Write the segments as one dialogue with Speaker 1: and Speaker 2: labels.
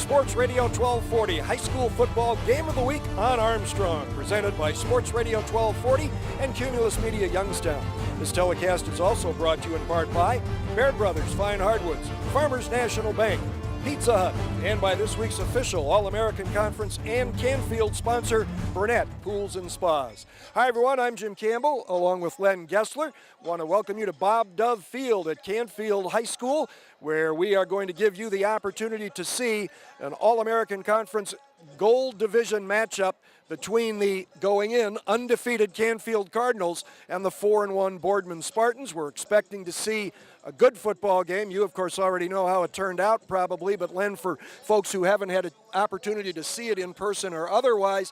Speaker 1: Sports Radio 1240 High School Football Game of the Week on Armstrong, presented by Sports Radio 1240 and Cumulus Media Youngstown. This telecast is also brought to you in part by Baird Brothers Fine Hardwoods, Farmers National Bank, Pizza Hut, and by this week's official All-American Conference and Canfield sponsor, Burnett Pools and Spas. Hi everyone, I'm Jim Campbell along with Len Gessler. Want to welcome you to Bob Dove Field at Canfield High School, where we are going to give you the opportunity to see an All-American Conference Gold Division matchup between the going-in undefeated Canfield Cardinals and the 4-1 Boardman Spartans. We're expecting to see a good football game. You, of course, already know how it turned out probably, but Len, for folks who haven't had an opportunity to see it in person or otherwise,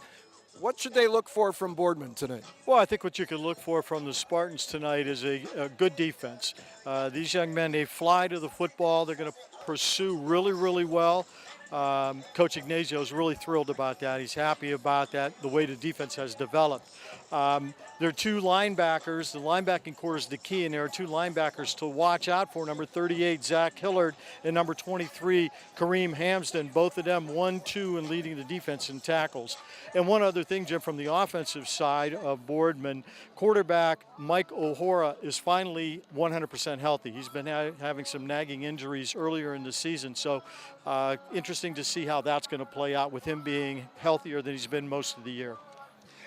Speaker 1: what should they look for from Boardman tonight?
Speaker 2: Well, I think what you can look for from the Spartans tonight is a good defense. These young men, they fly to the football. They're going to pursue really, really well. Coach Ignazio is really thrilled about that. He's happy about that, the way the defense has developed. There are two linebackers. The linebacking core is the key, and there are two linebackers to watch out for. Number 38, Zach Hillard, and number 23, Kareem Hamsden. Both of them 1-2 in leading the defense in tackles. And one other thing, Jim, from the offensive side of Boardman, quarterback Mike O'Hora is finally 100% healthy. He's been having some nagging injuries earlier in the season, so interesting to see how that's going to play out with him being healthier than he's been most of the year.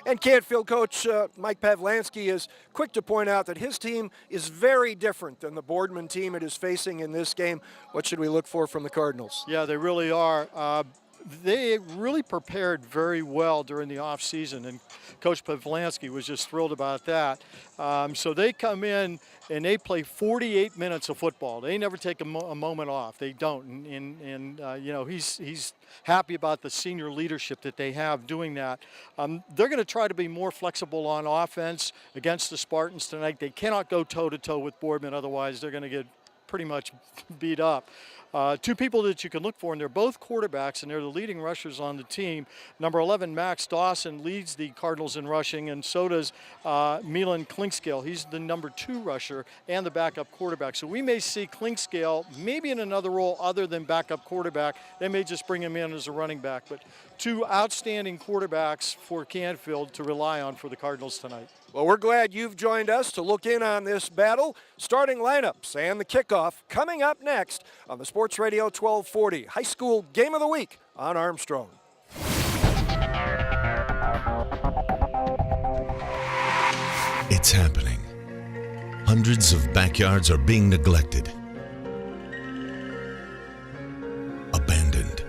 Speaker 1: And Canfield coach Mike Pavlansky is quick to point out that his team is very different than the Boardman team it is facing in this game. What should we look for from the Cardinals?
Speaker 2: Yeah, they really are. They really prepared very well during the offseason, and Coach Pavlansky was just thrilled about that. So they come in and they play 48 minutes of football. They never take a moment off. They don't. And you know, he's happy about the senior leadership that they have doing that. They're going to try to be more flexible on offense against the Spartans tonight. They cannot go toe-to-toe with Boardman, otherwise they're going to get pretty much beat up. Two people that you can look for, and they're both quarterbacks, and they're the leading rushers on the team. Number 11, Max Dawson, leads the Cardinals in rushing, and so does Milan Klinkscale. He's the number 2 rusher and the backup quarterback. So we may see Klinkscale maybe in another role other than backup quarterback. They may just bring him in as a running back. But two outstanding quarterbacks for Canfield to rely on for the Cardinals tonight.
Speaker 1: Well, we're glad you've joined us to look in on this battle. Starting lineups and the kickoff coming up next on the Sports Radio 1240 High School Game of the Week on Armstrong.
Speaker 3: It's happening. Hundreds of backyards are being neglected, abandoned,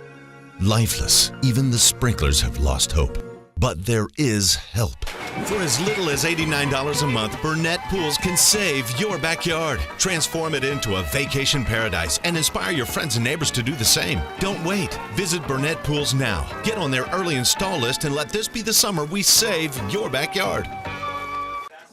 Speaker 3: lifeless. Even the sprinklers have lost hope. But there is help. For as little as $89 a month, Burnett Pools can save your backyard. Transform it into a vacation paradise and inspire your friends and neighbors to do the same. Don't wait. Visit Burnett Pools now. Get on their early install list and let this be the summer we save your backyard.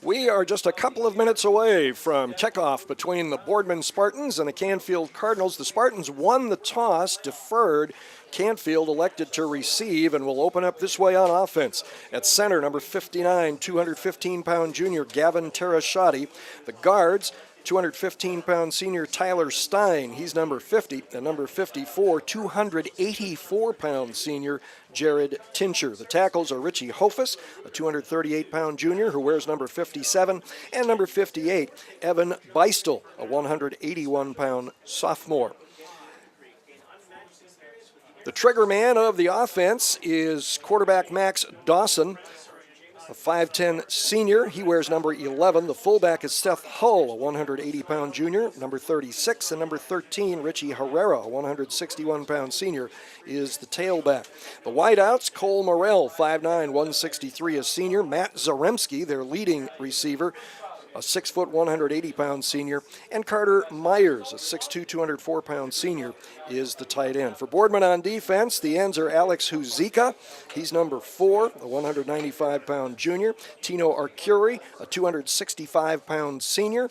Speaker 1: We are just a couple of minutes away from kickoff between the Boardman Spartans and the Canfield Cardinals. The Spartans won the toss, deferred. Canfield elected to receive and will open up this way on offense. At center, number 59, 215-pound junior Gavin Terashotti. The guards, 215-pound senior Tyler Stein, he's number 50, and number 54, 284-pound senior Jared Tincher. The tackles are Richie Hofus, a 238-pound junior who wears number 57, and number 58, Evan Beistel, a 181-pound sophomore. The trigger man of the offense is quarterback Max Dawson, a 5'10 senior. He wears number 11. The fullback is Seth Hull, a 180-pound junior. Number 36 and number 13, Richie Herrera, a 161-pound senior, is the tailback. The wideouts, Cole Morrell, 5'9", 163, a senior. Matt Zaremski, their leading receiver, a 6', 180-pound senior, and Carter Myers, a 6'2", 204-pound senior, is the tight end. For Boardman on defense, the ends are Alex Huzika, he's number 4, a 195-pound junior, Tino Arcuri, a 265-pound senior,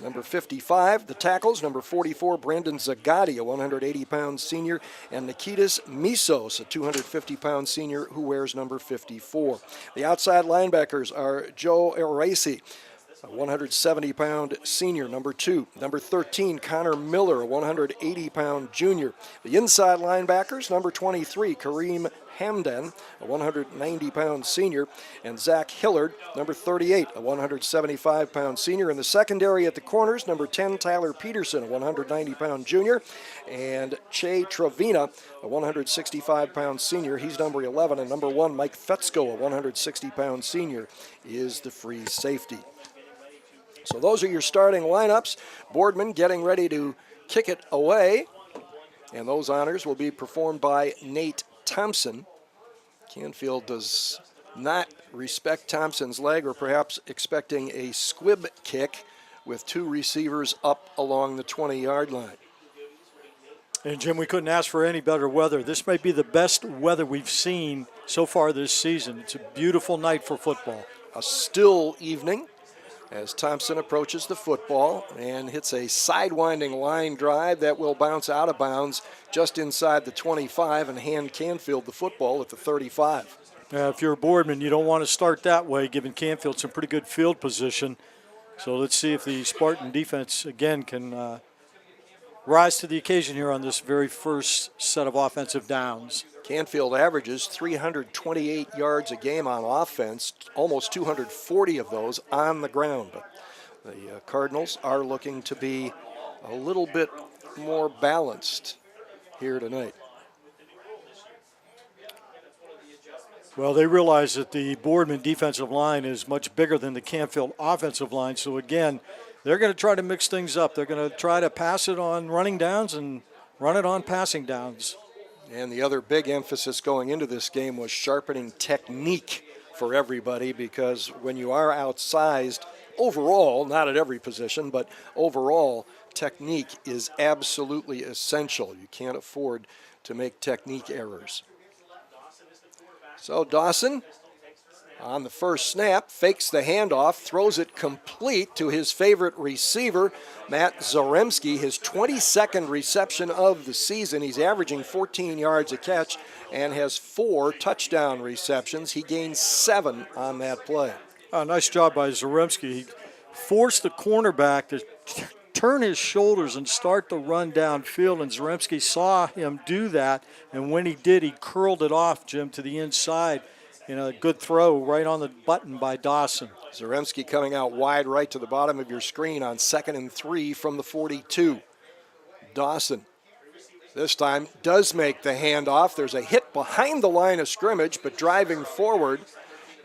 Speaker 1: number 55. The tackles, number 44, Brandon Zagatti, a 180-pound senior, and Nikitas Misos, a 250-pound senior who wears number 54. The outside linebackers are Joe Erasi, a 170-pound senior, number 2. Number 13, Connor Miller, a 180-pound junior. The inside linebackers, number 23, Kareem Hamdan, a 190-pound senior, and Zach Hillard, number 38, a 175-pound senior. In the secondary at the corners, number 10, Tyler Peterson, a 190-pound junior, and Che Trevina, a 165-pound senior. He's number 11, and number 1, Mike Fetzko, a 160-pound senior, is the free safety. So those are your starting lineups. Boardman getting ready to kick it away, and those honors will be performed by Nate Thompson. Canfield does not respect Thompson's leg, or perhaps expecting a squib kick with 2 receivers up along the 20-yard line.
Speaker 2: And Jim, we couldn't ask for any better weather. This may be the best weather we've seen so far this season. It's a beautiful night for football.
Speaker 1: A still evening as Thompson approaches the football and hits a sidewinding line drive that will bounce out of bounds just inside the 25 and hand Canfield the football at the 35.
Speaker 2: If you're a Boardman, you don't want to start that way, giving Canfield some pretty good field position. So let's see if the Spartan defense, again, can rise to the occasion here on this very first set of offensive downs.
Speaker 1: Canfield averages 328 yards a game on offense, almost 240 of those on the ground. But the Cardinals are looking to be a little bit more balanced here tonight.
Speaker 2: Well, they realize that the Boardman defensive line is much bigger than the Canfield offensive line. So, again, they're going to try to mix things up. They're going to try to pass it on running downs and run it on passing downs.
Speaker 1: And the other big emphasis going into this game was sharpening technique for everybody, because when you are outsized overall, not at every position, but overall, technique is absolutely essential. You can't afford to make technique errors. So Dawson, on the first snap, fakes the handoff, throws it complete to his favorite receiver, Matt Zaremski, his 22nd reception of the season. He's averaging 14 yards a catch and has 4 touchdown receptions. He gained 7 on that play.
Speaker 2: Nice job by Zaremski. He forced the cornerback to turn his shoulders and start the run downfield, and Zaremski saw him do that, and when he did, he curled it off, Jim, to the inside. A good throw right on the button by Dawson.
Speaker 1: Zaremski coming out wide right to the bottom of your screen on 2nd and 3 from the 42. Dawson this time does make the handoff. There's a hit behind the line of scrimmage, but driving forward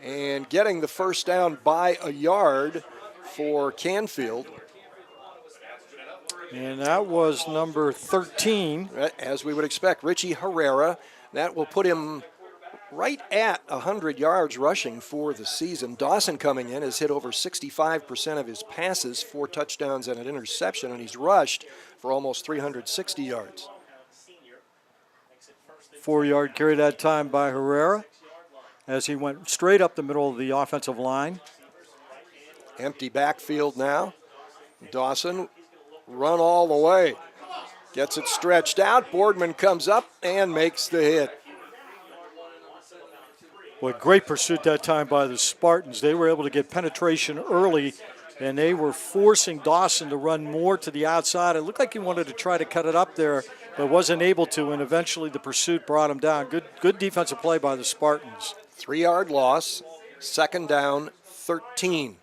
Speaker 1: and getting the first down by a yard for Canfield.
Speaker 2: And that was number 13.
Speaker 1: As we would expect, Richie Herrera. That will put him right at 100 yards rushing for the season. Dawson coming in has hit over 65% of his passes, 4 touchdowns and an interception, and he's rushed for almost 360 yards.
Speaker 2: 4-yard carry that time by Herrera as he went straight up the middle of the offensive line.
Speaker 1: Empty backfield now. Dawson run all the way. Gets it stretched out. Boardman comes up and makes the hit.
Speaker 2: Well, great pursuit that time by the Spartans. They were able to get penetration early, and they were forcing Dawson to run more to the outside. It looked like he wanted to try to cut it up there, but wasn't able to, and eventually the pursuit brought him down. Good defensive play by the Spartans.
Speaker 1: 3-yard loss, 2nd down, 13.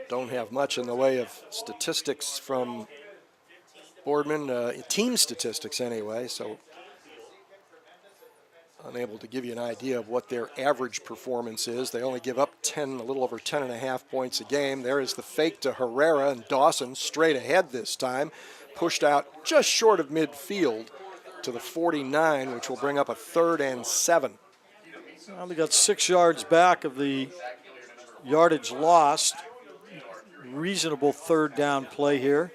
Speaker 1: Don't have much in the way of statistics from Boardman, team statistics anyway, so unable to give you an idea of what their average performance is. They only give up a little over 10.5 points a game. There is the fake to Herrera, and Dawson straight ahead this time, pushed out just short of midfield to the 49, which will bring up a 3rd and 7.
Speaker 2: Well, they got 6 yards back of the yardage lost. Reasonable 3rd down play here.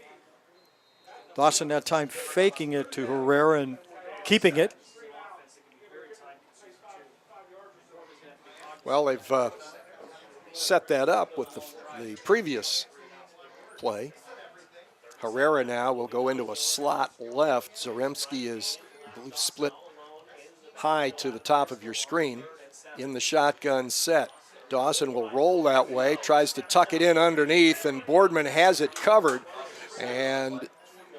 Speaker 2: Dawson that time faking it to Herrera and keeping it.
Speaker 1: Well, they've set that up with the previous play. Herrera now will go into a slot left. Zaremski is split high to the top of your screen in the shotgun set. Dawson will roll that way, tries to tuck it in underneath, and Boardman has it covered. And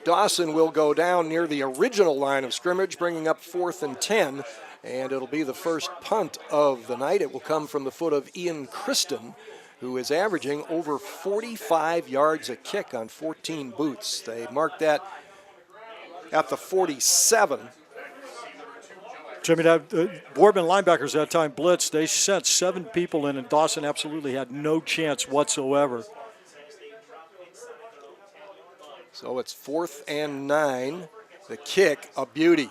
Speaker 1: Dawson will go down near the original line of scrimmage, bringing up 4th and 10. And it'll be the first punt of the night. It will come from the foot of Ian Christen, who is averaging over 45 yards a kick on 14 boots. They marked that at the 47.
Speaker 2: Jimmy, Boardman linebackers that time blitzed. They sent 7 people in, and Dawson absolutely had no chance whatsoever.
Speaker 1: So it's 4th and 9. The kick, a beauty.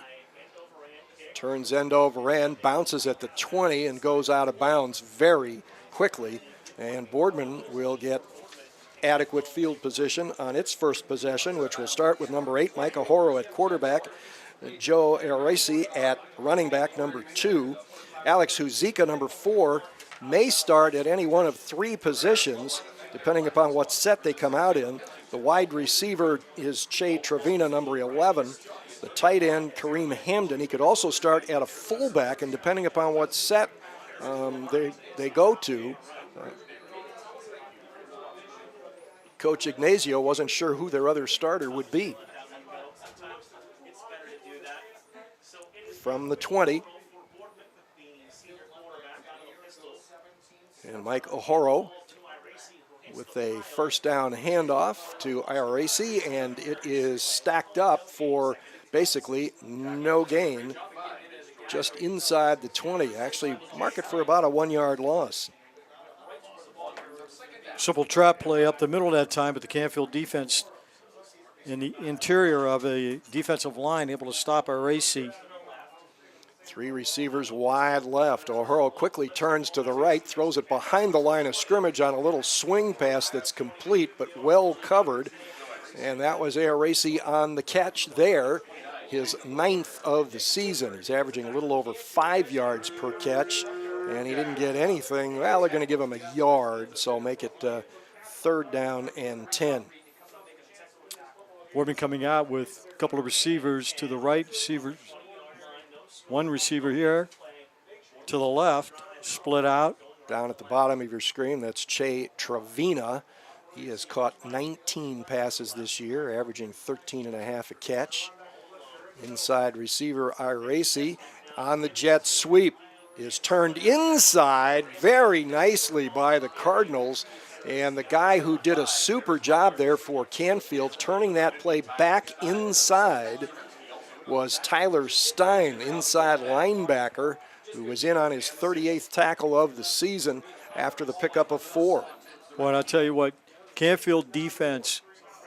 Speaker 1: Turns end over end, bounces at the 20, and goes out of bounds very quickly. And Boardman will get adequate field position on its first possession, which will start with number 8, Mike Ahoro at quarterback, Joe Aresi at running back, number 2. Alex Huzika, number 4, may start at any one of 3 positions, depending upon what set they come out in. The wide receiver is Che Trevina, number 11. The tight end, Kareem Hamden. He could also start at a fullback, and depending upon what set they go to, Coach Ignazio wasn't sure who their other starter would be. From the 20. And Mike Ahoro with a first down handoff to IRAC, and it is stacked up for basically no gain, just inside the 20. Actually, mark it for about a 1-yard loss.
Speaker 2: Simple trap play up the middle that time, but the Canfield defense in the interior of a defensive line able to stop IRAC.
Speaker 1: 3 receivers wide left. O'Hurl quickly turns to the right, throws it behind the line of scrimmage on a little swing pass that's complete but well covered. And that was Aracy on the catch there, his 9th of the season. He's averaging a little over 5 yards per catch, and he didn't get anything. Well, they're going to give him a yard, so make it 3rd down and 10.
Speaker 2: Boardman coming out with a couple of receivers to the right, one receiver here to the left, split out.
Speaker 1: Down at the bottom of your screen, that's Che Trevina. He has caught 19 passes this year, averaging 13.5 a catch. Inside receiver Iracy on the jet sweep is turned inside very nicely by the Cardinals. And the guy who did a super job there for Canfield, turning that play back inside, was Tyler Stein, inside linebacker, who was in on his 38th tackle of the season after the pickup of 4.
Speaker 2: Well, and I'll tell you what, Canfield defense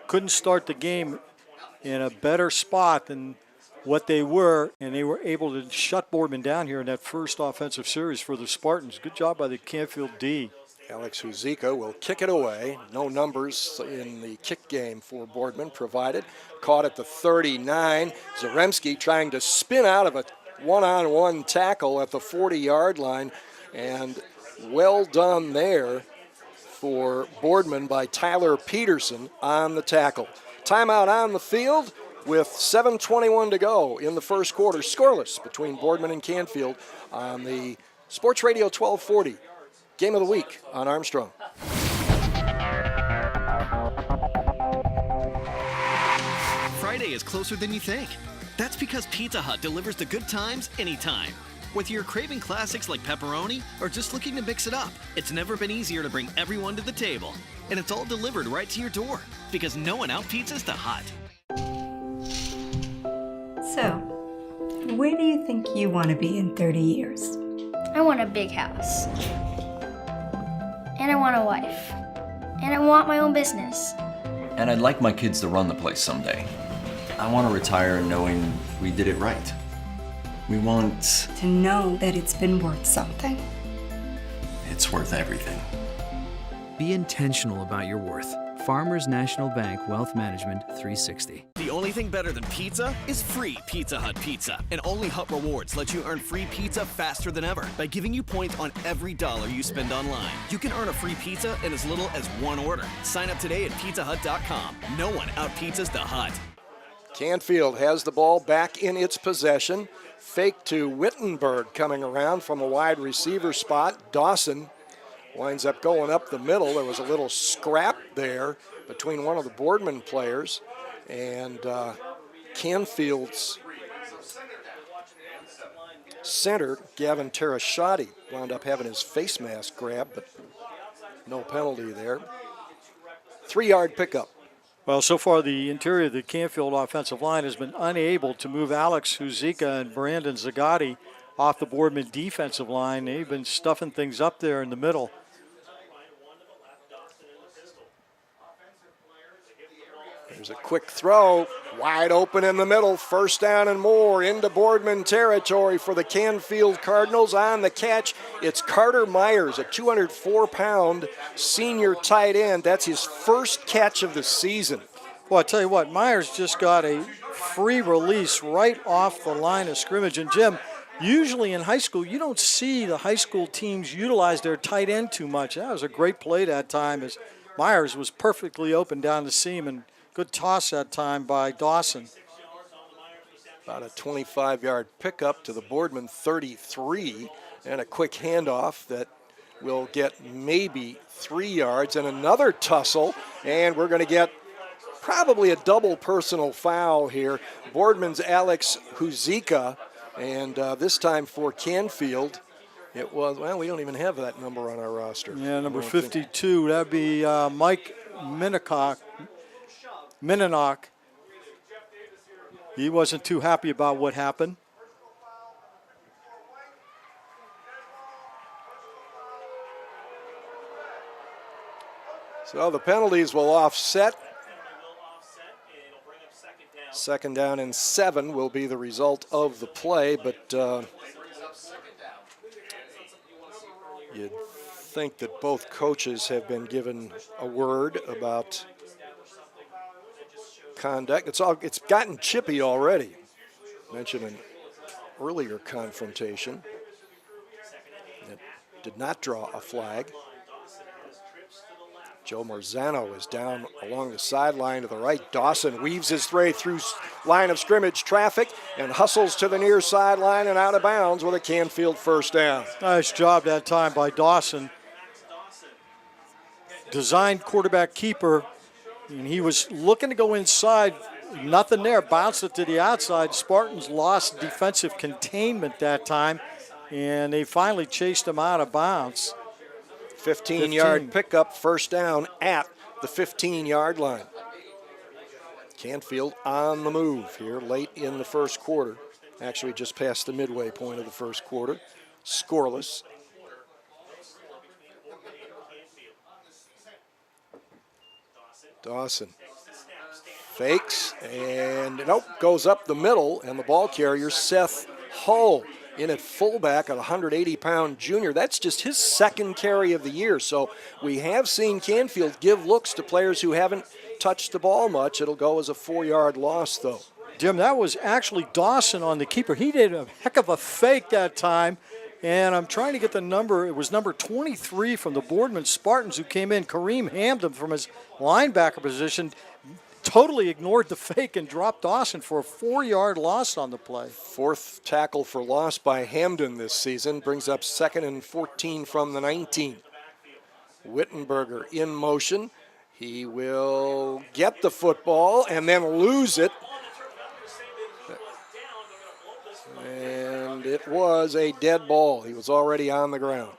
Speaker 2: couldn't start the game in a better spot than what they were, and they were able to shut Boardman down here in that first offensive series for the Spartans. Good job by the Canfield D.
Speaker 1: Alex Huzika will kick it away. No numbers in the kick game for Boardman provided. Caught at the 39. Zaremski trying to spin out of a one-on-one tackle at the 40-yard line. And well done there for Boardman by Tyler Peterson on the tackle. Timeout on the field with 7:21 to go in the first quarter. Scoreless between Boardman and Canfield on the Sports Radio 1240. Game of the week on Armstrong.
Speaker 4: Friday is closer than you think. That's because Pizza Hut delivers the good times anytime. Whether you're craving classics like pepperoni or just looking to mix it up, it's never been easier to bring everyone to the table. And it's all delivered right to your door because no one out-pizzas the Hut.
Speaker 5: So, where do you think you want to be in 30 years?
Speaker 6: I want a big house. And I want a wife. And I want my own business.
Speaker 7: And I'd like my kids to run the place someday. I want to retire knowing we did it right. We want...
Speaker 5: to know that it's been worth something.
Speaker 7: It's worth everything.
Speaker 8: Be intentional about your worth. Farmers National Bank Wealth Management 360.
Speaker 4: The only thing better than pizza is free Pizza Hut pizza. And only Hut Rewards lets you earn free pizza faster than ever by giving you points on every dollar you spend online. You can earn a free pizza in as little as 1 order. Sign up today at pizzahut.com. No one out-pizzas the Hut.
Speaker 1: Canfield has the ball back in its possession. Fake to Wittenberg coming around from a wide receiver spot. Dawson winds up going up the middle. There was a little scrap there between one of the Boardman players and Canfield's center, Gavin Terashotti, wound up having his face mask grabbed, but no penalty there. 3-yard pickup.
Speaker 2: Well, so far the interior of the Canfield offensive line has been unable to move Alex Huzika and Brandon Zagatti off the Boardman defensive line. They've been stuffing things up there in the middle.
Speaker 1: There's a quick throw, wide open in the middle, first down and more into Boardman territory for the Canfield Cardinals. On the catch, it's Carter Myers, a 204-pound senior tight end. That's his first catch of the season.
Speaker 2: Well, I tell you what, Myers just got a free release right off the line of scrimmage. And Jim, usually in high school, you don't see the high school teams utilize their tight end too much. That was a great play that time as Myers was perfectly open down the seam, and good toss that time by Dawson.
Speaker 1: About a 25-yard pickup to the Boardman 33, and a quick handoff that will get maybe 3 yards, and another tussle, and we're going to get probably a double personal foul here. Boardman's Alex Huzika, and this time for Canfield, it was, well, we don't even have that number on our roster.
Speaker 2: Yeah, number 52, that'd be Mike Mininock. He wasn't too happy about what happened.
Speaker 1: So the penalties will offset. Second down and 7 will be the result of the play, but you'd think that both coaches have been given a word about conduct. It's gotten chippy already. Mentioned an earlier confrontation that did not draw a flag. Joe Marzano is down along the sideline to the right. Dawson weaves his way through line of scrimmage traffic and hustles to the near sideline and out of bounds with a Canfield first down.
Speaker 2: Nice job that time by Dawson. Designed quarterback keeper, and he was looking to go inside. Nothing there. Bounced it to the outside. Spartans lost defensive containment that time, and they finally chased him out of bounds.
Speaker 1: 15-yard pickup, first down at the 15-yard line. Canfield on the move here late in the first quarter. Actually just past the midway point of the first quarter. Scoreless. Dawson fakes and nope, goes up the middle, and the ball carrier Seth Hull in at fullback, a 180-pound junior. That's just his second carry of the year. So we have seen Canfield give looks to players who haven't touched the ball much. It'll go as a 4-yard loss, though.
Speaker 2: Jim, that was actually Dawson on the keeper. He did a heck of a fake that time, and I'm trying to get the number. It was number 23 from the Boardman Spartans who came in. Kareem Hamden from his linebacker position totally ignored the fake and dropped Dawson for a 4-yard loss on the play.
Speaker 1: Fourth tackle for loss by Hamden this season. Brings up 2nd and 14 from the 19. Wittenberger in motion. He will get the football and then lose it. And it was a dead ball. He was already on the ground.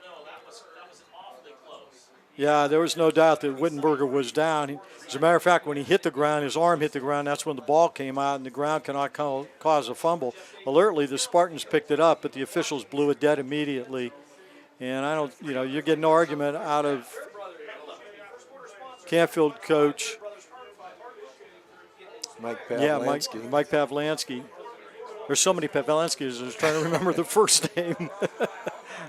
Speaker 2: Yeah, there was no doubt that Wittenberger was down. As a matter of fact, when he hit the ground, his arm hit the ground, that's when the ball came out, and the ground cannot cause a fumble. Alertly, the Spartans picked it up, but the officials blew it dead immediately. And I don't, you're getting no argument out of Canfield coach.
Speaker 1: Mike Pavlansky.
Speaker 2: Yeah, Mike Pavlansky. There's so many Pavlanskys, I was trying to remember the first name.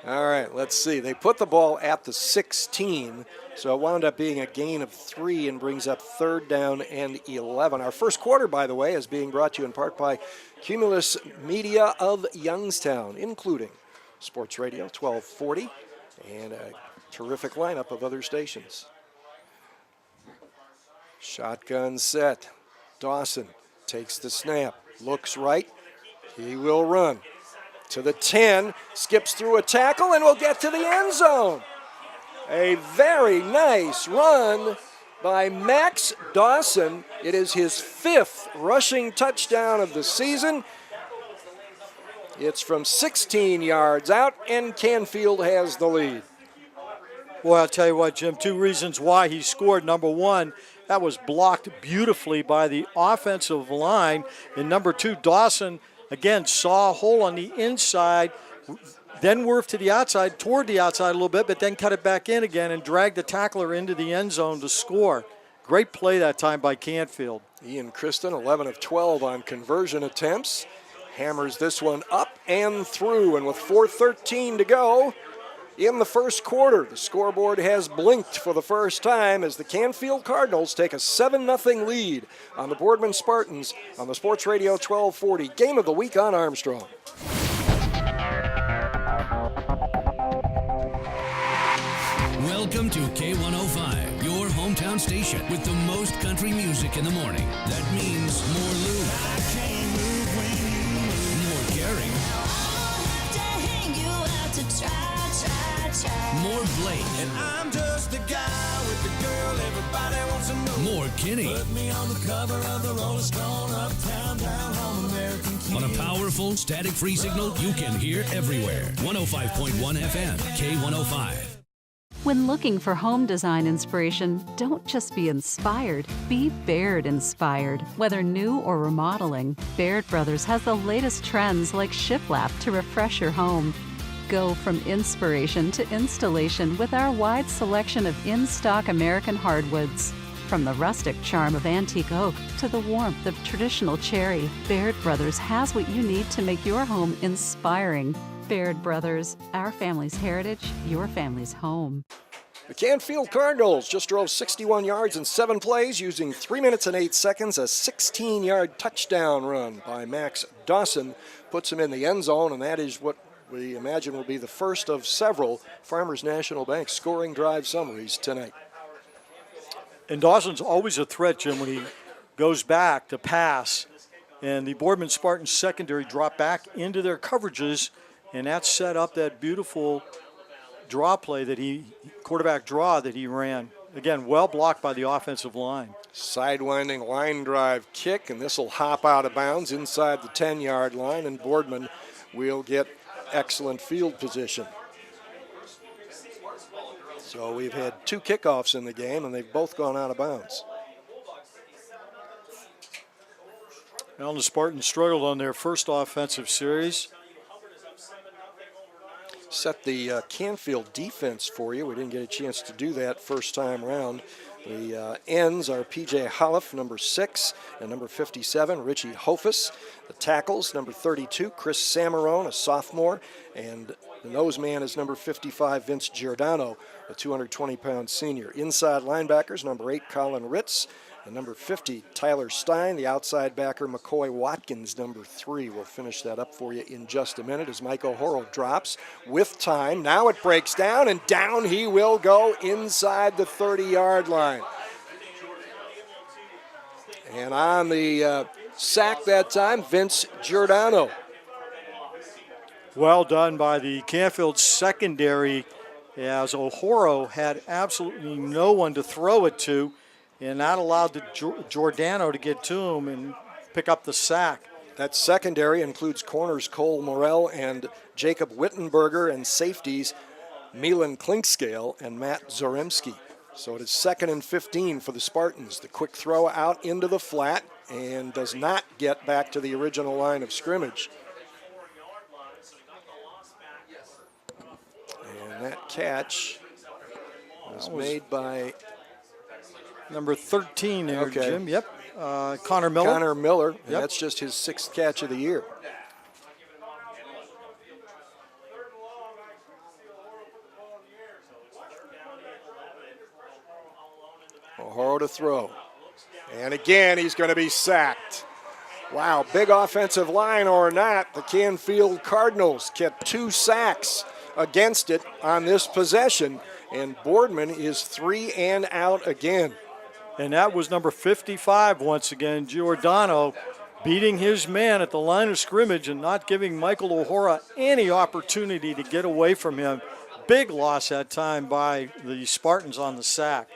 Speaker 1: All right, let's see. They put the ball at the 16, so it wound up being a gain of 3 and brings up 3rd down and 11. Our first quarter, by the way, is being brought to you in part by Cumulus Media of Youngstown, including Sports Radio 1240 and a terrific lineup of other stations. Shotgun set. Dawson takes the snap, looks right. He will run to the 10, skips through a tackle, and will get to the end zone. A very nice run by Max Dawson. It is his 5th rushing touchdown of the season. It's from 16 yards out, and Canfield has the lead.
Speaker 2: Boy, I'll tell you what, Jim, 2 reasons why he scored. Number 1, that was blocked beautifully by the offensive line. And number 2, Dawson, again, saw a hole on the inside, then wharfed to the outside, toward the outside a little bit, but then cut it back in again and dragged the tackler into the end zone to score. Great play that time by Canfield.
Speaker 1: Ian Kristen, 11 of 12 on conversion attempts. Hammers this one up and through, and with 4:13 to go in the first quarter, the scoreboard has blinked for the first time as the Canfield Cardinals take a 7-0 lead on the Boardman Spartans on the Sports Radio 1240 Game of the Week on Armstrong.
Speaker 9: Welcome to K105, your hometown station with the most country music in the morning. That means more Lou. I can't move when you move. More caring. I'll have to hang you out to try. More Blake. And I'm just the guy with the girl everybody wants to know. More Kenny. Put me on the cover of the Rolling Stone, uptown, down home, American King. On a powerful, static-free signal you can hear everywhere. 105.1 FM, K105.
Speaker 10: When looking for home design inspiration, don't just be inspired, be Baird inspired. Whether new or remodeling, Baird Brothers has the latest trends like shiplap to refresh your home. Go from inspiration to installation with our wide selection of in-stock American hardwoods. From the rustic charm of antique oak to the warmth of traditional cherry, Baird Brothers has what you need to make your home inspiring. Baird Brothers, our family's heritage, your family's home.
Speaker 1: The Canfield Cardinals just drove 61 yards in 7 plays using 3 minutes and 8 seconds. A 16-yard touchdown run by Max Dawson puts him in the end zone, and that is what we imagine will be the first of several Farmers National Bank scoring drive summaries tonight.
Speaker 2: And Dawson's always a threat, Jim, when he goes back to pass. And the Boardman Spartans secondary drop back into their coverages, and that set up that beautiful draw play quarterback draw that he ran. Again, well blocked by the offensive line.
Speaker 1: Sidewinding line drive kick, and this will hop out of bounds inside the 10-yard line, and Boardman will get excellent field position. So we've had 2 kickoffs in the game, and they've both gone out of bounds.
Speaker 2: Well, the Spartans struggled on their first offensive series.
Speaker 1: Set the Canfield defense for you. We didn't get a chance to do that first time around. The ends are P.J. Holliff, number 6, and number 57, Richie Hofus. The tackles, number 32, Chris Samarone, a sophomore, and the nose man is number 55, Vince Giordano, a 220-pound senior. Inside linebackers, number 8, Colin Ritz, and number 50, Tyler Stein. The outside backer, McCoy Watkins, number 3. We'll finish that up for you in just a minute as Mike O'Horo drops with time. Now it breaks down, and down he will go inside the 30-yard line. And on the sack that time, Vince Giordano.
Speaker 2: Well done by the Canfield secondary, as O'Horo had absolutely no one to throw it to, and that allowed the Giordano to get to him and pick up the sack.
Speaker 1: That secondary includes corners Cole Morrell and Jacob Wittenberger, and safeties Milan Klinkscale and Matt Zoremski. So it is 2nd and 15 for the Spartans. The quick throw out into the flat and does not get back to the original line of scrimmage. And that catch was made by
Speaker 2: number 13 there,
Speaker 1: okay.
Speaker 2: Jim. Yep. Connor Miller.
Speaker 1: Connor Miller, and
Speaker 2: yep.
Speaker 1: That's just his 6th catch of the year. O'Horo to throw. And again, he's going to be sacked. Wow, big offensive line or not, the Canfield Cardinals kept 2 sacks against it on this possession, and Boardman is 3 and out again.
Speaker 2: And that was number 55 once again, Giordano, beating his man at the line of scrimmage and not giving Michael O'Hora any opportunity to get away from him. big loss that time by the Spartans on the sack.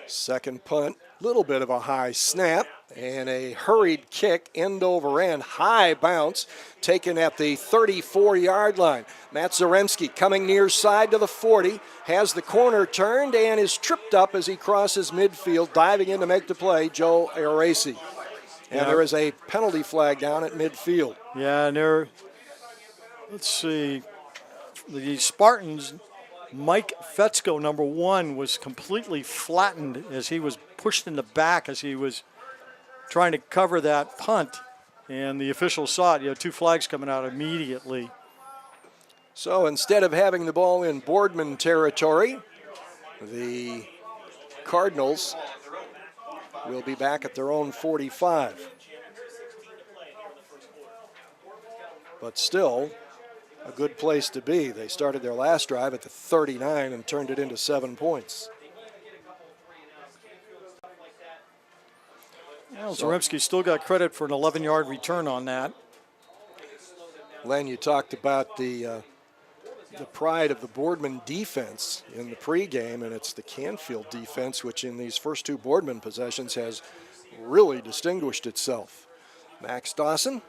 Speaker 1: Second punt, little bit of a high snap and a hurried kick, end over end, high bounce, taken at the 34-yard line. Matt Zaremski coming near side to the 40, has the corner turned and is tripped up as he crosses midfield, diving in to make the play, Joe Aracey. And there is a penalty flag down at midfield.
Speaker 2: Yeah, and let's see, the Spartans, Mike Fetzko, number 1, was completely flattened as he was pushed in the back as he was trying to cover that punt. And the official saw it. 2 flags coming out immediately.
Speaker 1: So instead of having the ball in Boardman territory, the Cardinals will be back at their own 45. But still, a good place to be. They started their last drive at the 39 and turned it into 7 points.
Speaker 2: Well, Zaremski still got credit for an 11-yard return on that.
Speaker 1: Len, you talked about the pride of the Boardman defense in the pregame, and it's the Canfield defense, which in these first 2 Boardman possessions has really distinguished itself. Max Dawson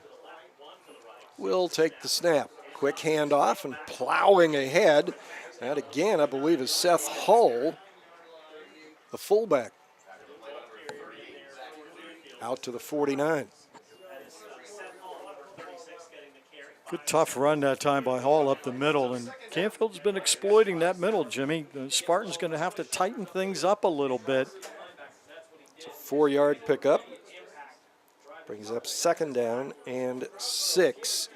Speaker 1: will take the snap. Quick handoff and plowing ahead. That again, I believe, is Seth Hull, the fullback. Out to the 49.
Speaker 2: Good tough run that time by Hall up the middle, and Canfield's been exploiting that middle, Jimmy. The Spartans going to have to tighten things up a little bit.
Speaker 1: It's a 4-yard pickup. Brings up 2nd down and 6.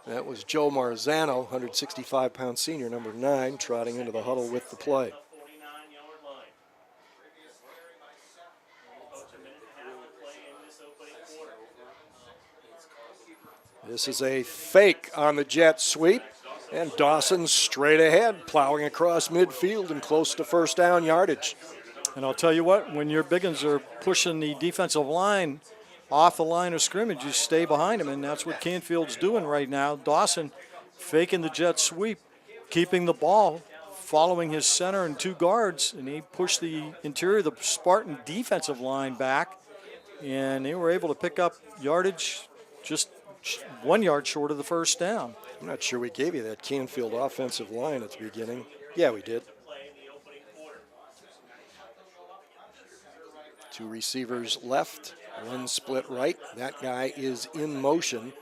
Speaker 1: That was Joe Marzano, 165-pound senior, number 9, trotting into the huddle with the play. This is a fake on the jet sweep, and Dawson straight ahead, plowing across midfield and close to first down yardage.
Speaker 2: And I'll tell you what, when your big uns are pushing the defensive line off the line of scrimmage, you stay behind him, and that's what Canfield's doing right now. Dawson faking the jet sweep, keeping the ball, following his center and 2 guards, and he pushed the interior of the Spartan defensive line back, and they were able to pick up yardage just 1 yard short of the first down.
Speaker 1: I'm not sure we gave you that Canfield offensive line at the beginning. Yeah, we did. 2 receivers left. 1 split right. That guy is in motion.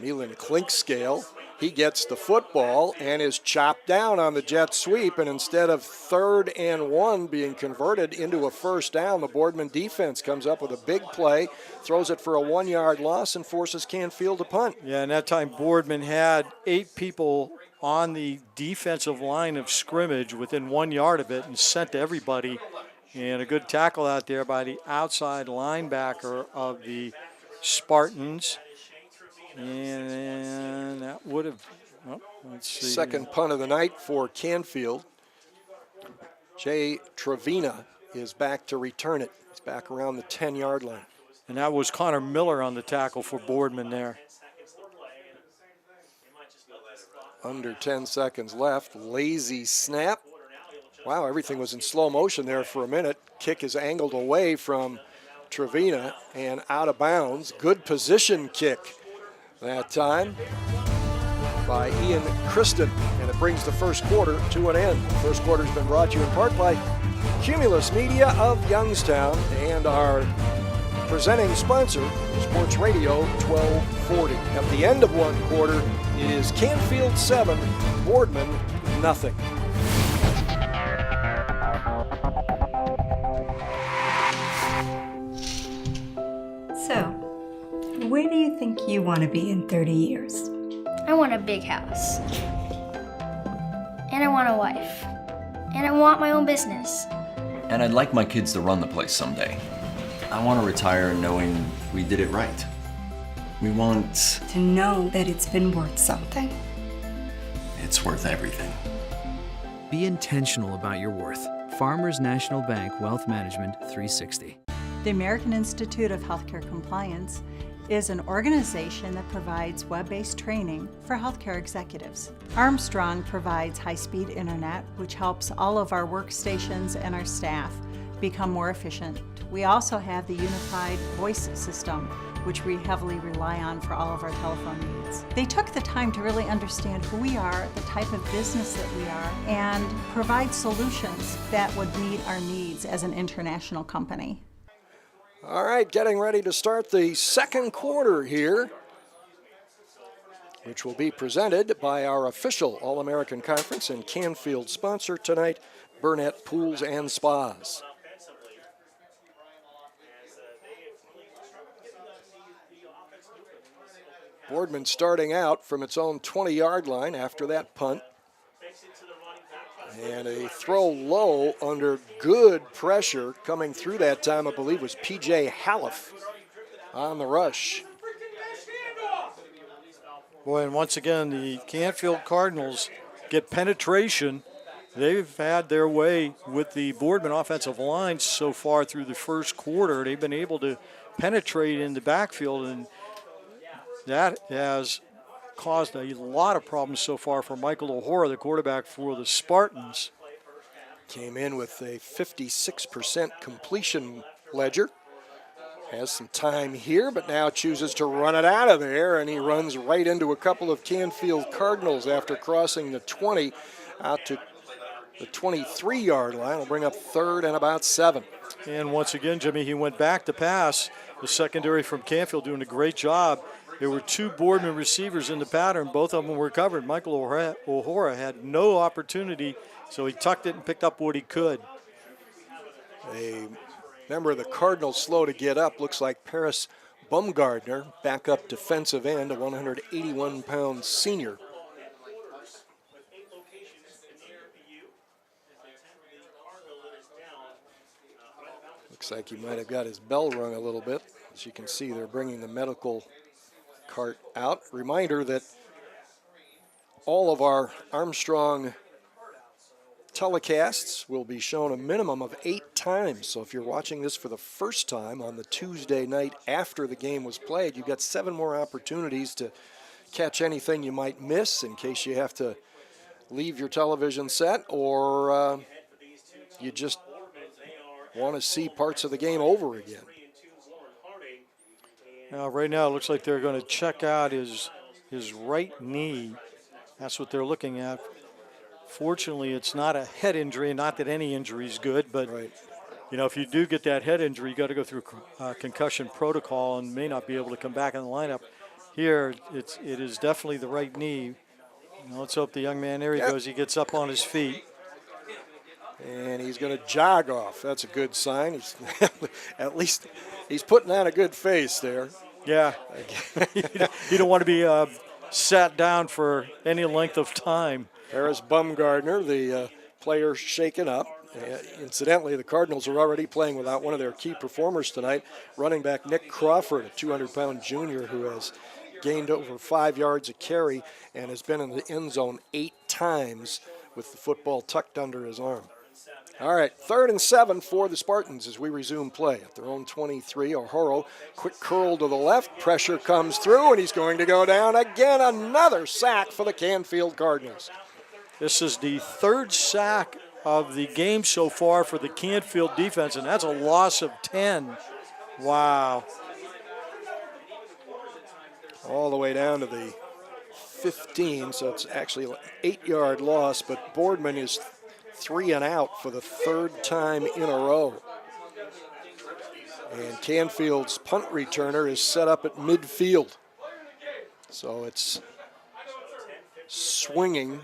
Speaker 1: Milan Klinkscale. He gets the football and is chopped down on the jet sweep. And instead of 3rd and 1 being converted into a first down, the Boardman defense comes up with a big play, throws it for a 1-yard loss, and forces Canfield to punt.
Speaker 2: Yeah, and that time Boardman had 8 people on the defensive line of scrimmage within 1 yard of it and sent everybody. And a good tackle out there by the outside linebacker of the Spartans. And that would have, let's see.
Speaker 1: Second punt of the night for Canfield. Jay Trevina is back to return it. He's back around the 10-yard line.
Speaker 2: And that was Connor Miller on the tackle for Boardman there.
Speaker 1: Under 10 seconds left. Lazy snap. Wow, everything was in slow motion there for a minute. Kick is angled away from Trevina and out of bounds. Good position kick that time by Ian Christen, and it brings the first quarter to an end. The first quarter has been brought to you in part by Cumulus Media of Youngstown and our presenting sponsor, Sports Radio 1240. At the end of one quarter, it is Canfield 7, Boardman nothing.
Speaker 5: So, where do you think you want to be in 30 years?
Speaker 6: I want a big house. And I want a wife. And I want my own business.
Speaker 7: And I'd like my kids to run the place someday. I want to retire knowing we did it right. We want...
Speaker 5: To know that it's been worth something.
Speaker 7: It's worth everything.
Speaker 8: Be intentional about your worth. Farmers National Bank Wealth Management 360.
Speaker 10: The American Institute of Healthcare Compliance
Speaker 11: is an organization that provides web-based training for healthcare executives. Armstrong provides high-speed internet, which helps all of our workstations and our staff become more efficient. We also have the unified voice system, which we heavily rely on for all of our telephone needs. They took the time to really understand who we are, the type of business that we are, and provide solutions that would meet our needs as an international company.
Speaker 1: All right, getting ready to start the second quarter here, which will be presented by our official All-American Conference and Canfield sponsor tonight, Burnett Pools and Spas. Boardman starting out from its own 20-yard line after that punt. And a throw low under good pressure coming through that time, I believe, was P.J. Halleff on the rush.
Speaker 2: Boy, and once again, the Canfield Cardinals get penetration. They've had their way with the Boardman offensive line so far through the first quarter. They've been able to penetrate in the backfield, and that has caused a lot of problems so far for Michael O'Hora, the quarterback for the Spartans.
Speaker 1: Came in with a 56% completion ledger. Has some time here, but now chooses to run it out of there, and he runs right into a couple of Canfield Cardinals after crossing the 20 out to the 23-yard line. Will bring up third and about 7.
Speaker 2: And once again, Jimmy, he went back to pass. The secondary from Canfield doing a great job. There were 2 Boardman receivers in the pattern. Both of them were covered. Michael O'Hora had no opportunity, so he tucked it and picked up what he could.
Speaker 1: A member of the Cardinals slow to get up. Looks like Paris Bumgardner, backup defensive end, a 181-pound senior. Looks like he might have got his bell rung a little bit. As you can see, they're bringing the medical cart out. Reminder that all of our Armstrong telecasts will be shown a minimum of 8 times. So if you're watching this for the first time on the Tuesday night after the game was played, you've got 7 more opportunities to catch anything you might miss in case you have to leave your television set, or you just want to see parts of the game over again.
Speaker 2: Now, right now, it looks like they're going to check out his right knee. That's what they're looking at. Fortunately, it's not a head injury. Not that any injury is good, but you know, if you do get that head injury, you got to go through concussion protocol and may not be able to come back in the lineup. Here, it is definitely the right knee. Let's hope the young man, there he goes. He gets up on his feet.
Speaker 1: And he's going to jog off. That's a good sign. He's at least he's putting on a good face there.
Speaker 2: Yeah. You don't want to be sat down for any length of time.
Speaker 1: Paris Bumgardner, the player shaken up. Incidentally, the Cardinals are already playing without one of their key performers tonight, running back Nick Crawford, a 200-pound junior who has gained over 5 yards a carry and has been in the end zone 8 times with the football tucked under his arm. All right, 3rd and 7 for the Spartans as we resume play at their own 23. O'Hora, quick curl to the left, pressure comes through, and he's going to go down again. Another sack for the Canfield Cardinals.
Speaker 2: This is the 3rd sack of the game so far for the Canfield defense, and that's a loss of 10. Wow.
Speaker 1: All the way down to the 15, so it's actually an 8-yard loss, but Boardman is 3 and out for the 3rd time in a row. And Canfield's punt returner is set up at midfield. So it's swinging.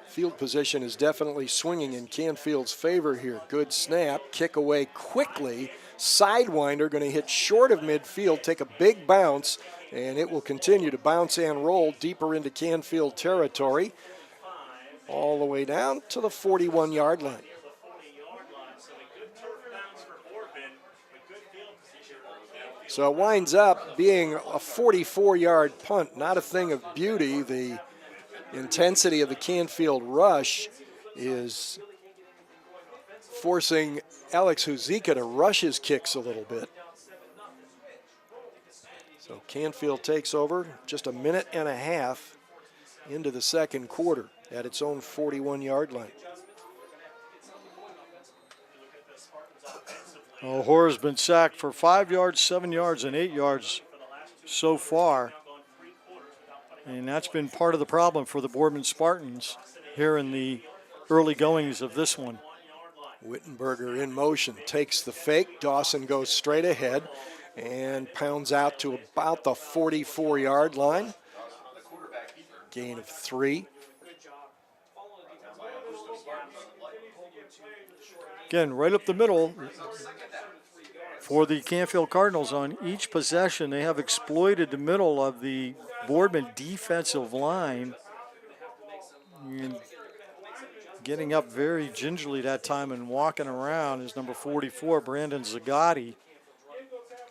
Speaker 1: Field position is definitely swinging in Canfield's favor here. Good snap, kick away quickly. Sidewinder going to hit short of midfield, take a big bounce, and it will continue to bounce and roll deeper into Canfield territory, all the way down to the 41-yard line. So it winds up being a 44-yard punt, not a thing of beauty. The intensity of the Canfield rush is forcing Alex Huzika to rush his kicks a little bit. So Canfield takes over just a minute and a half into the second quarter at its own 41-yard line.
Speaker 2: Well, Hora's been sacked for 5 yards, 7 yards, and 8 yards so far. And that's been part of the problem for the Boardman Spartans here in the early goings of this one.
Speaker 1: Wittenberger in motion, takes the fake. Dawson goes straight ahead and pounds out to about the 44-yard line. Gain of 3.
Speaker 2: Again, right up the middle for the Canfield Cardinals on each possession. They have exploited the middle of the Boardman defensive line. And getting up very gingerly that time and walking around is number 44, Brandon Zagatti.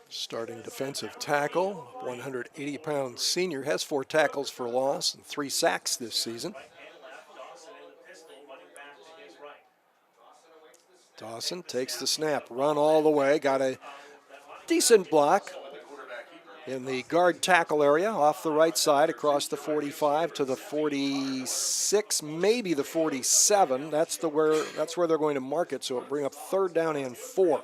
Speaker 1: Starting defensive tackle, 180-pound senior, has 4 tackles for loss and 3 sacks this season. Dawson takes the snap, run all the way, got a decent block in the guard tackle area off the right side across the 45 to the 46, maybe the 47. That's where they're going to mark it, so it'll bring up 3rd down and 4.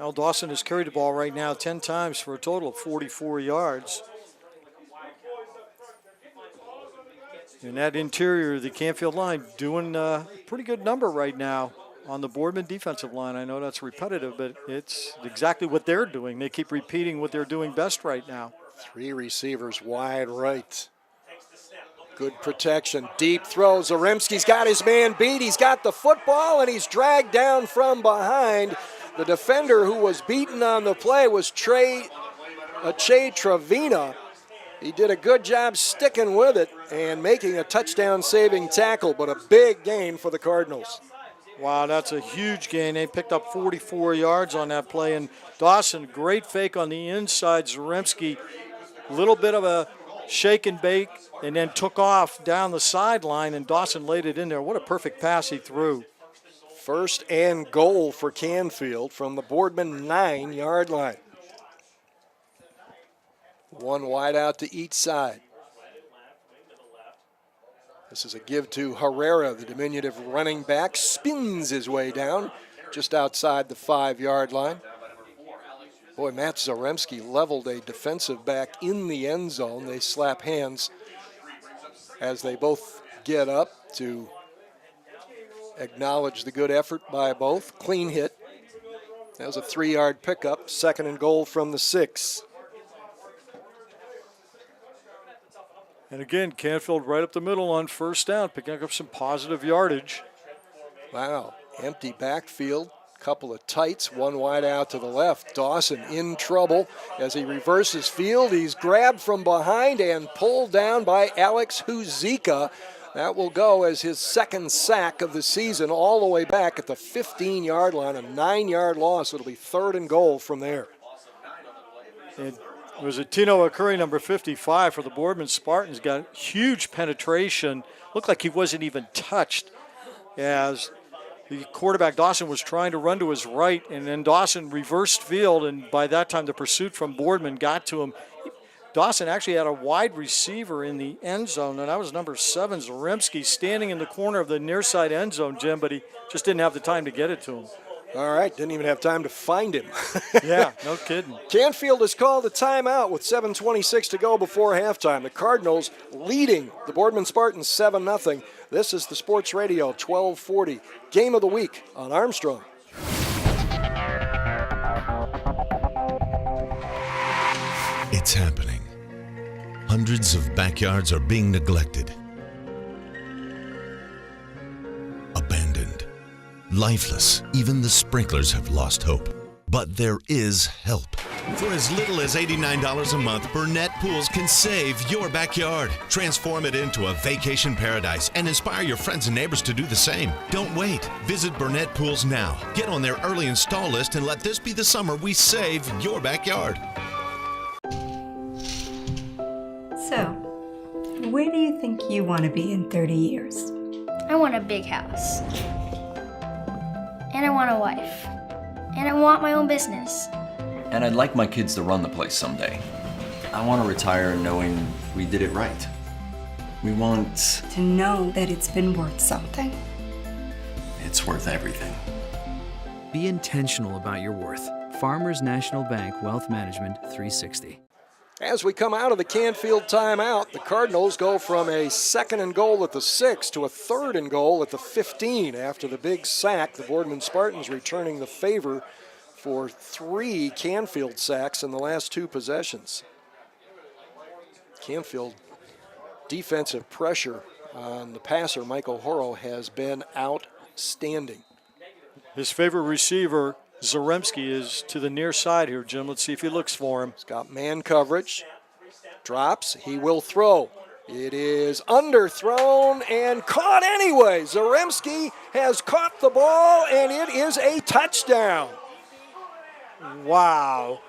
Speaker 2: Al Dawson has carried the ball right now 10 times for a total of 44 yards. And that interior of the Canfield line doing a pretty good number right now on the Boardman defensive line. I know that's repetitive, but it's exactly what they're doing. They keep repeating what they're doing best right now.
Speaker 1: 3 receivers wide right. Good protection, deep throw. Zaremski's got his man beat. He's got the football, and he's dragged down from behind. The defender who was beaten on the play was Che Trevina. He did a good job sticking with it and making a touchdown-saving tackle, but a big gain for the Cardinals.
Speaker 2: Wow, that's a huge gain. They picked up 44 yards on that play, and Dawson, great fake on the inside. Zaremski, a little bit of a shake and bake, and then took off down the sideline, and Dawson laid it in there. What a perfect pass he threw.
Speaker 1: 1st and goal for Canfield from the Boardman 9-yard line. 1 wide out to each side. This is a give to Herrera, the diminutive running back. Spins his way down just outside the 5-yard line. Boy, Matt Zaremski leveled a defensive back in the end zone. They slap hands as they both get up to acknowledge the good effort by both. Clean hit. That was a 3-yard pickup. 2nd and goal from the 6.
Speaker 2: And again, Canfield right up the middle on 1st down, picking up some positive yardage.
Speaker 1: Wow, empty backfield, couple of tights, 1 wide out to the left. Dawson in trouble as he reverses field. He's grabbed from behind and pulled down by Alex Huzika. That will go as his 2nd sack of the season, all the way back at the 15-yard line, a 9-yard loss. It'll be 3rd and goal from there.
Speaker 2: It was a Tino Akuri, number 55 for the Boardman Spartans. Got huge penetration. Looked like he wasn't even touched as the quarterback Dawson was trying to run to his right, and then Dawson reversed field, and by that time the pursuit from Boardman got to him. Dawson actually had a wide receiver in the end zone, and that was number 7, Zaremski, standing in the corner of the near side end zone, Jim, but he just didn't have the time to get it to him.
Speaker 1: All right, didn't even have time to find him.
Speaker 2: Yeah, no kidding.
Speaker 1: Canfield has called a timeout with 7:26 to go before halftime. The Cardinals leading the Boardman Spartans 7-0. This is the Sports Radio 1240 Game of the Week on Armstrong.
Speaker 3: It's happening. Hundreds of backyards are being neglected, abandoned, lifeless. Even the sprinklers have lost hope. But there is help. For as little as $89 a month, Burnett Pools can save your backyard. Transform it into a vacation paradise and inspire your friends and neighbors to do the same. Don't wait. Visit Burnett Pools now. Get on their early install list and let this be the summer we save your backyard.
Speaker 5: So, where do you think you want to be in 30 years?
Speaker 6: I want a big house. And I want a wife. And I want my own business.
Speaker 7: And I'd like my kids to run the place someday. I want to retire knowing we did it right. We want...
Speaker 5: To know that it's been worth something.
Speaker 7: It's worth everything.
Speaker 8: Be intentional about your worth. Farmers National Bank Wealth Management 360.
Speaker 1: As we come out of the Canfield timeout, the Cardinals go from a 2nd and goal at the 6 to a 3rd and goal at the 15 after the big sack. The Boardman Spartans returning the favor for 3 Canfield sacks in the last 2 possessions. Canfield defensive pressure on the passer, Michael Horo, has been outstanding.
Speaker 2: His favorite receiver, Zaremski, is to the near side here, Jim. Let's see if he looks for him.
Speaker 1: He's got man coverage. Drops. He will throw. It is underthrown and caught anyway. Zaremski has caught the ball, and it is a touchdown.
Speaker 2: Wow.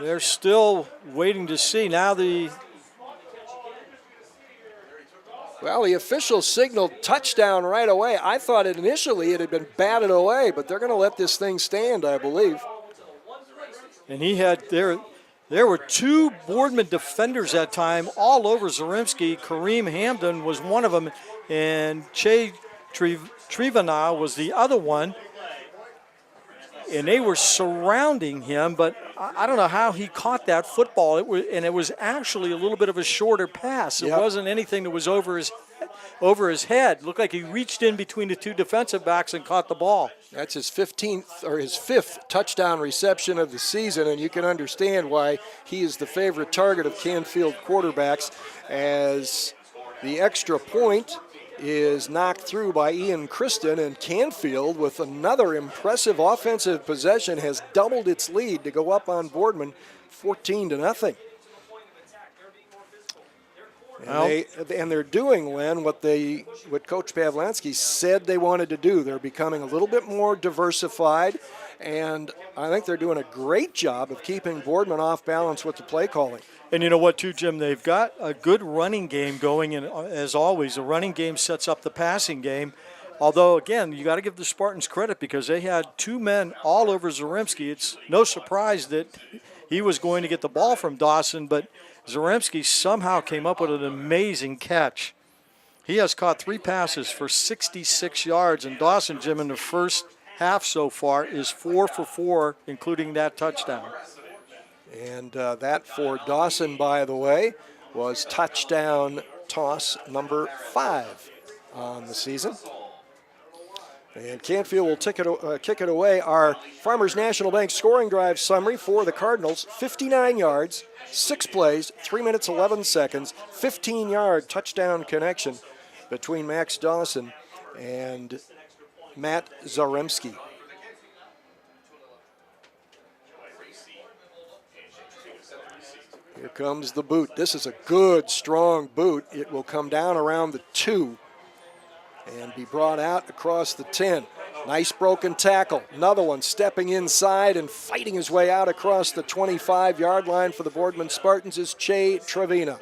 Speaker 2: They're still waiting to see. Now the
Speaker 1: official signaled touchdown right away. I thought initially it had been batted away, but they're going to let this thing stand, I believe.
Speaker 2: And he had there were 2 Boardman defenders that time all over Zaremski. Kareem Hamden was one of them, and Che Trivana was the other one. And they were surrounding him, but I don't know how he caught that football. It was actually a little bit of a shorter pass. It wasn't anything that was over his head. Looked like he reached in between the 2 defensive backs and caught the ball.
Speaker 1: That's his 5th touchdown reception of the season, and you can understand why he is the favorite target of Canfield quarterbacks, as the extra point is knocked through by Ian Christen, and Canfield, with another impressive offensive possession, has doubled its lead to go up on Boardman 14-0. And they're doing, Len, what Coach Pavlansky said they wanted to do. They're becoming a little bit more diversified, and I think they're doing a great job of keeping Boardman off balance with the play calling.
Speaker 2: And you know what, too, Jim? They've got a good running game going, and as always, the running game sets up the passing game. Although, again, you got to give the Spartans credit because they had 2 men all over Zaremski. It's no surprise that he was going to get the ball from Dawson, but Zaremski somehow came up with an amazing catch. He has caught 3 passes for 66 yards, and Dawson, Jim, in the first half so far is 4 for 4, including that touchdown.
Speaker 1: And that for Dawson, by the way, was touchdown toss number 5 on the season. And Canfield will kick it away. Our Farmers National Bank scoring drive summary for the Cardinals: 59 yards, 6 plays, 3 minutes 11 seconds, 15-yard touchdown connection between Max Dawson and Matt Zaremski. Here comes the boot. This is a good, strong boot. It will come down around the 2 and be brought out across the 10. Nice broken tackle. Another one stepping inside and fighting his way out across the 25-yard line for the Boardman Spartans is Che Trevina.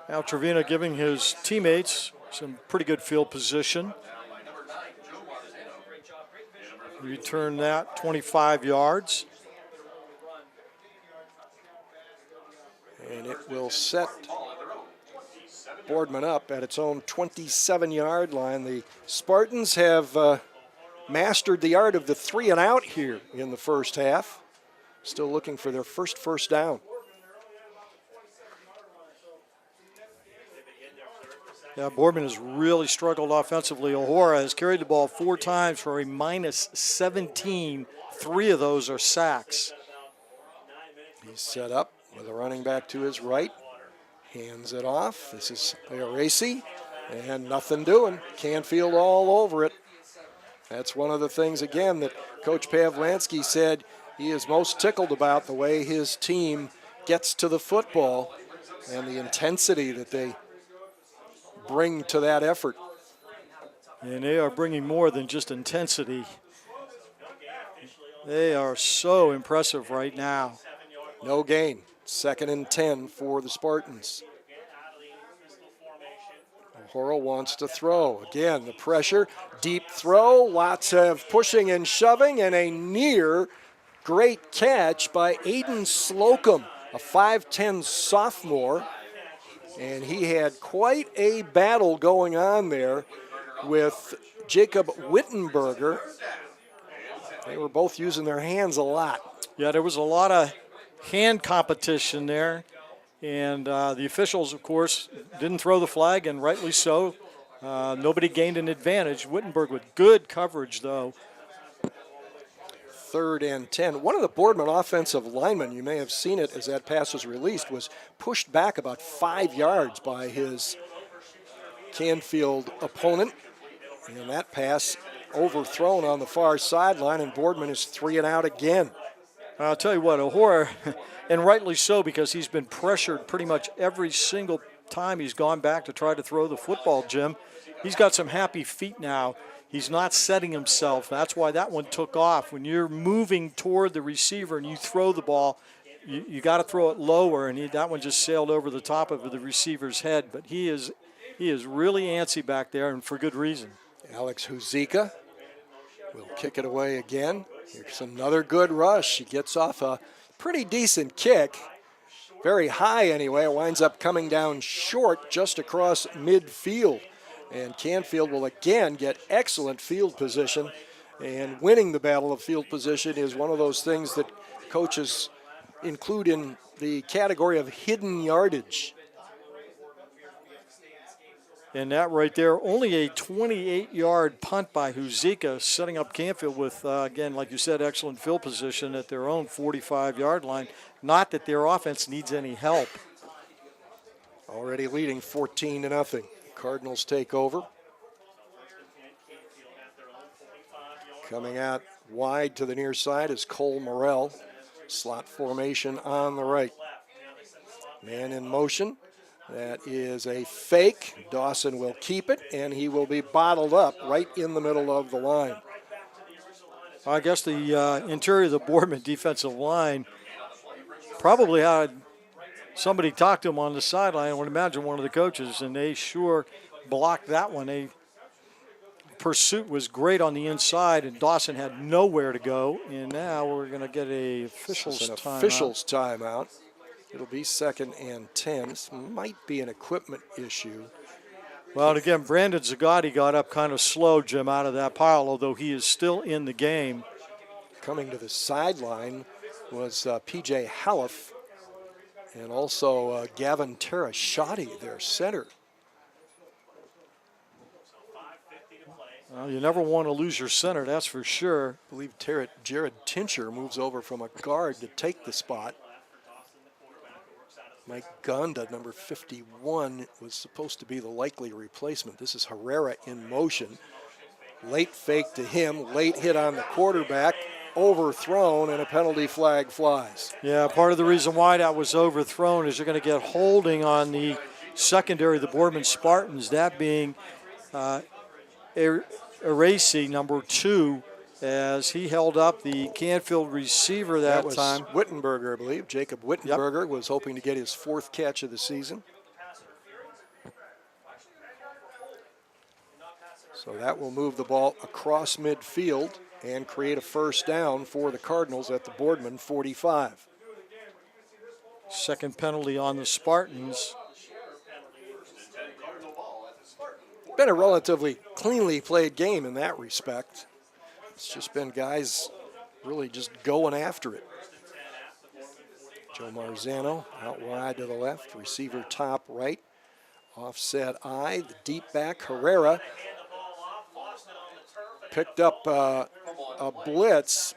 Speaker 2: Now Trevina giving his teammates some pretty good field position. Return that 25 yards.
Speaker 1: And it will set Boardman up at its own 27-yard line. The Spartans have mastered the art of the 3 and out here in the first half. Still looking for their first down.
Speaker 2: Yeah, Boardman has really struggled offensively. O'Hara has carried the ball 4 times for a -17. 3 of those are sacks.
Speaker 1: He's set up with a running back to his right. Hands it off. This is Aracy, and nothing doing. Canfield all over it. That's one of the things, again, that Coach Pavlansky said he is most tickled about, the way his team gets to the football and the intensity that they bring to that effort.
Speaker 2: And they are bringing more than just intensity. They are so impressive right now.
Speaker 1: No gain. 2nd and 10 for the Spartans. Horo wants to throw. Again, the pressure, deep throw, lots of pushing and shoving, and a near great catch by Aiden Slocum, a 5'10 sophomore. And he had quite a battle going on there with Jacob Wittenberger. They were both using their hands a lot.
Speaker 2: Yeah, there was a lot of hand competition there. And the officials, of course, didn't throw the flag, and rightly so. Nobody gained an advantage. Wittenberg with good coverage, though.
Speaker 1: 3rd and 10. One of the Boardman offensive linemen, you may have seen it as that pass was released, was pushed back about 5 yards by his Canfield opponent. And that pass overthrown on the far sideline, and Boardman is 3 and out again.
Speaker 2: I'll tell you what, O'Hora, and rightly so, because he's been pressured pretty much every single time he's gone back to try to throw the football, Jim. He's got some happy feet now. He's not setting himself. That's why that one took off. When you're moving toward the receiver and you throw the ball, you got to throw it lower, and that one just sailed over the top of the receiver's head. But he is really antsy back there, and for good reason.
Speaker 1: Alex Huzika will kick it away again. Here's another good rush. He gets off a pretty decent kick. Very high anyway. It winds up coming down short just across midfield. And Canfield will again get excellent field position. And winning the battle of field position is one of those things that coaches include in the category of hidden yardage.
Speaker 2: And that right there, only a 28-yard punt by Huzika, setting up Canfield with, again, like you said, excellent field position at their own 45-yard line. Not that their offense needs any help.
Speaker 1: Already leading 14-0. Cardinals take over. Coming out wide to the near side is Cole Morrell. Slot formation on the right. Man in motion. That is a fake. Dawson will keep it, and he will be bottled up right in the middle of the line.
Speaker 2: I guess the interior of the Boardman defensive line probably had somebody talk to him on the sideline. I would imagine one of the coaches, and they sure blocked that one. Pursuit was great on the inside, and Dawson had nowhere to go. And now we're going to get a official's
Speaker 1: timeout. It'll be 2nd and 10. This might be an equipment issue.
Speaker 2: Well, and again, Brandon Zagatti got up kind of slow, Jim, out of that pile, although he is still in the game.
Speaker 1: Coming to the sideline was P.J. Halleff and also Gavin Terashati, their center.
Speaker 2: Well, you never want to lose your center, that's for sure.
Speaker 1: I believe Jared Tincher moves over from a guard to take the spot. Mike Gonda, number 51, was supposed to be the likely replacement. This is Herrera in motion. Late fake to him, late hit on the quarterback, overthrown, and a penalty flag flies.
Speaker 2: Yeah, part of the reason why that was overthrown is you're going to get holding on the secondary of the Boardman Spartans, that being Eracy, number 2, as he held up the Canfield receiver that
Speaker 1: was
Speaker 2: time.
Speaker 1: Wittenberger, I believe. Jacob Wittenberger was hoping to get his 4th catch of the season. So that will move the ball across midfield and create a first down for the Cardinals at the Boardman 45.
Speaker 2: Second penalty on the Spartans.
Speaker 1: Been a relatively cleanly played game in that respect. It's just been guys really just going after it. Joe Marzano out wide to the left, receiver top right, offset I, the deep back Herrera picked up a blitz,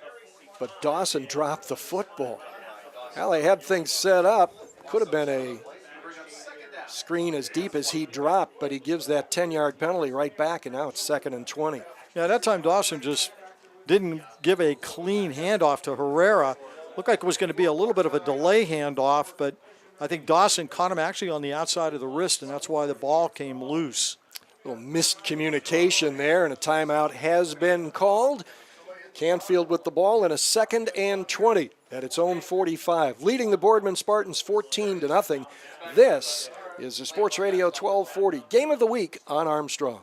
Speaker 1: but Dawson dropped the football. Well, they had things set up. Could have been a screen as deep as he dropped, but he gives that 10-yard penalty right back, and now it's 2nd and 20.
Speaker 2: Yeah, that time Dawson just didn't give a clean handoff to Herrera. Looked like it was going to be a little bit of a delay handoff, but I think Dawson caught him actually on the outside of the wrist, and that's why the ball came loose.
Speaker 1: A little missed communication there, and a timeout has been called. Canfield with the ball in a 2nd and 20 at its own 45, leading the Boardman Spartans 14-0. This is the Sports Radio 1240 Game of the Week on Armstrong.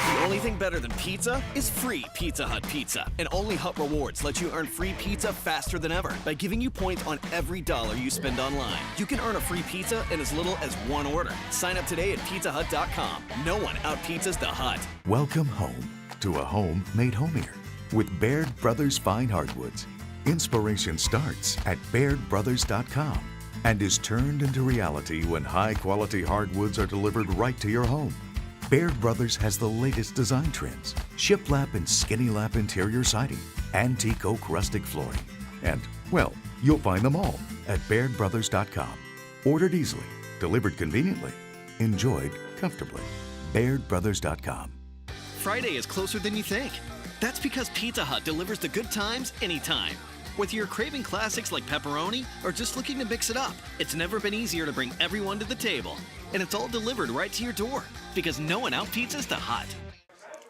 Speaker 4: The only thing better than pizza is free Pizza Hut pizza. And only Hut Rewards lets you earn free pizza faster than ever by giving you points on every dollar you spend online. You can earn a free pizza in as little as one order. Sign up today at pizzahut.com. No one out-pizzas the Hut.
Speaker 12: Welcome home to a home made homier with Baird Brothers Fine Hardwoods. Inspiration starts at bairdbrothers.com and is turned into reality when high-quality hardwoods are delivered right to your home. Baird Brothers has the latest design trends, shiplap and skinny lap interior siding, antique oak rustic flooring, and, well, you'll find them all at bairdbrothers.com. Ordered easily, delivered conveniently, enjoyed comfortably. bairdbrothers.com.
Speaker 4: Friday is closer than you think. That's because Pizza Hut delivers the good times anytime. Whether you're craving classics like pepperoni or just looking to mix it up, it's never been easier to bring everyone to the table. And it's all delivered right to your door because no one out-pizzas the Hut.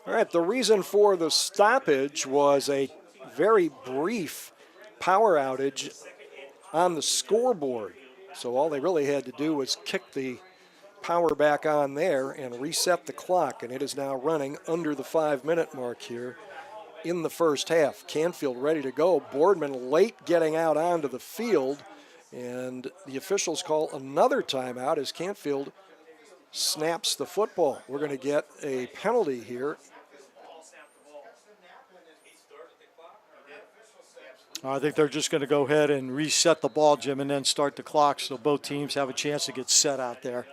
Speaker 1: All right, the reason for the stoppage was a very brief power outage on the scoreboard. So all they really had to do was kick the power back on there and reset the clock, and it is now running under the 5-minute mark here in the first half. Canfield ready to go. Boardman late getting out onto the field, and the officials call another timeout as Canfield snaps the football. We're going to get a penalty here.
Speaker 2: I think they're just going to go ahead and reset the ball, Jim, and then start the clock so both teams have a chance to get set out there.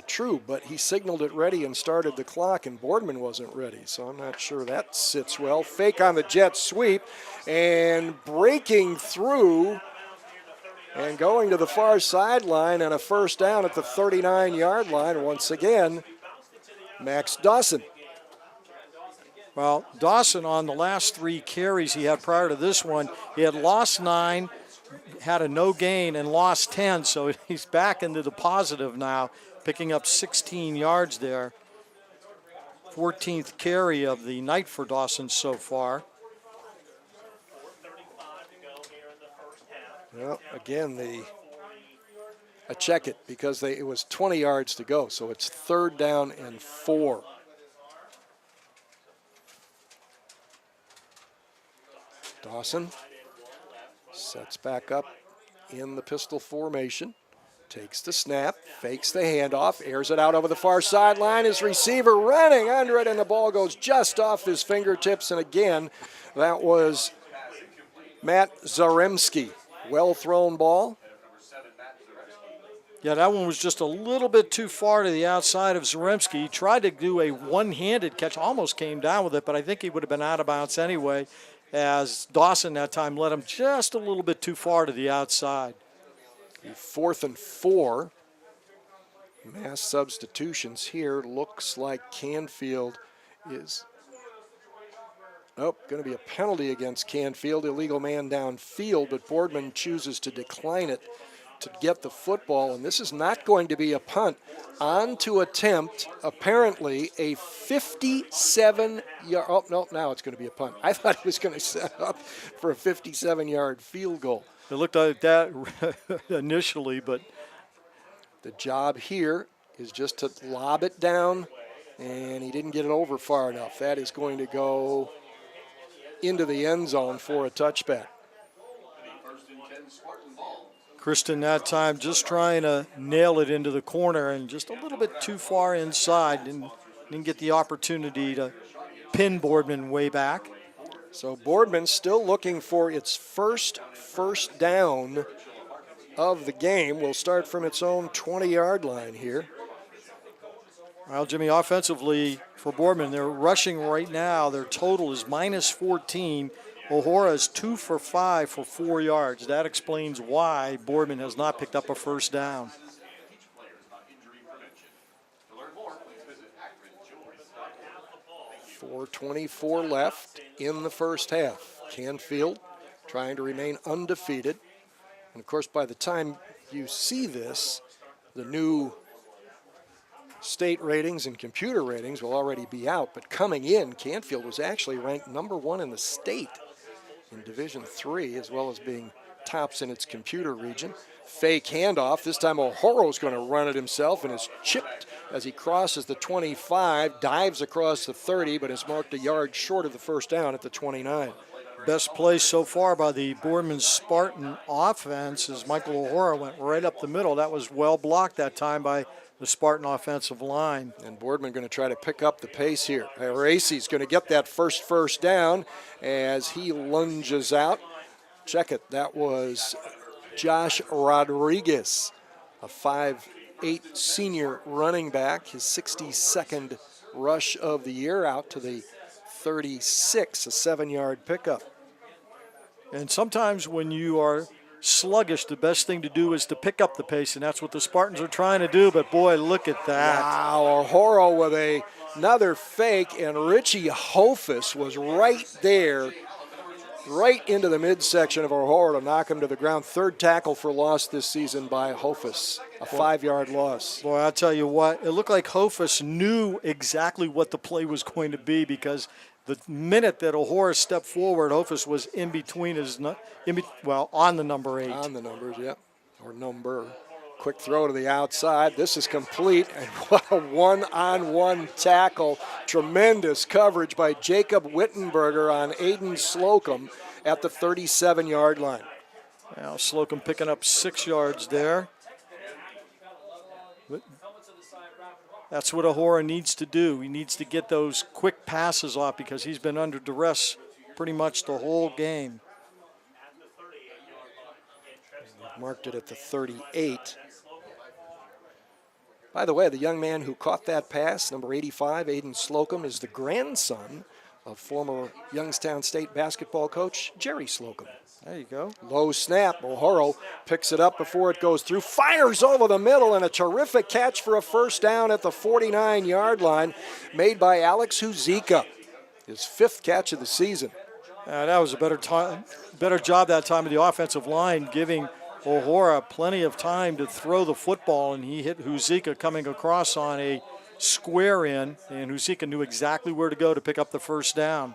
Speaker 1: True, but he signaled it ready and started the clock, and Boardman wasn't ready, so I'm not sure that sits well. Fake on the jet sweep, and breaking through and going to the far sideline, and a first down at the 39-yard line. Once again, Max Dawson.
Speaker 2: Well, Dawson on the last 3 carries he had prior to this one, he had lost 9, had a no gain, and lost 10, so he's back into the positive now, picking up 16 yards there. 14th carry of the night for Dawson so far.
Speaker 1: Well, again, I check it because it was 20 yards to go, so it's 3rd down and 4. Dawson sets back up in the pistol formation. Takes the snap, fakes the handoff, airs it out over the far sideline. His receiver running under it, and the ball goes just off his fingertips. And again, that was Matt Zaremski. Well-thrown ball.
Speaker 2: Yeah, that one was just a little bit too far to the outside of Zaremski. He tried to do a one-handed catch, almost came down with it, but I think he would have been out of bounds anyway, as Dawson that time led him just a little bit too far to the outside.
Speaker 1: 4th and 4. Mass substitutions here. Looks like Canfield is going to be a penalty against Canfield. Illegal man downfield, but Boardman chooses to decline it to get the football. And this is not going to be a punt. On to attempt, apparently, a 57-yard. Oh, no, now it's going to be a punt. I thought he was going to set up for a 57-yard field goal.
Speaker 2: It looked like that initially, but
Speaker 1: the job here is just to lob it down, and he didn't get it over far enough. That is going to go into the end zone for a touchback.
Speaker 2: Kristen that time just trying to nail it into the corner and just a little bit too far inside, and didn't get the opportunity to pin Boardman way back.
Speaker 1: So Boardman still looking for its first down of the game. Will start from its own 20-yard line here.
Speaker 2: Well, Jimmy, offensively for Boardman, they're rushing right now. Their total is -14. O'Hora is 2 for 5 for 4 yards. That explains why Boardman has not picked up a first down.
Speaker 1: .424 left in the first half. Canfield trying to remain undefeated. And of course, by the time you see this, the new state ratings and computer ratings will already be out. But coming in, Canfield was actually ranked #1 in the state in Division III, as well as being tops in its computer region. Fake handoff. This time O'Horo's going to run it himself and is chipped as he crosses the 25, dives across the 30, but is marked a yard short of the first down at the 29.
Speaker 2: Best play so far by the Boardman Spartan offense is Michael O'Hora went right up the middle. That was well blocked that time by the Spartan offensive line.
Speaker 1: And Boardman going to try to pick up the pace here. Racy's going to get that first down as he lunges out. Check it, that was Josh Rodriguez, a 5'8" senior running back, his 62nd rush of the year, out to the 36, a 7-yard pickup.
Speaker 2: And sometimes when you are sluggish, the best thing to do is to pick up the pace, and that's what the Spartans are trying to do, but boy, look at that.
Speaker 1: Wow, O'Hora with another fake, and Richie Hofus was right there, right into the midsection of O'Hora to knock him to the ground. Third tackle for loss this season by Hofus, a 5-yard loss.
Speaker 2: Boy, I'll tell you what, it looked like Hofus knew exactly what the play was going to be, because the minute that O'Hora stepped forward, Hofus was in between on the number 8.
Speaker 1: On the numbers, yep, or number. Quick throw to the outside. This is complete, and what a one-on-one tackle. Tremendous coverage by Jacob Wittenberger on Aiden Slocum at the 37-yard line.
Speaker 2: Now Slocum picking up 6 yards there. That's what O'Hora needs to do. He needs to get those quick passes off because he's been under duress pretty much the whole game.
Speaker 1: Marked it at the 38. By the way, the young man who caught that pass, number 85, Aiden Slocum, is the grandson of former Youngstown State basketball coach Jerry Slocum.
Speaker 2: There you go.
Speaker 1: Low snap. O'Hora picks it up before it goes through, fires over the middle, and a terrific catch for a first down at the 49-yard line made by Alex Huzika, his 5th catch of the season.
Speaker 2: That was a better job that time of the offensive line, giving O'Hora plenty of time to throw the football, and he hit Huzika coming across on a square in, and Huzika knew exactly where to go to pick up the first down.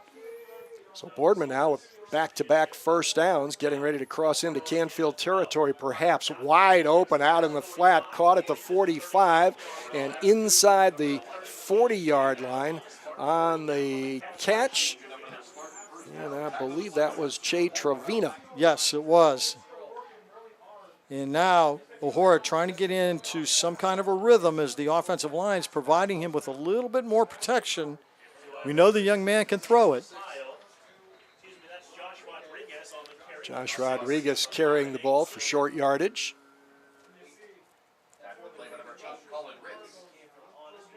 Speaker 1: So Boardman now with back-to-back first downs, getting ready to cross into Canfield territory, perhaps wide open out in the flat, caught at the 45 and inside the 40-yard line on the catch. And I believe that was Che Trevina.
Speaker 2: Yes, it was. And now O'Hora trying to get into some kind of a rhythm as the offensive line is providing him with a little bit more protection. We know the young man can throw it.
Speaker 1: Josh Rodriguez carrying the ball for short yardage.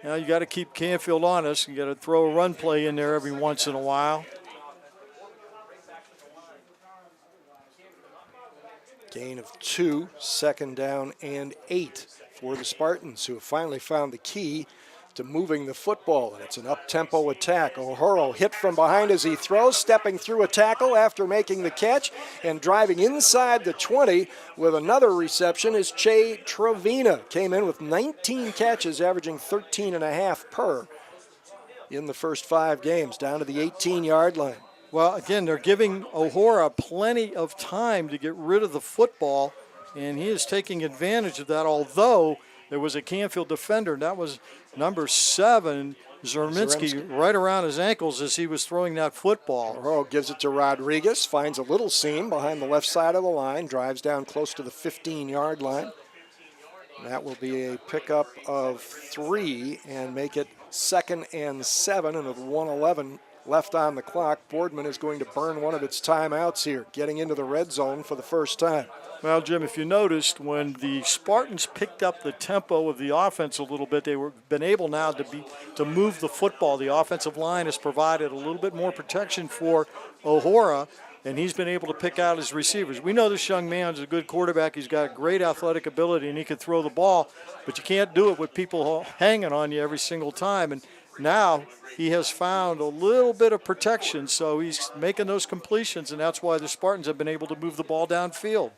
Speaker 2: Now you got to keep Canfield honest. You got to throw a run play in there every once in a while.
Speaker 1: Gain of 2, 2nd down and 8 for the Spartans, who have finally found the key to moving the football. And it's an up-tempo attack. O'Hora hit from behind as he throws, stepping through a tackle after making the catch, and driving inside the 20 with another reception is Che Trevina. Came in with 19 catches, averaging 13.5 per in the first 5 games, down to the 18-yard line.
Speaker 2: Well, again, they're giving O'Hora plenty of time to get rid of the football, and he is taking advantage of that, although there was a Canfield defender. That was number 7, Zerminski, right around his ankles as he was throwing that football.
Speaker 1: O'Hora gives it to Rodriguez, finds a little seam behind the left side of the line, drives down close to the 15-yard line. That will be a pickup of 3 and make it 2nd and 7, and with 1:11 left on the clock, Boardman is going to burn one of its timeouts here, getting into the red zone for the first time.
Speaker 2: Well, Jim, if you noticed, when the Spartans picked up the tempo of the offense a little bit, they were been able now to move the football. The offensive line has provided a little bit more protection for O'Hora, and he's been able to pick out his receivers. We know this young man is a good quarterback. He's got great athletic ability, and he can throw the ball, but you can't do it with people hanging on you every single time. And now he has found a little bit of protection, so he's making those completions, and that's why the Spartans have been able to move the ball downfield.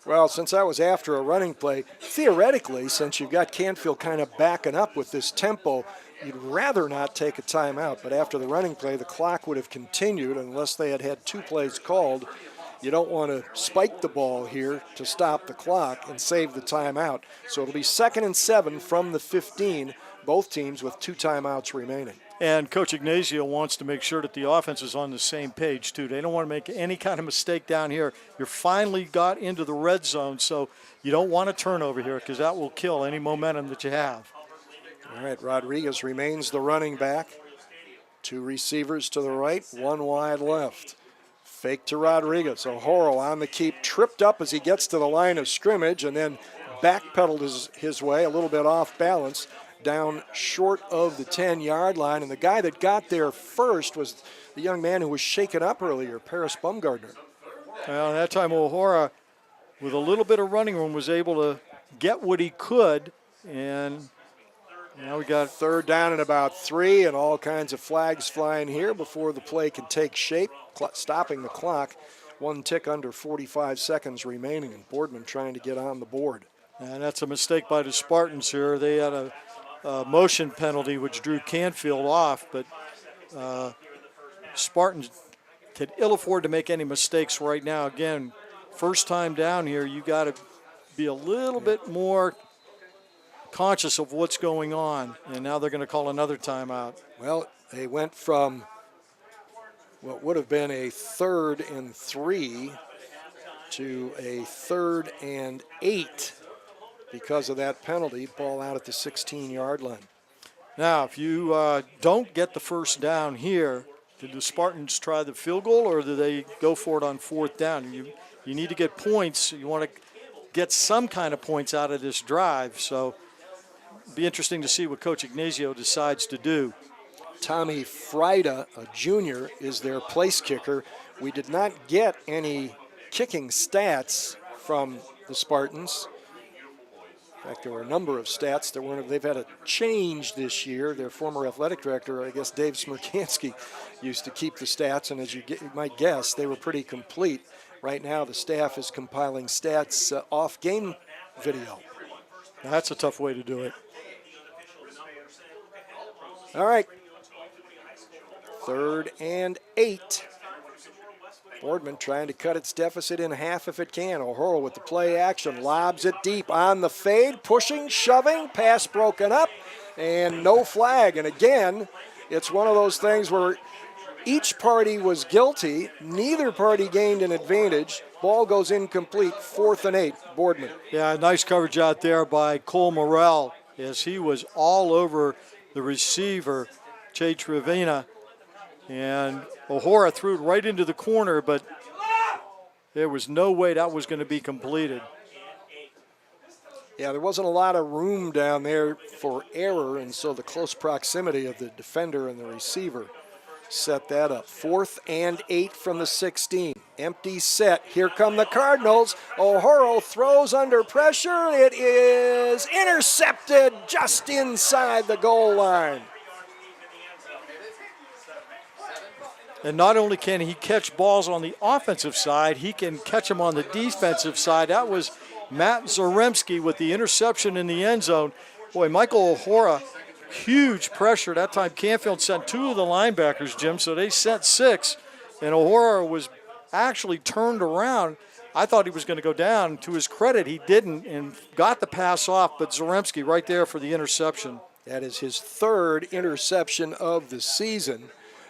Speaker 1: Well, since I was after a running play, theoretically, since you've got Canfield kind of backing up with this tempo, you'd rather not take a timeout, but after the running play, the clock would have continued unless they had had 2 plays called. You don't want to spike the ball here to stop the clock and save the timeout. So it'll be 2nd and 7 from the 15, both teams with 2 timeouts remaining.
Speaker 2: And Coach Ignazio wants to make sure that the offense is on the same page, too. They don't want to make any kind of mistake down here. You're finally got into the red zone, so you don't want a turnover here because that will kill any momentum that you have.
Speaker 1: All right, Rodriguez remains the running back. 2 receivers to the right, 1 wide left. Fake to Rodriguez. O'Horo on the keep, tripped up as he gets to the line of scrimmage and then backpedaled his way, a little bit off balance, down short of the 10-yard line. And the guy that got there first was the young man who was shaken up earlier, Paris Bumgardner.
Speaker 2: Well, that time O'Hara, with a little bit of running room, was able to get what he could. And now we got
Speaker 1: 3rd down and about 3, and all kinds of flags flying here before the play can take shape, stopping the clock. 1 tick under 45 seconds remaining, and Boardman trying to get on the board.
Speaker 2: And that's a mistake by the Spartans here. They had a motion penalty which drew Canfield off, but Spartans can ill afford to make any mistakes right now. Again, first time down here, you got to be a little bit more conscious of what's going on, and now they're going to call another timeout.
Speaker 1: Well, they went from what would have been a 3rd and 3 to a 3rd and 8 because of that penalty. Ball out at the 16-yard line.
Speaker 2: Now, if you don't get the first down here, did the Spartans try the field goal, or do they go for it on 4th down? You need to get points. You want to get some kind of points out of this drive, so it'll be interesting to see what Coach Ignazio decides to do.
Speaker 1: Tommy Frida, a junior, is their place kicker. We did not get any kicking stats from the Spartans. In fact, there were a number of stats that weren't. They've had a change this year. Their former athletic director, I guess Dave Smirkanski, used to keep the stats, and as you might guess, they were pretty complete. Right now, the staff is compiling stats off game video.
Speaker 2: That's a tough way to do it.
Speaker 1: All right. 3rd and 8. Boardman trying to cut its deficit in half if it can. O'Hara with the play action, lobs it deep on the fade, pushing, shoving, pass broken up, and no flag. And again, it's one of those things where each party was guilty, neither party gained an advantage. Ball goes incomplete, 4th and 8, Boardman.
Speaker 2: Yeah, nice coverage out there by Cole Morrell as he was all over the receiver, Che Trevina. And O'Hara threw it right into the corner, but there was no way that was going to be completed.
Speaker 1: Yeah, there wasn't a lot of room down there for error, and so the close proximity of the defender and the receiver set that up. 4th and 8 from the 16. Empty set. Here come the Cardinals. O'Hara throws under pressure. It is intercepted just inside the goal line.
Speaker 2: And not only can he catch balls on the offensive side, he can catch them on the defensive side. That was Matt Zaremski with the interception in the end zone. Boy, Michael O'Hara, huge pressure. That time Canfield sent 2 of the linebackers, Jim, so they sent 6. And O'Hara was actually turned around. I thought he was going to go down. To his credit, he didn't and got the pass off, but Zaremski right there for the interception.
Speaker 1: That is his 3rd interception of the season.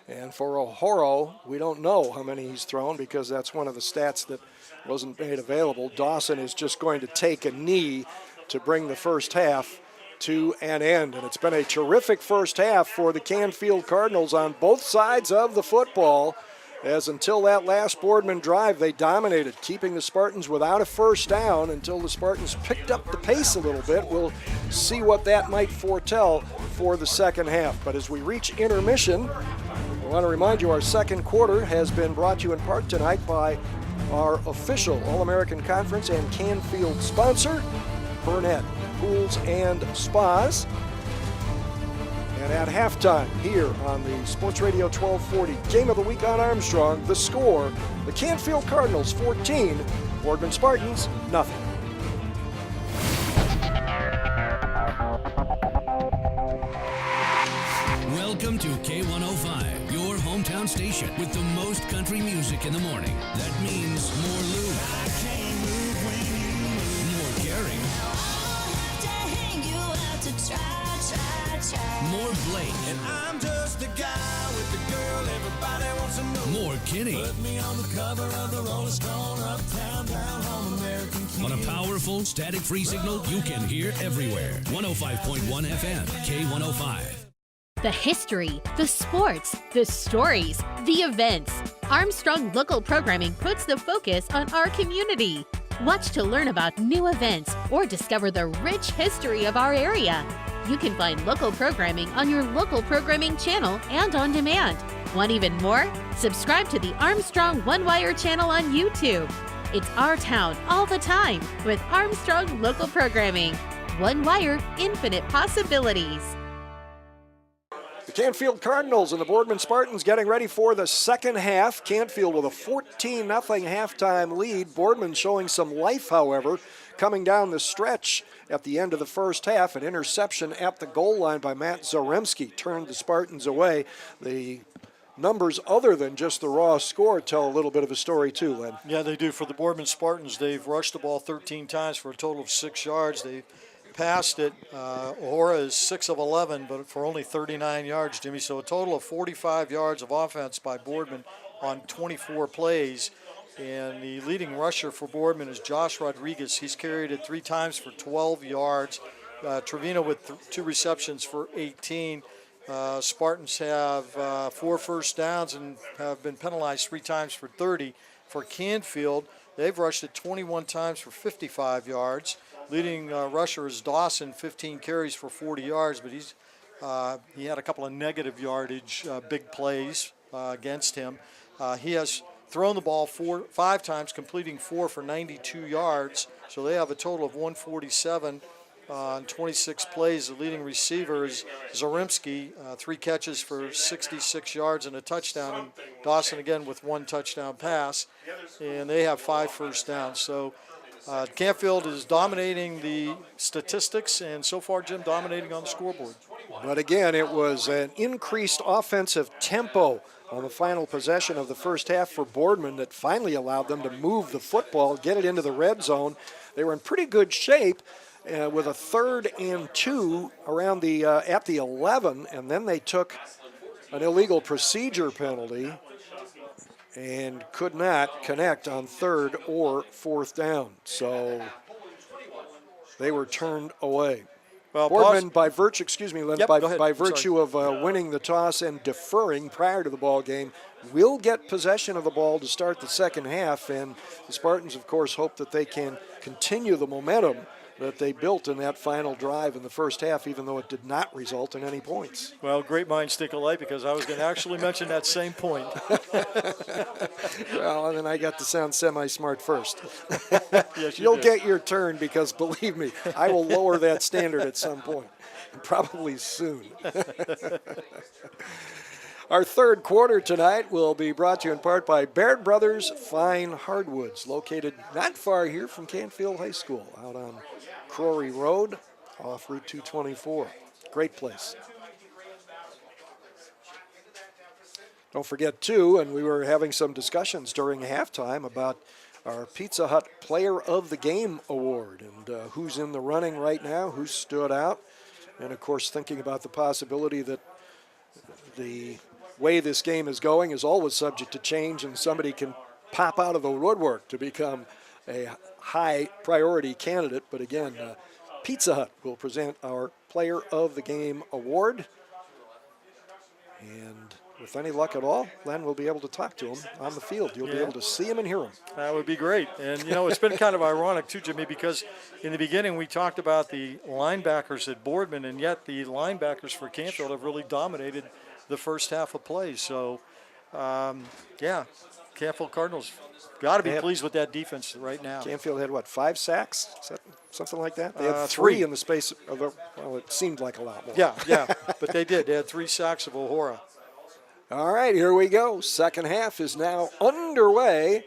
Speaker 1: And for O'Hara, we don't know how many he's thrown because that's one of the stats that wasn't made available. Dawson is just going to take a knee to bring the first half to an end. And it's been a terrific first half for the Canfield Cardinals on both sides of the football, as until that last Boardman drive, they dominated, keeping the Spartans without a first down until the Spartans picked up the pace a little bit. We'll see what that might foretell for the second half. But as we reach intermission, I want to remind you our second quarter has been brought to you in part tonight by our official All-American Conference and Canfield sponsor, Burnett Pools and Spas. And at halftime here on the Sports Radio 1240 Game of the Week on Armstrong, the score, the Canfield Cardinals 14, Boardman Spartans nothing.
Speaker 9: to K105, your hometown station with the most country music in the morning. That means more Lou. I can't move when you move. More Gary. More Blake. And I'm just the guy with the girl everybody wants to know. More Kenny. Put me on the cover of the Rolling Stone, uptown, down home, American King. On a powerful, static-free signal you can hear everywhere. 105.1 FM, K105.
Speaker 13: The history, the sports, the stories, the events. Armstrong Local Programming puts the focus on our community. Watch to learn about new events or discover the rich history of our area. You can find local programming on your local programming channel and on demand. Want even more? Subscribe to the Armstrong One Wire channel on YouTube. It's our town all the time with Armstrong Local Programming. One Wire, infinite possibilities.
Speaker 1: The Canfield Cardinals and the Boardman Spartans getting ready for the second half. Canfield with a 14-0 halftime lead. Boardman showing some life, however, coming down the stretch at the end of the first half. An interception at the goal line by Matt Zaremski turned the Spartans away. The numbers other than just the raw score tell a little bit of a story too, Len.
Speaker 2: Yeah, they do. For the Boardman Spartans, they've rushed the ball 13 times for a total of 6 yards. They passed it. O'Hara is 6 of 11, but for only 39 yards, Jimmy. So a total of 45 yards of offense by Boardman on 24 plays. And the leading rusher for Boardman is Josh Rodriguez. He's carried it 3 times for 12 yards. Trevino with 2 receptions for 18. Spartans have 4 first downs and have been penalized 3 times for 30. For Canfield, they've rushed it 21 times for 55 yards. Leading rusher is Dawson, 15 carries for 40 yards, but he had a couple of negative yardage big plays against him. He has thrown the ball 5 times, completing 4 for 92 yards. So they have a total of 147 on 26 plays. The leading receiver is Zaremski, 3 catches for 66 yards and a touchdown. And Dawson again with 1 touchdown pass. And they have 5 first downs. So Canfield is dominating the statistics, and so far, Jim, dominating on the scoreboard.
Speaker 1: But again, it was an increased offensive tempo on the final possession of the first half for Boardman that finally allowed them to move the football, get it into the red zone. They were in pretty good shape with a 3rd and 2 around the at the 11, and then they took an illegal procedure penalty and could not connect on 3rd or 4th down. So they were turned away.
Speaker 2: Well,
Speaker 1: Boardman, by virtue, excuse me, Len,
Speaker 2: Yep,
Speaker 1: by virtue of winning the toss and deferring prior to the ball game, will get possession of the ball to start the second half. And the Spartans, of course, hope that they can continue the momentum that they built in that final drive in the first half, even though it did not result in any points.
Speaker 2: Well, great minds think alike, because I was going to actually mention that same point.
Speaker 1: Well, and then I got to sound semi-smart first.
Speaker 2: Yes,
Speaker 1: You'll
Speaker 2: did.
Speaker 1: get your turn, because believe me, I will lower that standard at some point, probably soon. Our third quarter tonight will be brought to you in part by Baird Brothers Fine Hardwoods, located not far here from Canfield High School, out on Crory Road off Route 224. Great place. Don't forget, too, and we were having some discussions during halftime about our Pizza Hut Player of the Game Award and who's in the running right now, who stood out, and, of course, thinking about the possibility that the way this game is going is always subject to change, and somebody can pop out of the woodwork to become a high priority candidate. But again, Pizza Hut will present our Player of the Game Award. And with any luck at all, Len will be able to talk to him on the field. You'll be able to see him and hear him.
Speaker 2: That would be great. And, you know, it's been kind of ironic, too, Jimmy, because in the beginning we talked about the linebackers at Boardman, and yet the linebackers for Canfield have really dominated the first half of play. So, yeah, Canfield Cardinals got to be pleased with that defense right now.
Speaker 1: Canfield had, what, 5 sacks? Is that something like that? They had 3 in the space of, well, it seemed like a lot more.
Speaker 2: Yeah, but they did. They had 3 sacks of O'Hara.
Speaker 1: All right, here we go. Second half is now underway.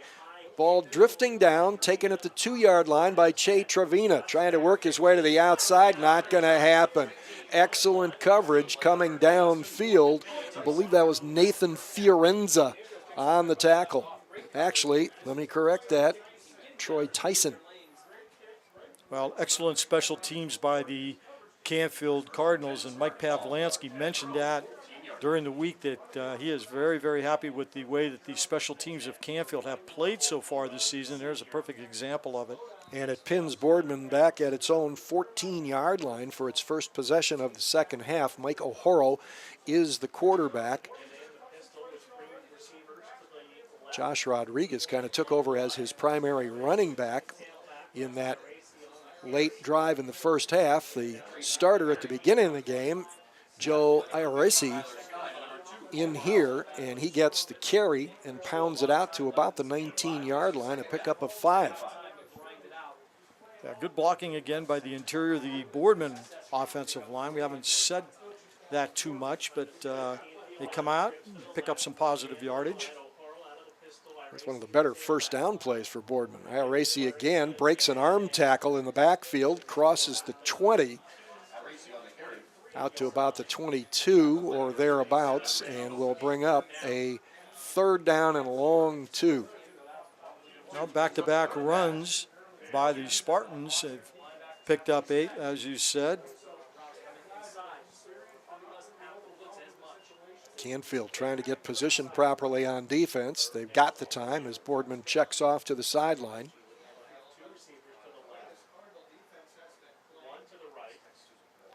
Speaker 1: Ball drifting down, taken at the 2-yard line by Che Trevina, trying to work his way to the outside. Not going to happen. Excellent coverage coming downfield. I believe that was Nathan Fiorenza on the tackle. Actually, let me correct that. Troy Tyson.
Speaker 2: Well, excellent special teams by the Canfield Cardinals, and Mike Pavlansky mentioned that during the week that he is very, very happy with the way that the special teams of Canfield have played so far this season. There's a perfect example of it.
Speaker 1: And it pins Boardman back at its own 14-yard line for its first possession of the second half. Mike O'Horo is the quarterback. Josh Rodriguez kind of took over as his primary running back in that late drive in the first half. The starter at the beginning of the game, Joe Ioresi, in here, and he gets the carry and pounds it out to about the 19-yard line, a pickup of 5.
Speaker 2: Yeah, good blocking again by the interior of the Boardman offensive line. We haven't said that too much, but they come out, pick up some positive yardage.
Speaker 1: That's one of the better first down plays for Boardman. Ioresi again breaks an arm tackle in the backfield, crosses the 20, out to about the 22 or thereabouts, and will bring up a 3rd down and long 2.
Speaker 2: Now back-to-back runs by the Spartans have picked up 8, as you said.
Speaker 1: Canfield trying to get positioned properly on defense. They've got the time as Boardman checks off to the sideline.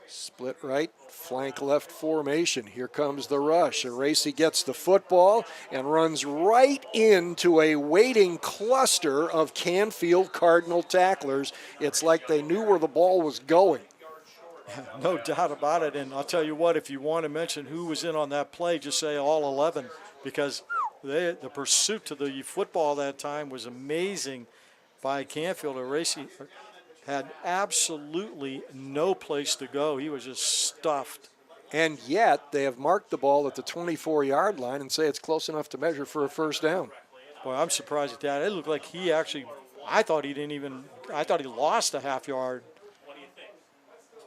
Speaker 1: Split right, flank left formation. Here comes the rush. Ioresi gets the football and runs right into a waiting cluster of Canfield Cardinal tacklers. It's like they knew where the ball was going.
Speaker 2: No doubt about it, and I'll tell you what, if you want to mention who was in on that play, just say all 11, because the pursuit to the football that time was amazing by Canfield. Ioresi had absolutely no place to go. He was just stuffed.
Speaker 1: And yet they have marked the ball at the 24-yard line and say it's close enough to measure for a first down.
Speaker 2: Boy, I'm surprised at that. It looked like he actually, I thought he lost a half yard.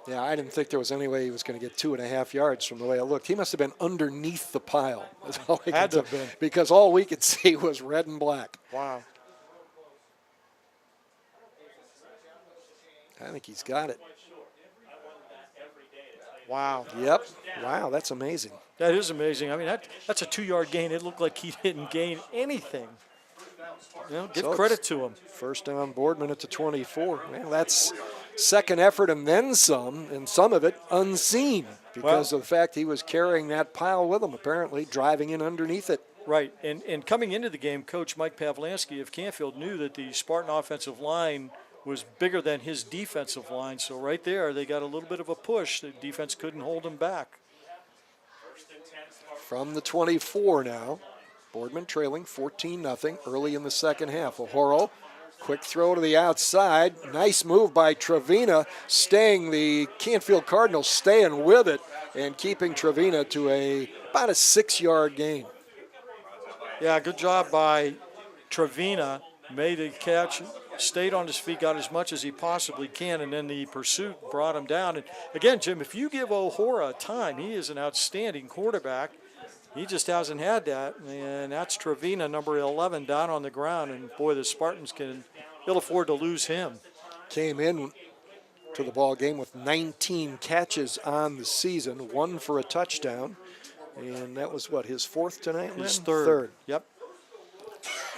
Speaker 1: Yeah, I didn't think there was any way he was going to get 2.5 yards from the way it looked. He must have been underneath the pile. That's all I
Speaker 2: Had to
Speaker 1: can
Speaker 2: have been.
Speaker 1: Because all we could see was red and black.
Speaker 2: Wow.
Speaker 1: I think he's got it.
Speaker 2: Wow.
Speaker 1: Yep. Wow, that's amazing.
Speaker 2: That is amazing. I mean, that's a 2-yard gain. It looked like he didn't gain anything. You know, give credit to him.
Speaker 1: First down, Boardman at the 24. Well, that's second effort and then some, and some of it unseen because of the fact he was carrying that pile with him, apparently, driving in underneath it.
Speaker 2: Right, and coming into the game, Coach Mike Pavlansky of Canfield knew that the Spartan offensive line was bigger than his defensive line, so right there they got a little bit of a push. The defense couldn't hold him back.
Speaker 1: From the 24 now, Boardman trailing 14-0 early in the second half. O'Horo, quick throw to the outside. Nice move by Trevina, the Canfield Cardinals staying with it and keeping Trevina to about a 6-yard gain.
Speaker 2: Yeah, good job by Trevina. Made a catch, stayed on his feet, got as much as he possibly can, and then the pursuit brought him down. And again, Jim, if you give O'Hora time, he is an outstanding quarterback. He just hasn't had that, and that's Trevina, number 11, down on the ground. And boy, the Spartans can ill afford to lose him.
Speaker 1: Came in to the ball game with 19 catches on the season, 1 for a touchdown, and that was what, his 4th tonight?
Speaker 2: His third. Yep.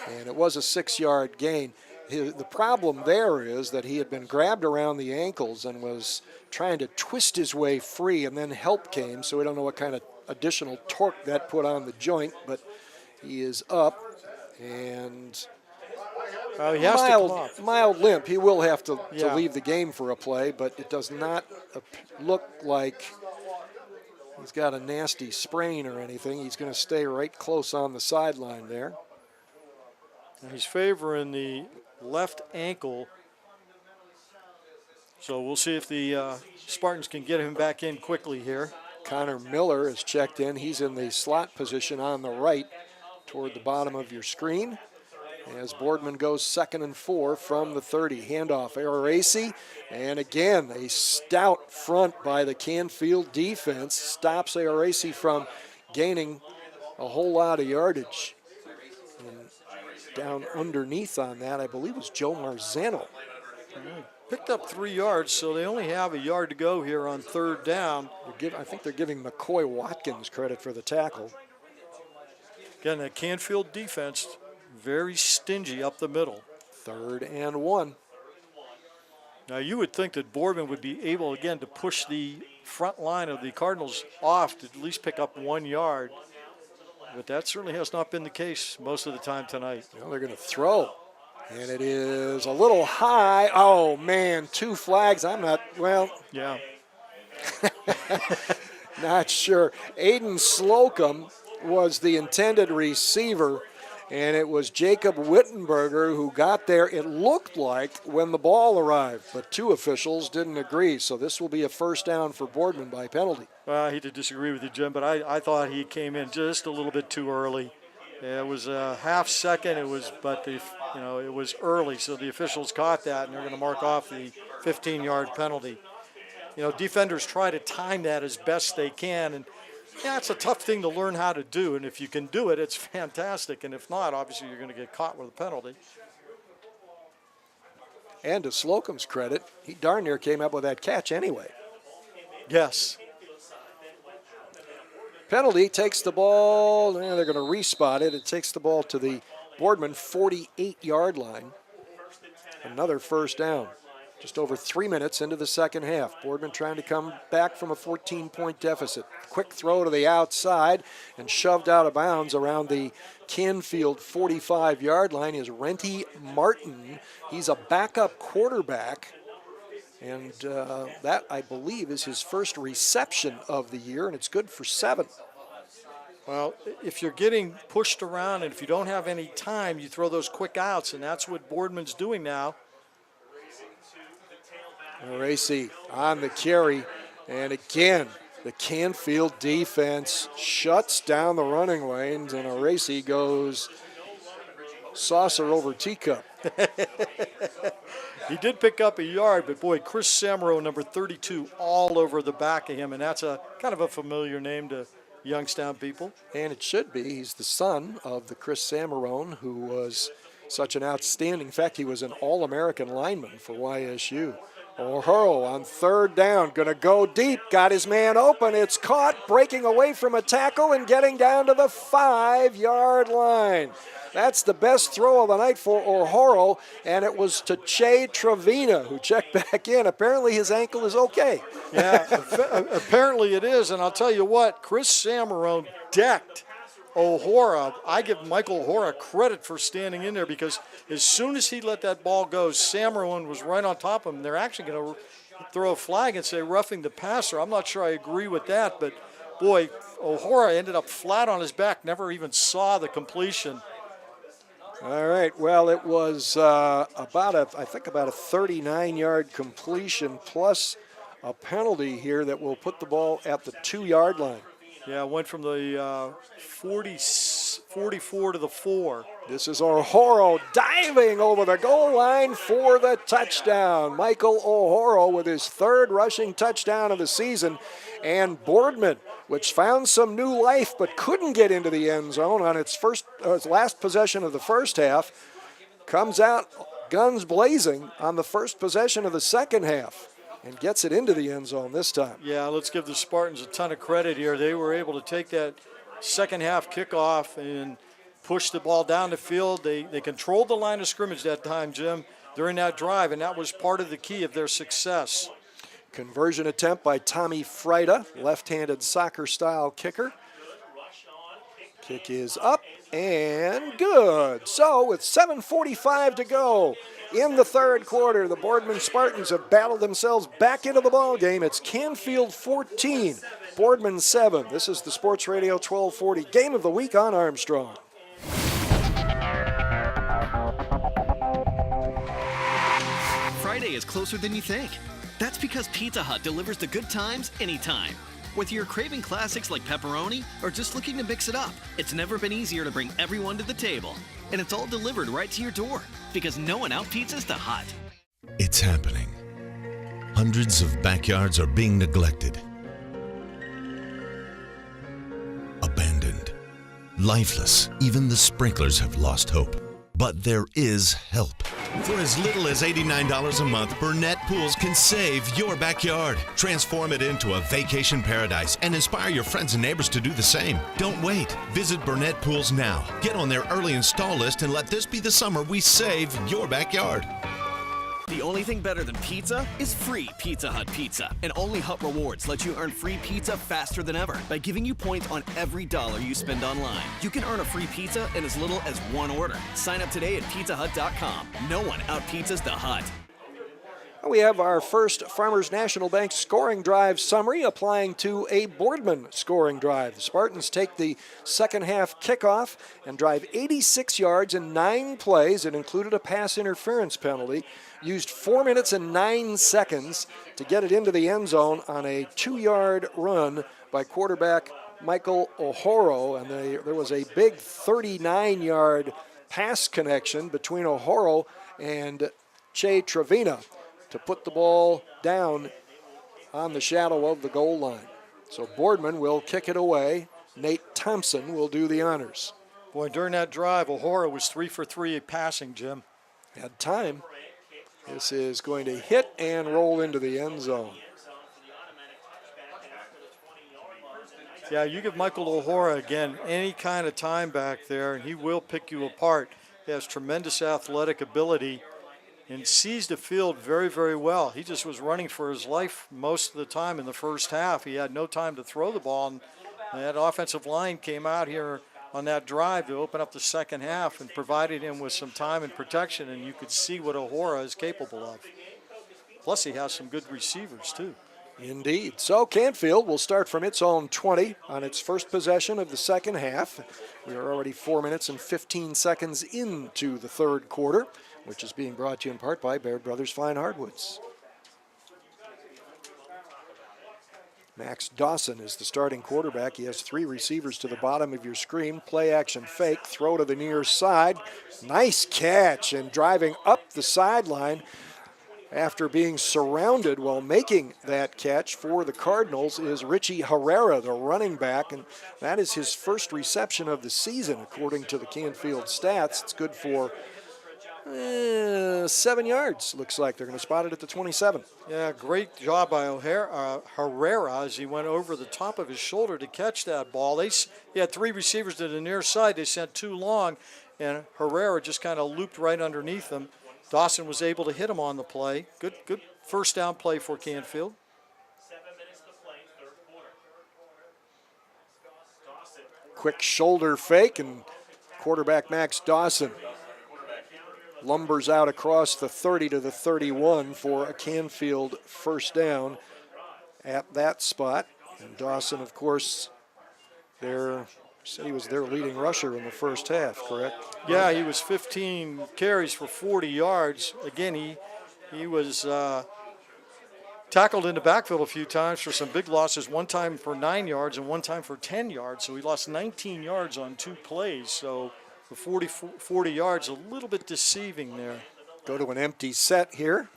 Speaker 1: And it was a 6-yard gain. The problem there is that he had been grabbed around the ankles and was trying to twist his way free, and then help came, so we don't know what kind of additional torque that put on the joint, but he is up, and
Speaker 2: he has to come off.
Speaker 1: Mild limp. He will have to leave the game for a play, but it does not look like he's got a nasty sprain or anything. He's going to stay right close on the sideline there.
Speaker 2: And he's favoring the left ankle, so we'll see if the Spartans can get him back in quickly here.
Speaker 1: Connor Miller is checked in. He's in the slot position on the right toward the bottom of your screen. as Boardman goes 2nd and 4 from the 30. Handoff, Aracy, and again, a stout front by the Canfield defense stops Aracy from gaining a whole lot of yardage. And down underneath on that, I believe, was Joe Marzano.
Speaker 2: Picked up 3 yards, so they only have a yard to go here on 3rd down.
Speaker 1: I think they're giving McCoy Watkins credit for the tackle.
Speaker 2: Again, that Canfield defense, very stingy up the middle.
Speaker 1: 3rd and 1.
Speaker 2: Now, you would think that Boardman would be able, again, to push the front line of the Cardinals off to at least pick up 1 yard. But that certainly has not been the case most of the time tonight.
Speaker 1: Well, they're going to throw. And it is a little high. Oh, man, 2 flags. I'm not, well.
Speaker 2: Yeah.
Speaker 1: Not sure. Aiden Slocum was the intended receiver, and it was Jacob Wittenberger who got there, it looked like, when the ball arrived. But 2 officials didn't agree, so this will be a 1st down for Boardman by penalty.
Speaker 2: Well, I hate to disagree with you, Jim, but I thought he came in just a little bit too early. Yeah, it was a half second. It was early, so the officials caught that, and they're going to mark off the 15-yard penalty. Defenders try to time that as best they can, and yeah, it's a tough thing to learn how to do. And if you can do it, it's fantastic. And if not, obviously you're going to get caught with a penalty.
Speaker 1: And to Slocum's credit, he darn near came up with that catch anyway.
Speaker 2: Yes.
Speaker 1: Penalty takes the ball, and they're going to respot it. It takes the ball to the Boardman 48-yard line. Another 1st down. Just over 3 minutes into the 2nd half. Boardman trying to come back from a 14-point deficit. Quick throw to the outside and shoved out of bounds around the Canfield 45-yard line is Renty Martin. He's a backup quarterback. And that, I believe, is his first reception of the year, and it's good for 7.
Speaker 2: Well, if you're getting pushed around and if you don't have any time, you throw those quick outs, and that's what Boardman's doing now.
Speaker 1: Aracy on the carry, and again, the Canfield defense shuts down the running lanes, and Aracy goes saucer over teacup.
Speaker 2: He did pick up a yard, but boy, Chris Samaro, number 32, all over the back of him, and that's a kind of a familiar name to Youngstown people.
Speaker 1: And it should be. He's the son of the Chris Samarone, who was such an outstanding, in fact, he was an All-American lineman for YSU. O'Hurl on 3rd down, going to go deep, got his man open, it's caught, breaking away from a tackle and getting down to the 5-yard line. That's the best throw of the night for O'Hurl, and it was to Che Trevina, who checked back in. Apparently his ankle is okay.
Speaker 2: Yeah, apparently it is, and I'll tell you what, Chris Samarone decked O'Hora. I give Michael O'Hora credit for standing in there, because as soon as he let that ball go, Samarone was right on top of him. They're actually going to throw a flag and say roughing the passer. I'm not sure I agree with that, but boy, O'Hora ended up flat on his back, never even saw the completion.
Speaker 1: All right, well, it was about a 39-yard completion plus a penalty here that will put the ball at the 2-yard line.
Speaker 2: Yeah, it went from the 44 to the 4.
Speaker 1: This is O'Horo diving over the goal line for the touchdown. Michael O'Horo with his 3rd rushing touchdown of the season. And Boardman, which found some new life but couldn't get into the end zone on its last possession of the 1st half, comes out guns blazing on the first possession of the 2nd half and gets it into the end zone this time.
Speaker 2: Yeah, let's give the Spartans a ton of credit here. They were able to take that 2nd half kickoff and push the ball down the field. They controlled the line of scrimmage that time, Jim, during that drive, and that was part of the key of their success.
Speaker 1: Conversion attempt by Tommy Freida, left-handed soccer-style kicker. Kick is up and good. So with 7:45 to go in the 3rd quarter, the Boardman Spartans have battled themselves back into the ball game. It's Canfield 14, Boardman 7. This is the Sports Radio 1240 Game of the Week on Armstrong.
Speaker 4: Friday is closer than you think. That's because Pizza Hut delivers the good times anytime. Whether you're craving classics like pepperoni or just looking to mix it up, it's never been easier to bring everyone to the table. And it's all delivered right to your door, because no one out-pizzas the hut.
Speaker 3: It's happening. Hundreds of backyards are being neglected, abandoned, lifeless. Even the sprinklers have lost hope. But there is help. For as little as $89 a month, Burnett Pools can save your backyard. Transform it into a vacation paradise and inspire your friends and neighbors to do the same. Don't wait. Visit Burnett Pools now. Get on their early install list and let this be the summer we save your backyard.
Speaker 4: The only thing better than pizza is free Pizza Hut pizza. And only Hut Rewards lets you earn free pizza faster than ever by giving you points on every dollar you spend online. You can earn a free pizza in as little as one order. Sign up today at pizzahut.com. No one out-pizzas the Hut.
Speaker 1: We have our first Farmers National Bank scoring drive summary applying to a Boardman scoring drive. The Spartans take the second half kickoff and drive 86 yards in 9 plays. It included a pass interference penalty. Used 4 minutes and 9 seconds to get it into the end zone on a 2-yard run by quarterback Michael O'Horo. And there was a big 39-yard pass connection between O'Horo and Che Trevina to put the ball down on the shadow of the goal line. So Boardman will kick it away. Nate Thompson will do the honors.
Speaker 2: Boy, during that drive, O'Hara was 3 for 3 passing, Jim.
Speaker 1: Had time. This is going to hit and roll into the end zone.
Speaker 2: Yeah, you give Michael O'Hara, again, any kind of time back there, and he will pick you apart. He has tremendous athletic ability and sees the field very, very well. He just was running for his life most of the time in the first half. He had no time to throw the ball, and that offensive line came out here on that drive to open up the second half and provided him with some time and protection, and you could see what O'Hara is capable of. Plus, he has some good receivers, too.
Speaker 1: Indeed. So Canfield will start from its own 20 on its first possession of the second half. We are already 4 minutes and 15 seconds into the third quarter, which is being brought to you in part by Baird Brothers Fine Hardwoods. Max Dawson is the starting quarterback. He has 3 receivers to the bottom of your screen. Play action fake, throw to the near side. Nice catch, and driving up the sideline after being surrounded while making that catch for the Cardinals is Richie Herrera, the running back, and that is his first reception of the season according to the Canfield stats. It's good for 7 yards. Looks like they're going to spot it at the 27.
Speaker 2: Yeah, great job by Herrera as he went over the top of his shoulder to catch that ball. He had 3 receivers to the near side. They sent 2 long, and Herrera just kind of looped right underneath them. Dawson was able to hit him on the play. Good first down play for Canfield.
Speaker 1: Quick shoulder fake, and quarterback Max Dawson lumbers out across the 30 to the 31 for a Canfield first down at that spot. And Dawson, of course, said he was their leading rusher in the first half, correct?
Speaker 2: Yeah, he was 15 carries for 40 yards. Again, he was tackled in the backfield a few times for some big losses, one time for 9 yards and one time for 10 yards. So he lost 19 yards on 2 plays. So for 40 yards, a little bit deceiving there.
Speaker 1: Go to an empty set here.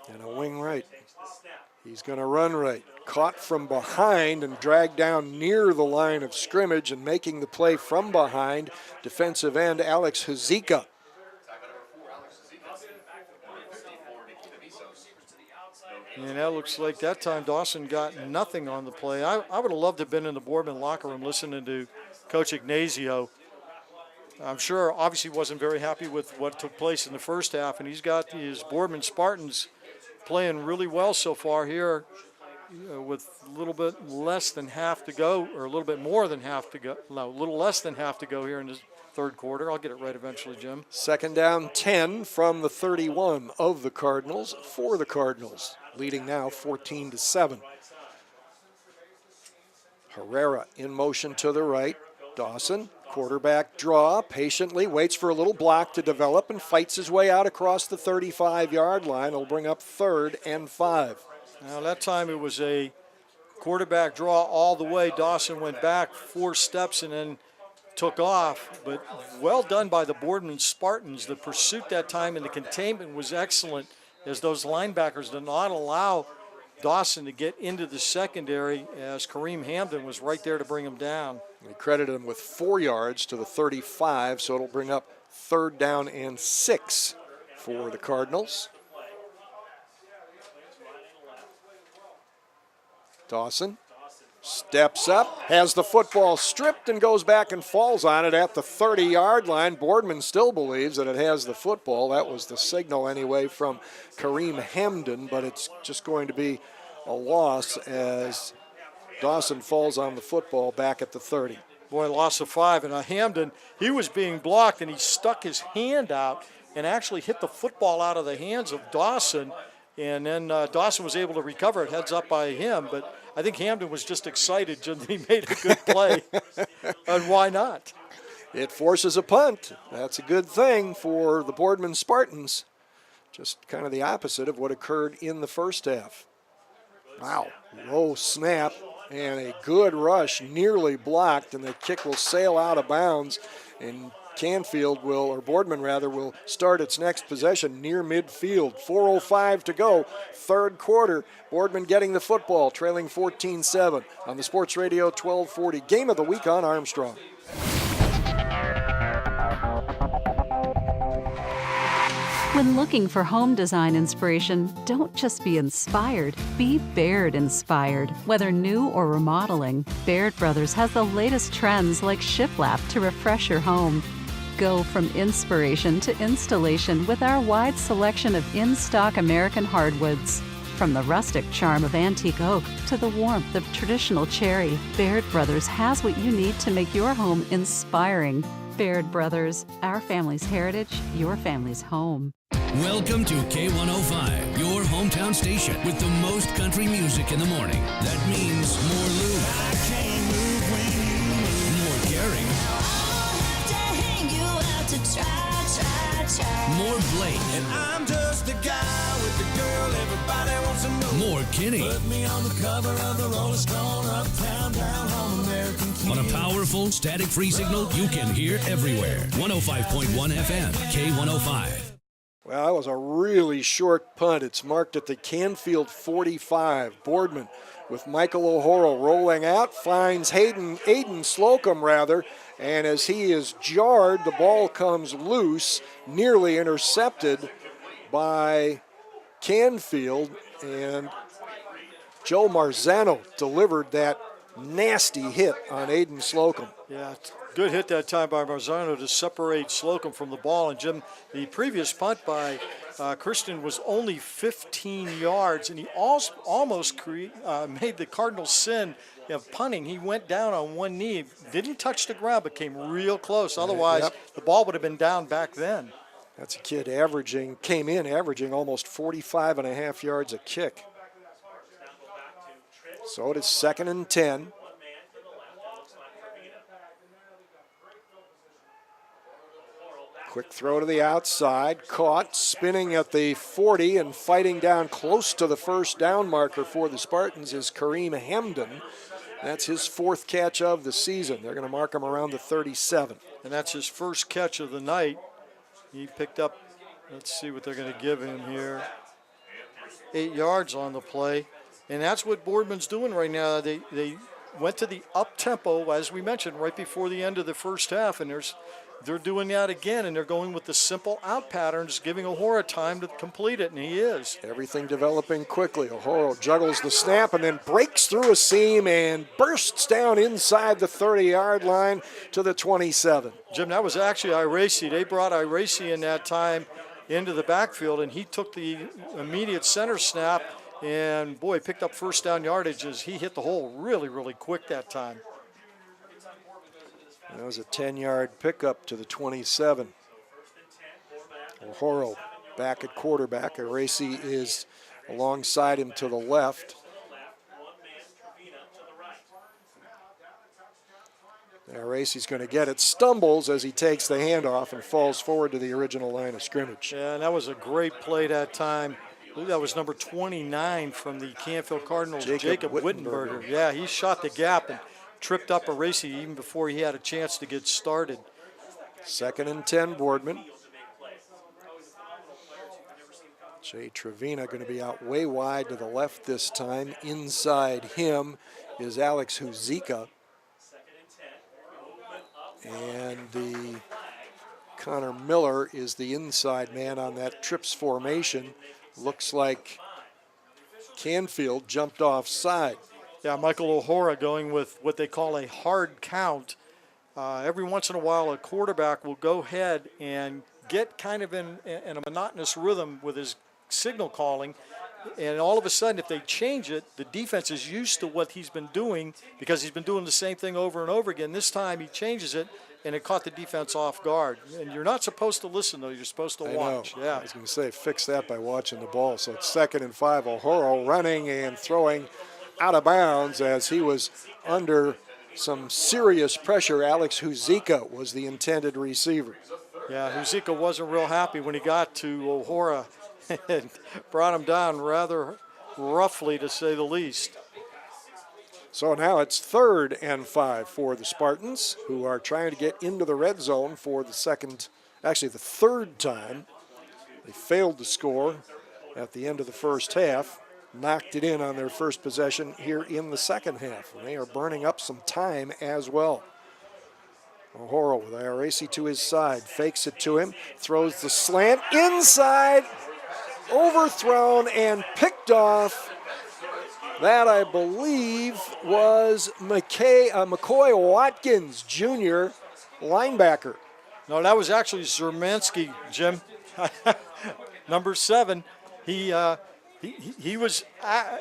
Speaker 1: And a wing right. He's going to run right. Caught from behind and dragged down near the line of scrimmage, and making the play from behind, defensive end Alex Hazika.
Speaker 2: And that looks like that time Dawson got nothing on the play. I would have loved to have been in the Boardman locker room listening to Coach Ignazio. I'm sure obviously wasn't very happy with what took place in the first half, and he's got his Boardman Spartans playing really well so far here with a little bit less than half to go, or a little bit more than half to go. No, a little less than half to go here in the third quarter. I'll get it right eventually, Jim.
Speaker 1: Second down 10 from the 31 of the Cardinals for the Cardinals, leading now 14-7. Herrera in motion to the right. Dawson, quarterback draw, patiently waits for a little block to develop and fights his way out across the 35-yard line. It'll bring up 3rd and 5.
Speaker 2: Now that time it was a quarterback draw all the way. Dawson went back 4 steps and then took off, but well done by the Boardman Spartans. The pursuit that time and the containment was excellent, as those linebackers did not allow Dawson to get into the secondary, as Kareem Hamden was right there to bring him down.
Speaker 1: We credited him with 4 yards to the 35, so it'll bring up 3rd down and 6 for the Cardinals. Dawson steps up, has the football stripped, and goes back and falls on it at the 30-yard line. Boardman still believes that it has the football. That was the signal anyway from Kareem Hamden, but it's just going to be a loss as Dawson falls on the football back at the 30.
Speaker 2: Boy, loss of 5. And Hamden, he was being blocked, and he stuck his hand out and actually hit the football out of the hands of Dawson. And then Dawson was able to recover it, heads up by him. But I think Hamden was just excited that he made a good play. And why not?
Speaker 1: It forces a punt. That's a good thing for the Boardman Spartans. Just kind of the opposite of what occurred in the first half. Wow, low snap and a good rush, nearly blocked, and the kick will sail out of bounds. And Canfield will, or Boardman rather, will start its next possession near midfield. 4:05 to go, 3rd quarter. Boardman getting the football, trailing 14-7 on the Sports Radio 1240. Game of the week on Armstrong.
Speaker 10: When looking for home design inspiration, don't just be inspired, be Baird inspired. Whether new or remodeling, Baird Brothers has the latest trends like shiplap to refresh your home. Go from inspiration to installation with our wide selection of in-stock American hardwoods. From the rustic charm of antique oak to the warmth of traditional cherry, Baird Brothers has what you need to make your home inspiring. Baird Brothers, our family's heritage, your family's home.
Speaker 9: Welcome to K105, your hometown station with the most country music in the morning. That means more Lou. I can't move when you move. More Gary. I'll have to hang you out to try. More Blake. And I'm just the guy with the girl everybody wants to know. More Kenny. Put me on the cover of the Rolling Stone, uptown, down home, American King. On a powerful, static-free signal you can hear everywhere. 105.1 FM, K105.
Speaker 1: Well, that was a really short punt. It's marked at the Canfield 45. Boardman with Michael O'Horrell rolling out, finds Aiden Slocum rather, and as he is jarred, the ball comes loose, nearly intercepted by Canfield, and Joe Marzano delivered that nasty hit on Aiden Slocum.
Speaker 2: Yeah, good hit that time by Marzano to separate Slocum from the ball. And Jim, the previous punt by Kirsten was only 15 yards, and he almost made the Cardinals sin of punting. He went down on one knee, didn't touch the ground, but came real close. Otherwise, the ball would have been down back then.
Speaker 1: That's a kid came in averaging almost 45.5 yards a kick. So it is 2nd and 10. Quick throw to the outside, caught, spinning at the 40 and fighting down close to the 1st down marker for the Spartans is Kareem Hamden. That's his 4th catch of the season. They're going to mark him around the 37.
Speaker 2: And that's his first catch of the night. He picked up, let's see what they're going to give him here, 8 yards on the play. And that's what Boardman's doing right now. They went to the up-tempo, as we mentioned, right before the end of the first half, and they're doing that again, and they're going with the simple out patterns, giving O'Hora time to complete it, and he is.
Speaker 1: Everything developing quickly. O'Hora juggles the snap and then breaks through a seam and bursts down inside the 30-yard line to the 27.
Speaker 2: Jim, that was actually Iracy. They brought Iracy in that time into the backfield, and he took the immediate center snap, and, boy, picked up 1st down yardage as he hit the hole really, really quick that time.
Speaker 1: That was a 10-yard pickup to the 27. O'Horrell back at quarterback. Iracy is alongside him to the left. Iracy's going to get it. Stumbles as he takes the handoff and falls forward to the original line of scrimmage.
Speaker 2: Yeah, and that was a great play that time. I believe that was number 29 from the Canfield Cardinals, Jacob
Speaker 1: Wittenberger.
Speaker 2: Wittenberger. Yeah, he shot the gap and tripped up Aracey even before he had a chance to get started.
Speaker 1: 2nd and 10, Boardman. Jay Trevina going to be out way wide to the left this time. Inside him is Alex Huzika. And the Connor Miller is the inside man on that trips formation. Looks like Canfield jumped offside.
Speaker 2: Yeah, Michael O'Hara going with what they call a hard count. Every once in a while, a quarterback will go ahead and get kind of in a monotonous rhythm with his signal calling, and all of a sudden, if they change it, the defense is used to what he's been doing because he's been doing the same thing over and over again. This time, he changes it, and it caught the defense off guard. And you're not supposed to listen, though. You're supposed to watch.
Speaker 1: Yeah, I was going to say, fix that by watching the ball. So it's 2nd and 5. O'Hara running and throwing out of bounds as he was under some serious pressure. Alex Huzika was the intended receiver.
Speaker 2: Yeah, Huzika wasn't real happy when he got to O'Hara and brought him down rather roughly, to say the least.
Speaker 1: So now it's 3rd and 5 for the Spartans, who are trying to get into the red zone for the third time. They failed to score at the end of the first half, knocked it in on their first possession here in the second half. And they are burning up some time as well. O'Hara with Aracey to his side, fakes it to him, throws the slant inside, overthrown and picked off. That, I believe, was McCoy Watkins, Jr., linebacker.
Speaker 2: No, that was actually Zermansky, Jim. Number 7. He was,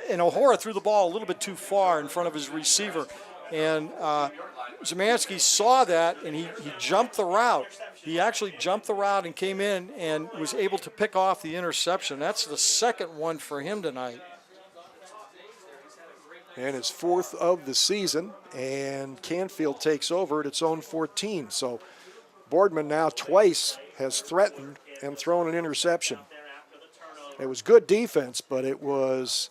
Speaker 2: and O'Hara threw the ball a little bit too far in front of his receiver. And Zermansky saw that, and he jumped the route. He actually jumped the route and came in and was able to pick off the interception. That's the second one for him tonight.
Speaker 1: And his 4th of the season, and Canfield takes over at its own 14. So Boardman now twice has threatened and thrown an interception. It was good defense, but it was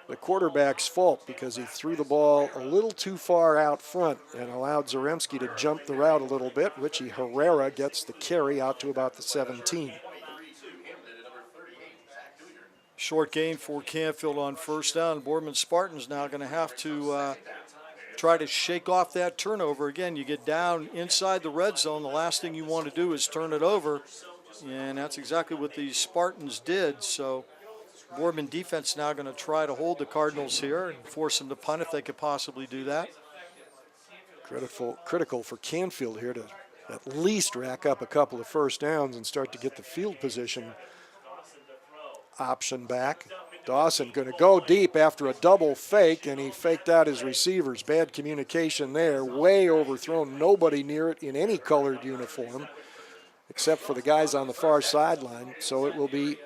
Speaker 1: the quarterback's fault because he threw the ball a little too far out front and allowed Zaremski to jump the route a little bit. Richie Herrera gets the carry out to about the 17.
Speaker 2: Short gain for Canfield on first down. Boardman Spartans now going to have to try to shake off that turnover. Again, you get down inside the red zone. The last thing you want to do is turn it over, and that's exactly what the Spartans did. So Boardman defense now going to try to hold the Cardinals here and force them to punt if they could possibly do that.
Speaker 1: Critical for Canfield here to at least rack up a couple of first downs and start to get the field position option back. Dawson going to go deep after a double fake, and he faked out his receivers. Bad communication there, way overthrown. Nobody near it in any colored uniform except for the guys on the far sideline. So it will be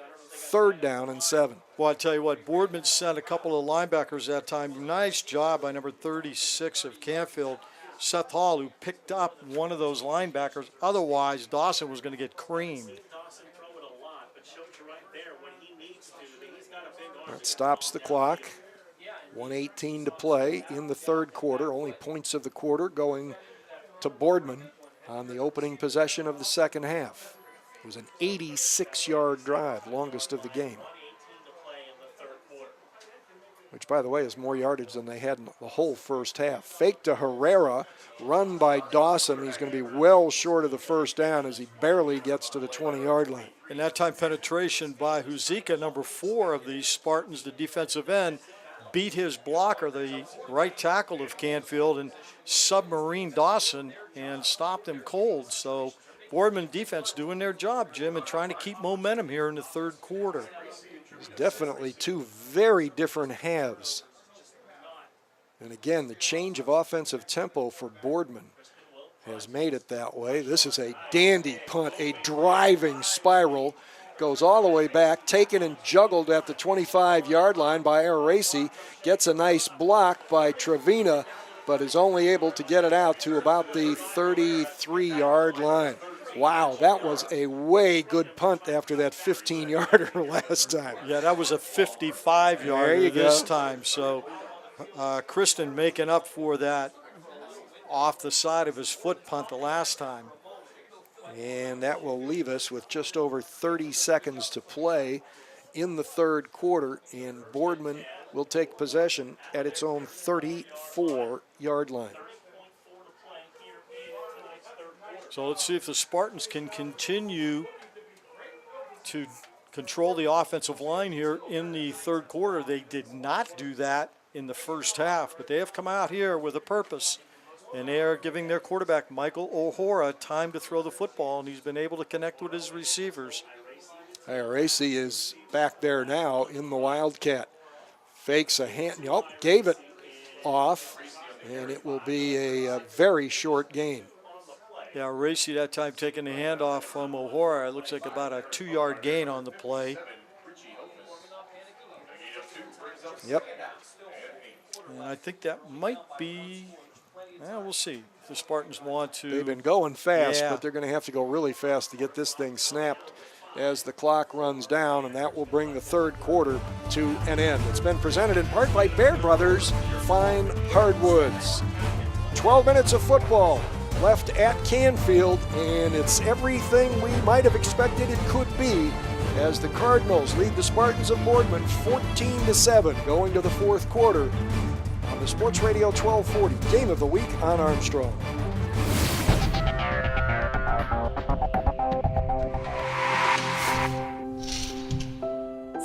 Speaker 1: 3rd down and 7.
Speaker 2: Well, I tell you what, Boardman sent a couple of linebackers that time. Nice job by number 36 of Canfield, Seth Hall, who picked up one of those linebackers. Otherwise, Dawson was going to get creamed.
Speaker 1: That stops the clock. 1:18 to play in the 3rd quarter. Only points of the quarter going to Boardman on the opening possession of the second half. It was an 86-yard drive, longest of the game. Which, by the way, is more yardage than they had in the whole first half. Fake to Herrera, run by Dawson. He's going to be well short of the first down as he barely gets to the 20-yard line.
Speaker 2: And that time penetration by Huzika, number 4 of the Spartans, the defensive end, beat his blocker, the right tackle of Canfield, and submarine Dawson and stopped him cold. So Boardman defense doing their job, Jim, and trying to keep momentum here in the 3rd quarter.
Speaker 1: It's definitely 2 very different halves. And again, the change of offensive tempo for Boardman has made it that way. This is a dandy punt, a driving spiral. Goes all the way back, taken and juggled at the 25-yard line by Aracey. Gets a nice block by Trevina, but is only able to get it out to about the 33-yard line. Wow, that was a way good punt after that 15-yarder last time.
Speaker 2: Yeah, that was a 55-yarder this time. So Kristen making up for that off the side of his foot punt the last time.
Speaker 1: And that will leave us with just over 30 seconds to play in the third quarter, and Boardman will take possession at its own 34-yard line.
Speaker 2: So let's see if the Spartans can continue to control the offensive line here in the third quarter. They did not do that in the first half, but they have come out here with a purpose, and they are giving their quarterback, Michael O'Hora, time to throw the football, and he's been able to connect with his receivers.
Speaker 1: Racy is back there now in the Wildcat. Fakes a hand, gave it off, and it will be a very short gain.
Speaker 2: Yeah, Racy that time taking the handoff from O'Hora. It looks like about a 2-yard gain on the play.
Speaker 1: Yep.
Speaker 2: And I think that might be, we'll see. If the Spartans want to.
Speaker 1: They've been going fast, but they're going to have to go really fast to get this thing snapped as the clock runs down, and that will bring the third quarter to an end. It's been presented in part by Baird Brothers Fine Hardwoods. 12 minutes of football left at Canfield, and it's everything we might have expected it could be as the Cardinals lead the Spartans of Boardman 14-7 going to the fourth quarter on the Sports Radio 1240 Game of the Week on Armstrong.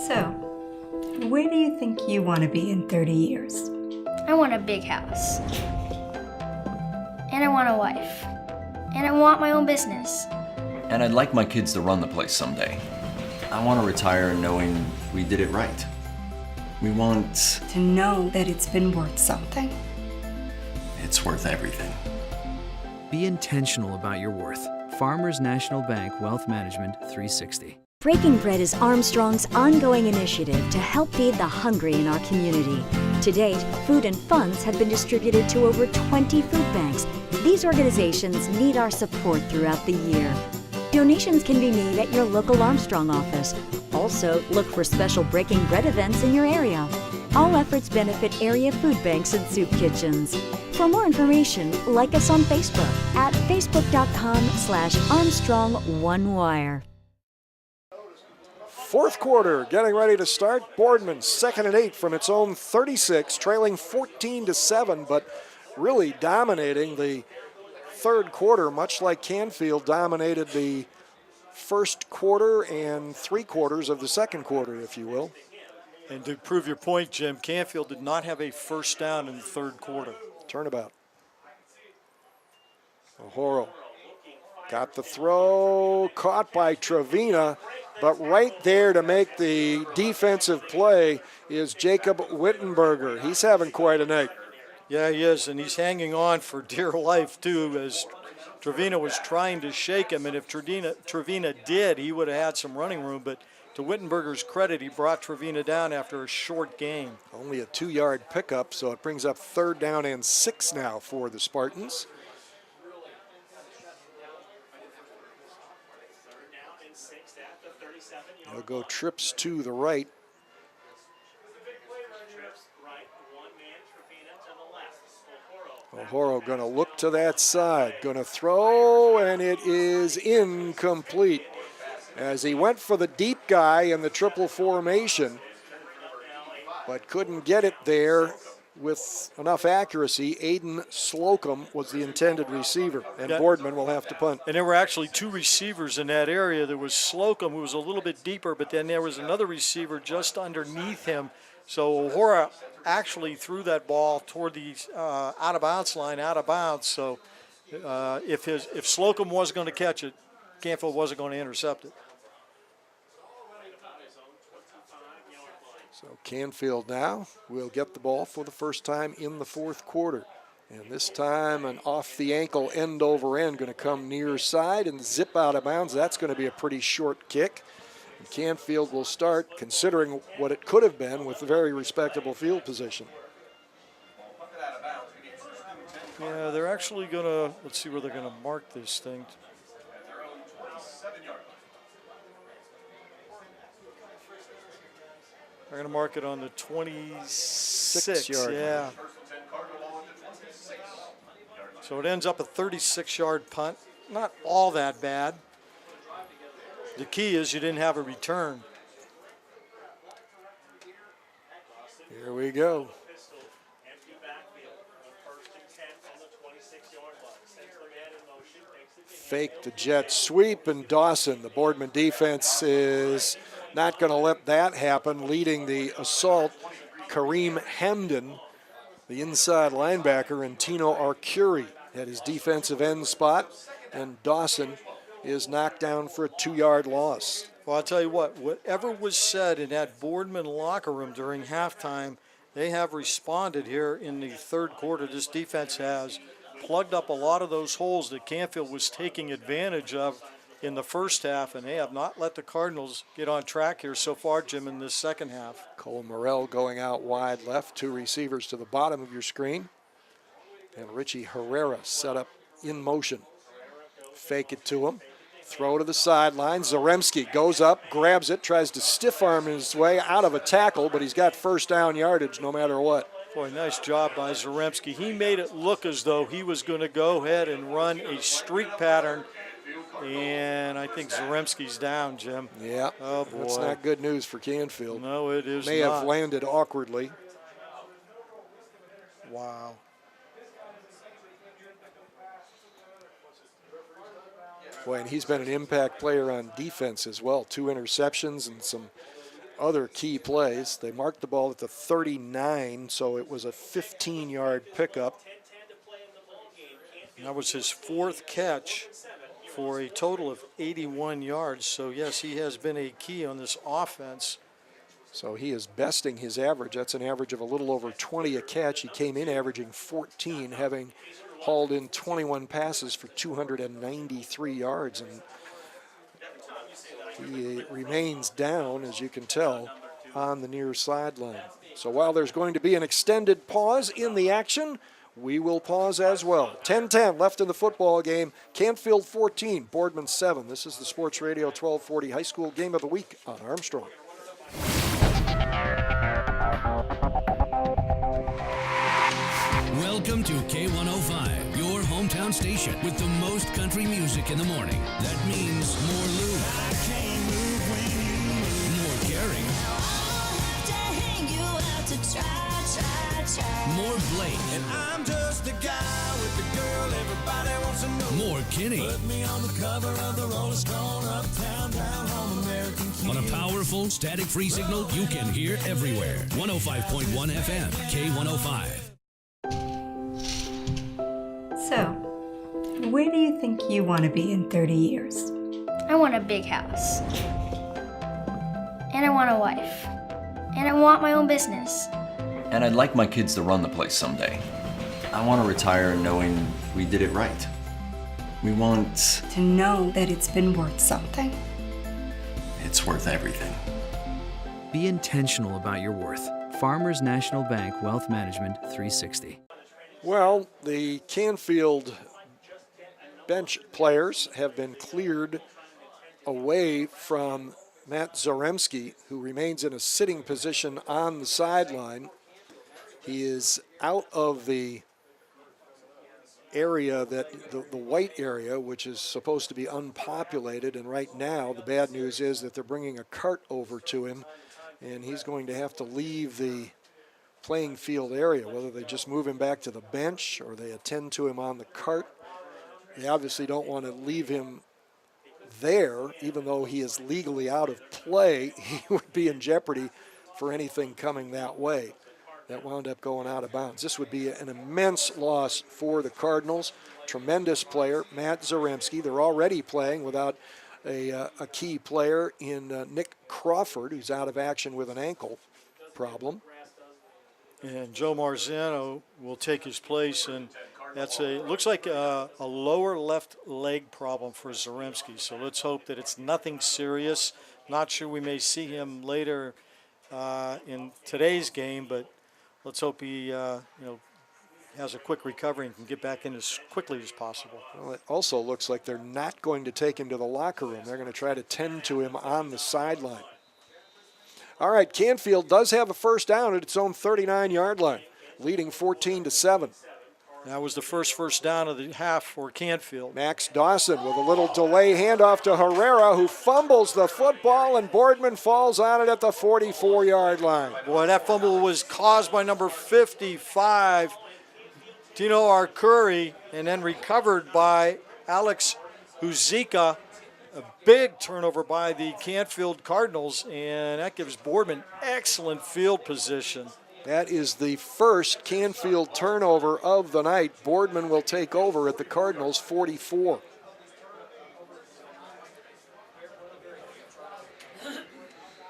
Speaker 5: So, where do you think you want to be in 30 years?
Speaker 6: I want a big house. And I want a wife. And I want my own business.
Speaker 7: And I'd like my kids to run the place someday. I want to retire knowing we did it right. We want
Speaker 5: to know that it's been worth something.
Speaker 7: It's worth everything.
Speaker 8: Be intentional about your worth. Farmers National Bank Wealth Management 360.
Speaker 14: Breaking Bread is Armstrong's ongoing initiative to help feed the hungry in our community. To date, food and funds have been distributed to over 20 food banks. These organizations need our support throughout the year. Donations can be made at your local Armstrong office. Also, look for special Breaking Bread events in your area. All efforts benefit area food banks and soup kitchens. For more information, like us on Facebook at facebook.com/ArmstrongOneWire.
Speaker 1: Fourth quarter getting ready to start. Boardman 2nd and 8 from its own 36, trailing 14-7, but really dominating the third quarter, much like Canfield dominated the first quarter and 3 quarters of the second quarter, if you will.
Speaker 2: And to prove your point, Jim, Canfield did not have a first down in the third quarter.
Speaker 1: Turnabout. O'Hora got the throw, caught by Trevina, but right there to make the defensive play is Jacob Wittenberger. He's having quite a night.
Speaker 2: Yeah, he is, and he's hanging on for dear life, too, as Trevina was trying to shake him, and if Trevina did, he would have had some running room, but to Wittenberger's credit, he brought Trevina down after a short gain.
Speaker 1: Only a 2-yard pickup, so it brings up 3rd down and 6 now for the Spartans. They'll go trips to the right. O'Hora going to look to that side, going to throw, and it is incomplete. As he went for the deep guy in the triple formation, but couldn't get it there with enough accuracy. Aiden Slocum was the intended receiver, and Boardman will have to punt.
Speaker 2: And there were actually 2 receivers in that area. There was Slocum, who was a little bit deeper, but then there was another receiver just underneath him. So O'Hora actually threw that ball toward the out-of-bounds line, out of bounds. So if Slocum was going to catch it, Canfield wasn't going to intercept it.
Speaker 1: So Canfield now will get the ball for the first time in the fourth quarter. And this time an off-the-ankle end-over-end going to come near side and zip out of bounds. That's going to be a pretty short kick. And Canfield will start, considering what it could have been, with a very respectable field position.
Speaker 2: Yeah, they're actually going to, let's see where they're going to mark this thing. They're going to mark it on the 26
Speaker 1: yard.
Speaker 2: Yeah. So it ends up a 36-yard punt. Not all that bad. The key is you didn't have a return.
Speaker 1: Here we go. Fake the jet sweep, and Dawson, the Boardman defense, is not going to let that happen. Leading the assault, Kareem Hamden, the inside linebacker, and Tino Arcuri at his defensive end spot. And Dawson is knocked down for a 2-yard loss.
Speaker 2: Well, I'll tell you what, whatever was said in that Boardman locker room during halftime, they have responded here in the third quarter. This defense has plugged up a lot of those holes that Canfield was taking advantage of in the first half, and they have not let the Cardinals get on track here so far, Jim, in this second half.
Speaker 1: Cole Morrell going out wide left, 2 receivers to the bottom of your screen. And Richie Herrera set up in motion. Fake it to him. Throw to the sideline. Zaremski goes up, grabs it, tries to stiff arm his way out of a tackle, but he's got first down yardage no matter what.
Speaker 2: Boy, nice job by Zaremski. He made it look as though he was going to go ahead and run a streak pattern, and I think Zaremski's down, Jim.
Speaker 1: Yeah,
Speaker 2: oh boy,
Speaker 1: that's not good news for Canfield.
Speaker 2: No, it is
Speaker 1: May
Speaker 2: not.
Speaker 1: have landed awkwardly.
Speaker 2: Wow.
Speaker 1: Boy, and he's been an impact player on defense as well. 2 interceptions and some other key plays. They marked the ball at the 39, so it was a 15-yard pickup.
Speaker 2: And that was his 4th catch for a total of 81 yards. So, yes, he has been a key on this offense.
Speaker 1: So he is besting his average. That's an average of a little over 20 a catch. He came in averaging 14, having hauled in 21 passes for 293 yards. And he remains down, as you can tell, on the near sideline. So while there's going to be an extended pause in the action, we will pause as well. 10-10 left in the football game. Canfield 14, Boardman 7. This is the Sports Radio 1240 High School Game of the Week on Armstrong.
Speaker 9: Welcome to K105, your hometown station with the most country music in the morning. That means more Lou, more caring, more Blake, and I'm just the guy with the girl everybody wants to know. More Kenny. Put me on the cover of the Rolling Stone, uptown, down home, American Kid. On a powerful, static-free signal you can hear everywhere. 105.1 FM, K105.
Speaker 5: So, where do you think you want to be in 30 years?
Speaker 6: I want a big house. And I want a wife. And I want my own business.
Speaker 7: And I'd like my kids to run the place someday. I want to retire knowing we did it right. We want...
Speaker 5: to know that it's been worth something.
Speaker 7: It's worth everything.
Speaker 8: Be intentional about your worth. Farmers National Bank Wealth Management 360.
Speaker 1: Well, the Canfield bench players have been cleared away from Matt Zaremski, who remains in a sitting position on the sideline. He is out of the area, that the white area, which is supposed to be unpopulated, and right now the bad news is that they're bringing a cart over to him, and he's going to have to leave the playing field area, whether they just move him back to the bench or they attend to him on the cart. They obviously don't want to leave him there, even though he is legally out of play. He would be in jeopardy for anything coming that way. That wound up going out of bounds. This would be an immense loss for the Cardinals. Tremendous player, Matt Zaremski. They're already playing without a key player in Nick Crawford, who's out of action with an ankle problem.
Speaker 2: And Joe Marzano will take his place, and that's looks like a lower left leg problem for Zaremski. So let's hope that it's nothing serious. Not sure we may see him later in today's game, but let's hope he has a quick recovery and can get back in as quickly as possible.
Speaker 1: Well, it also looks like they're not going to take him to the locker room. They're going to try to tend to him on the sideline. All right, Canfield does have a first down at its own 39-yard line, leading 14-7.
Speaker 2: That was the first down of the half for Canfield.
Speaker 1: Max Dawson with a little delay handoff to Herrera, who fumbles the football, and Boardman falls on it at the 44-yard line.
Speaker 2: Boy, that fumble was caused by number 55, Tino Arcuri, and then recovered by Alex Huzika. A big turnover by the Canfield Cardinals, and that gives Boardman excellent field position.
Speaker 1: That is the first Canfield turnover of the night. Boardman will take over at the Cardinals' 44.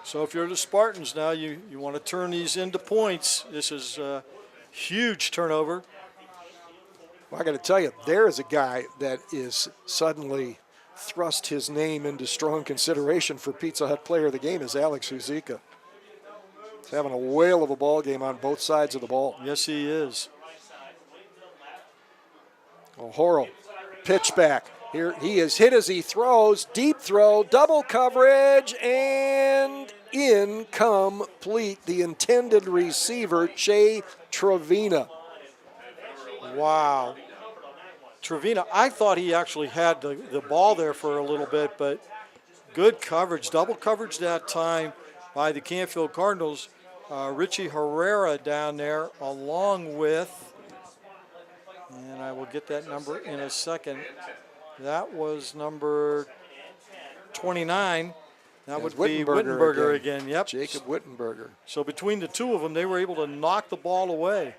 Speaker 2: So if you're the Spartans now, you want to turn these into points. This is a huge turnover.
Speaker 1: Well, I got to tell you, there is a guy that is suddenly thrust his name into strong consideration for Pizza Hut Player of the Game is Alex Huzika. He's having a whale of a ball game on both sides of the ball.
Speaker 2: Yes, he is.
Speaker 1: O'Horo, pitch back. Here he is hit as he throws. Deep throw, double coverage, and incomplete. The intended receiver, Che Trevina.
Speaker 2: Wow. Trevina, I thought he actually had the ball there for a little bit, but good coverage, double coverage that time by the Canfield Cardinals. Richie Herrera down there along with, and I will get that number in a second. That was number 29. That would be Wittenberger again. Yep.
Speaker 1: Jacob Wittenberger.
Speaker 2: So between the two of them, they were able to knock the ball away.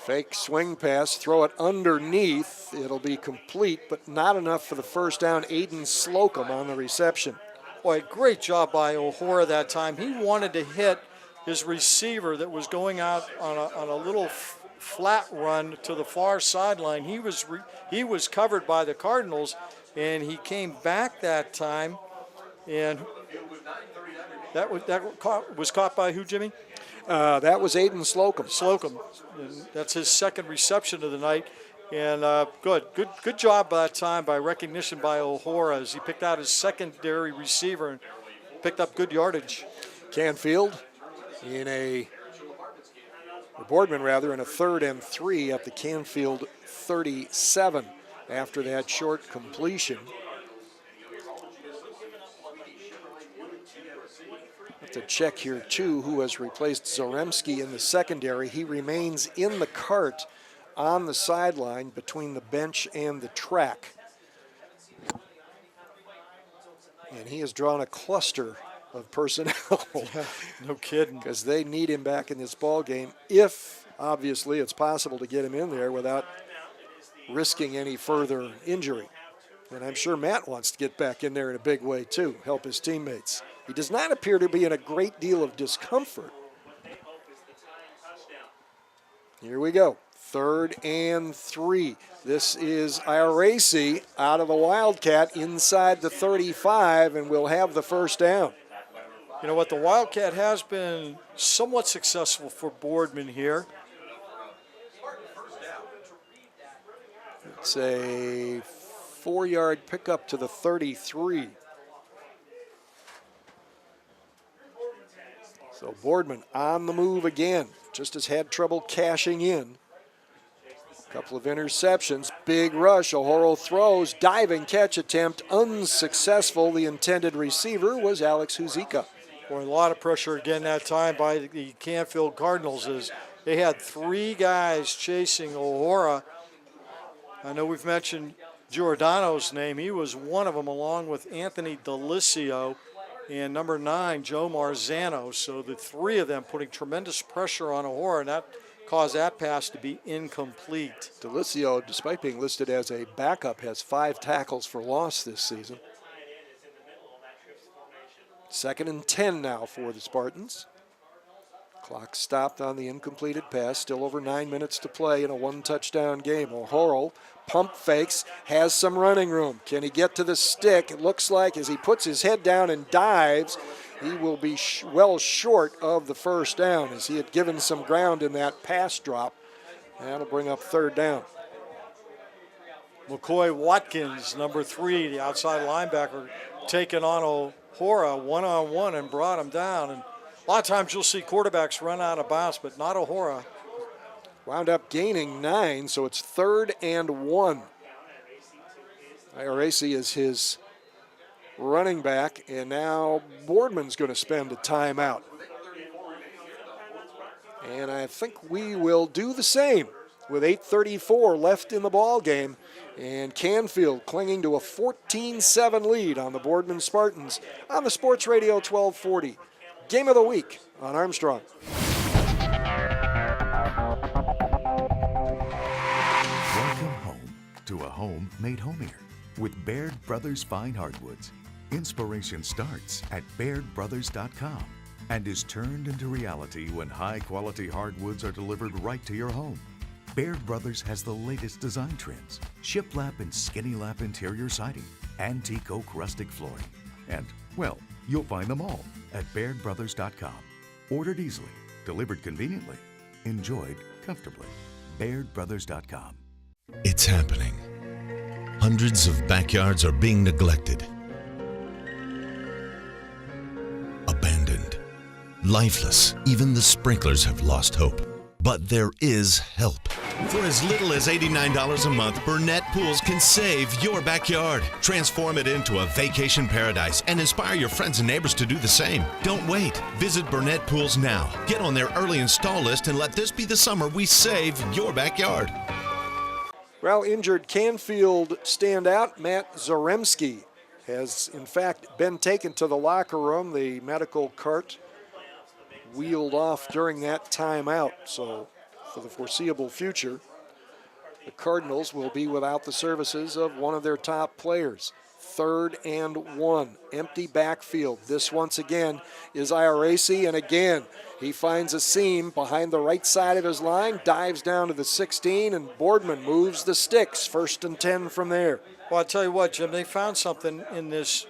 Speaker 1: Fake swing pass, throw it underneath. It'll be complete, but not enough for the first down. Aiden Slocum on the reception.
Speaker 2: Boy, great job by O'Hora that time. He wanted to hit his receiver that was going out on a little flat run to the far sideline. He was covered by the Cardinals, and he came back that time, and that was caught by who, Jimmy?
Speaker 1: That was Aiden Slocum.
Speaker 2: And that's his second reception of the night. And good job that time by recognition by O'Hora as he picked out his secondary receiver and picked up good yardage.
Speaker 1: Canfield Boardman rather, in a 3rd and 3 at the Canfield 37 after that short completion. Have to check here too who has replaced Zaremski in the secondary. He remains in the cart on the sideline between the bench and the track. And he has drawn a cluster of personnel.
Speaker 2: Yeah, no kidding.
Speaker 1: Because they need him back in this ball game if, obviously, it's possible to get him in there without risking any further injury. And I'm sure Matt wants to get back in there in a big way, too, help his teammates. He does not appear to be in a great deal of discomfort. Here we go. 3rd and 3. This is Iracy out of the Wildcat inside the 35, and we'll have the first down.
Speaker 2: You know what, the Wildcat has been somewhat successful for Boardman here.
Speaker 1: It's a 4-yard pickup to the 33. So Boardman on the move again, just has had trouble cashing in. Couple of interceptions, big rush, O'Horo throws, diving catch attempt, unsuccessful. The intended receiver was Alex Huzika.
Speaker 2: Boy, a lot of pressure again that time by the Canfield Cardinals as they had 3 guys chasing O'Hora. I know we've mentioned Giordano's name. He was one of them along with Anthony Delicio and number 9, Joe Marzano. So the 3 of them putting tremendous pressure on O'Hora, and that caused that pass to be incomplete.
Speaker 1: Delicio, despite being listed as a backup, has 5 tackles for loss this season. 2nd and 10 now for the Spartans. Clock stopped on the incompleted pass. Still over 9 minutes to play in a 1-touchdown game. O'Horo pump fakes, has some running room. Can he get to the stick? It looks like as he puts his head down and dives, he will be well short of the first down as he had given some ground in that pass drop. That'll bring up 3rd down.
Speaker 2: McCoy Watkins, number 3, the outside linebacker, taking on Hora one-on-one and brought him down. And a lot of times you'll see quarterbacks run out of bounds, but not a Hora.
Speaker 1: Wound up gaining 9, so it's 3rd and 1. Iarace is his running back, and now Boardman's going to spend a timeout. And I think we will do the same with 8:34 left in the ball game, and Canfield clinging to a 14-7 lead on the Boardman Spartans on the Sports Radio 1240. Game of the week on Armstrong.
Speaker 12: Welcome home to a home made homier with Baird Brothers Fine Hardwoods. Inspiration starts at BairdBrothers.com and is turned into reality when high-quality hardwoods are delivered right to your home. Baird Brothers has the latest design trends, shiplap and skinny lap interior siding, antique oak rustic flooring, and, well, you'll find them all at BairdBrothers.com. Ordered easily, delivered conveniently, enjoyed comfortably. BairdBrothers.com.
Speaker 3: It's happening. Hundreds of backyards are being neglected, abandoned, lifeless. Even the sprinklers have lost hope. But there is help. For as little as $89 a month, Burnett Pools can save your backyard. Transform it into a vacation paradise and inspire your friends and neighbors to do the same. Don't wait. Visit Burnett Pools now. Get on their early install list and let this be the summer we save your backyard.
Speaker 1: Well, injured Canfield standout Matt Zaremski has in fact been taken to the locker room. The medical cart wheeled off during that timeout. So for the foreseeable future, the Cardinals will be without the services of one of their top players. 3rd and 1, empty backfield. This once again is Iarace, and again he finds a seam behind the right side of his line, dives down to the 16, and Boardman moves the sticks. 1st and 10 from there.
Speaker 2: Well, I'll tell you what, Jim, they found something in this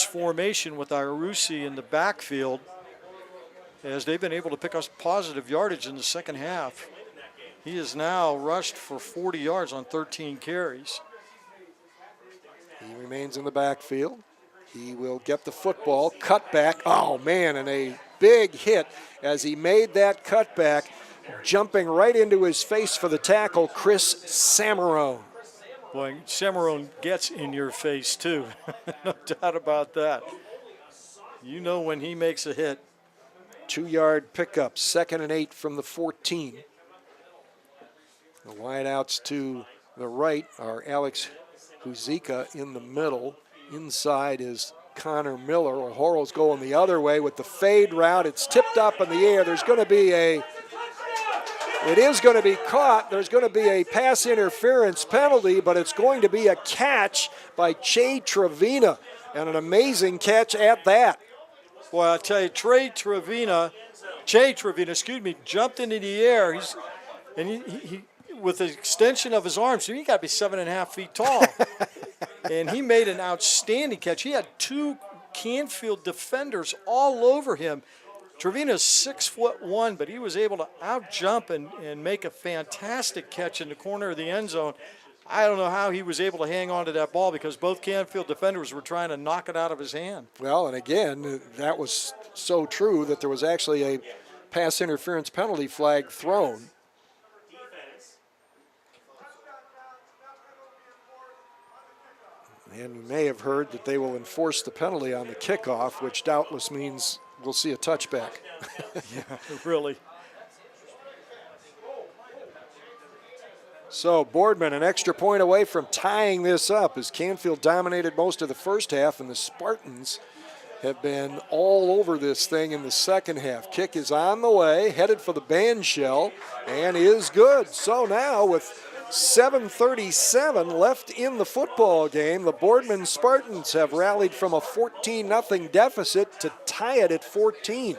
Speaker 2: formation with Iarace in the backfield, as they've been able to pick up positive yardage in the second half. He is now rushed for 40 yards on 13 carries.
Speaker 1: He remains in the backfield. He will get the football, cutback. Oh, man, and a big hit as he made that cutback, jumping right into his face for the tackle, Chris Samarone.
Speaker 2: Boy, Samarone gets in your face, too. No doubt about that. You know when he makes a hit.
Speaker 1: 2-yard pickup, 2nd and 8 from the 14. The wideouts to the right are Alex Huzika in the middle. Inside is Connor Miller. O'Horo's going the other way with the fade route. It's tipped up in the air. It is going to be caught. There's going to be a pass interference penalty, but it's going to be a catch by Che Trevina, and an amazing catch at that.
Speaker 2: Boy, I tell you, Che Trevina, jumped into the air. He with the extension of his arms, so he got to be 7.5 feet tall. And he made an outstanding catch. He had 2 Canfield defenders all over him. Trevina's 6'1", but he was able to out-jump and make a fantastic catch in the corner of the end zone. I don't know how he was able to hang on to that ball because both Canfield defenders were trying to knock it out of his hand.
Speaker 1: Well, and again, that was so true that there was actually a pass interference penalty flag thrown. And you may have heard that they will enforce the penalty on the kickoff, which doubtless means we'll see a touchback.
Speaker 2: Yeah, really.
Speaker 1: So Boardman an extra point away from tying this up as Canfield dominated most of the first half, and the Spartans have been all over this thing in the second half. Kick is on the way, headed for the band shell, and is good. So now with 7:37 left in the football game, the Boardman Spartans have rallied from a 14-0 deficit to tie it at 14.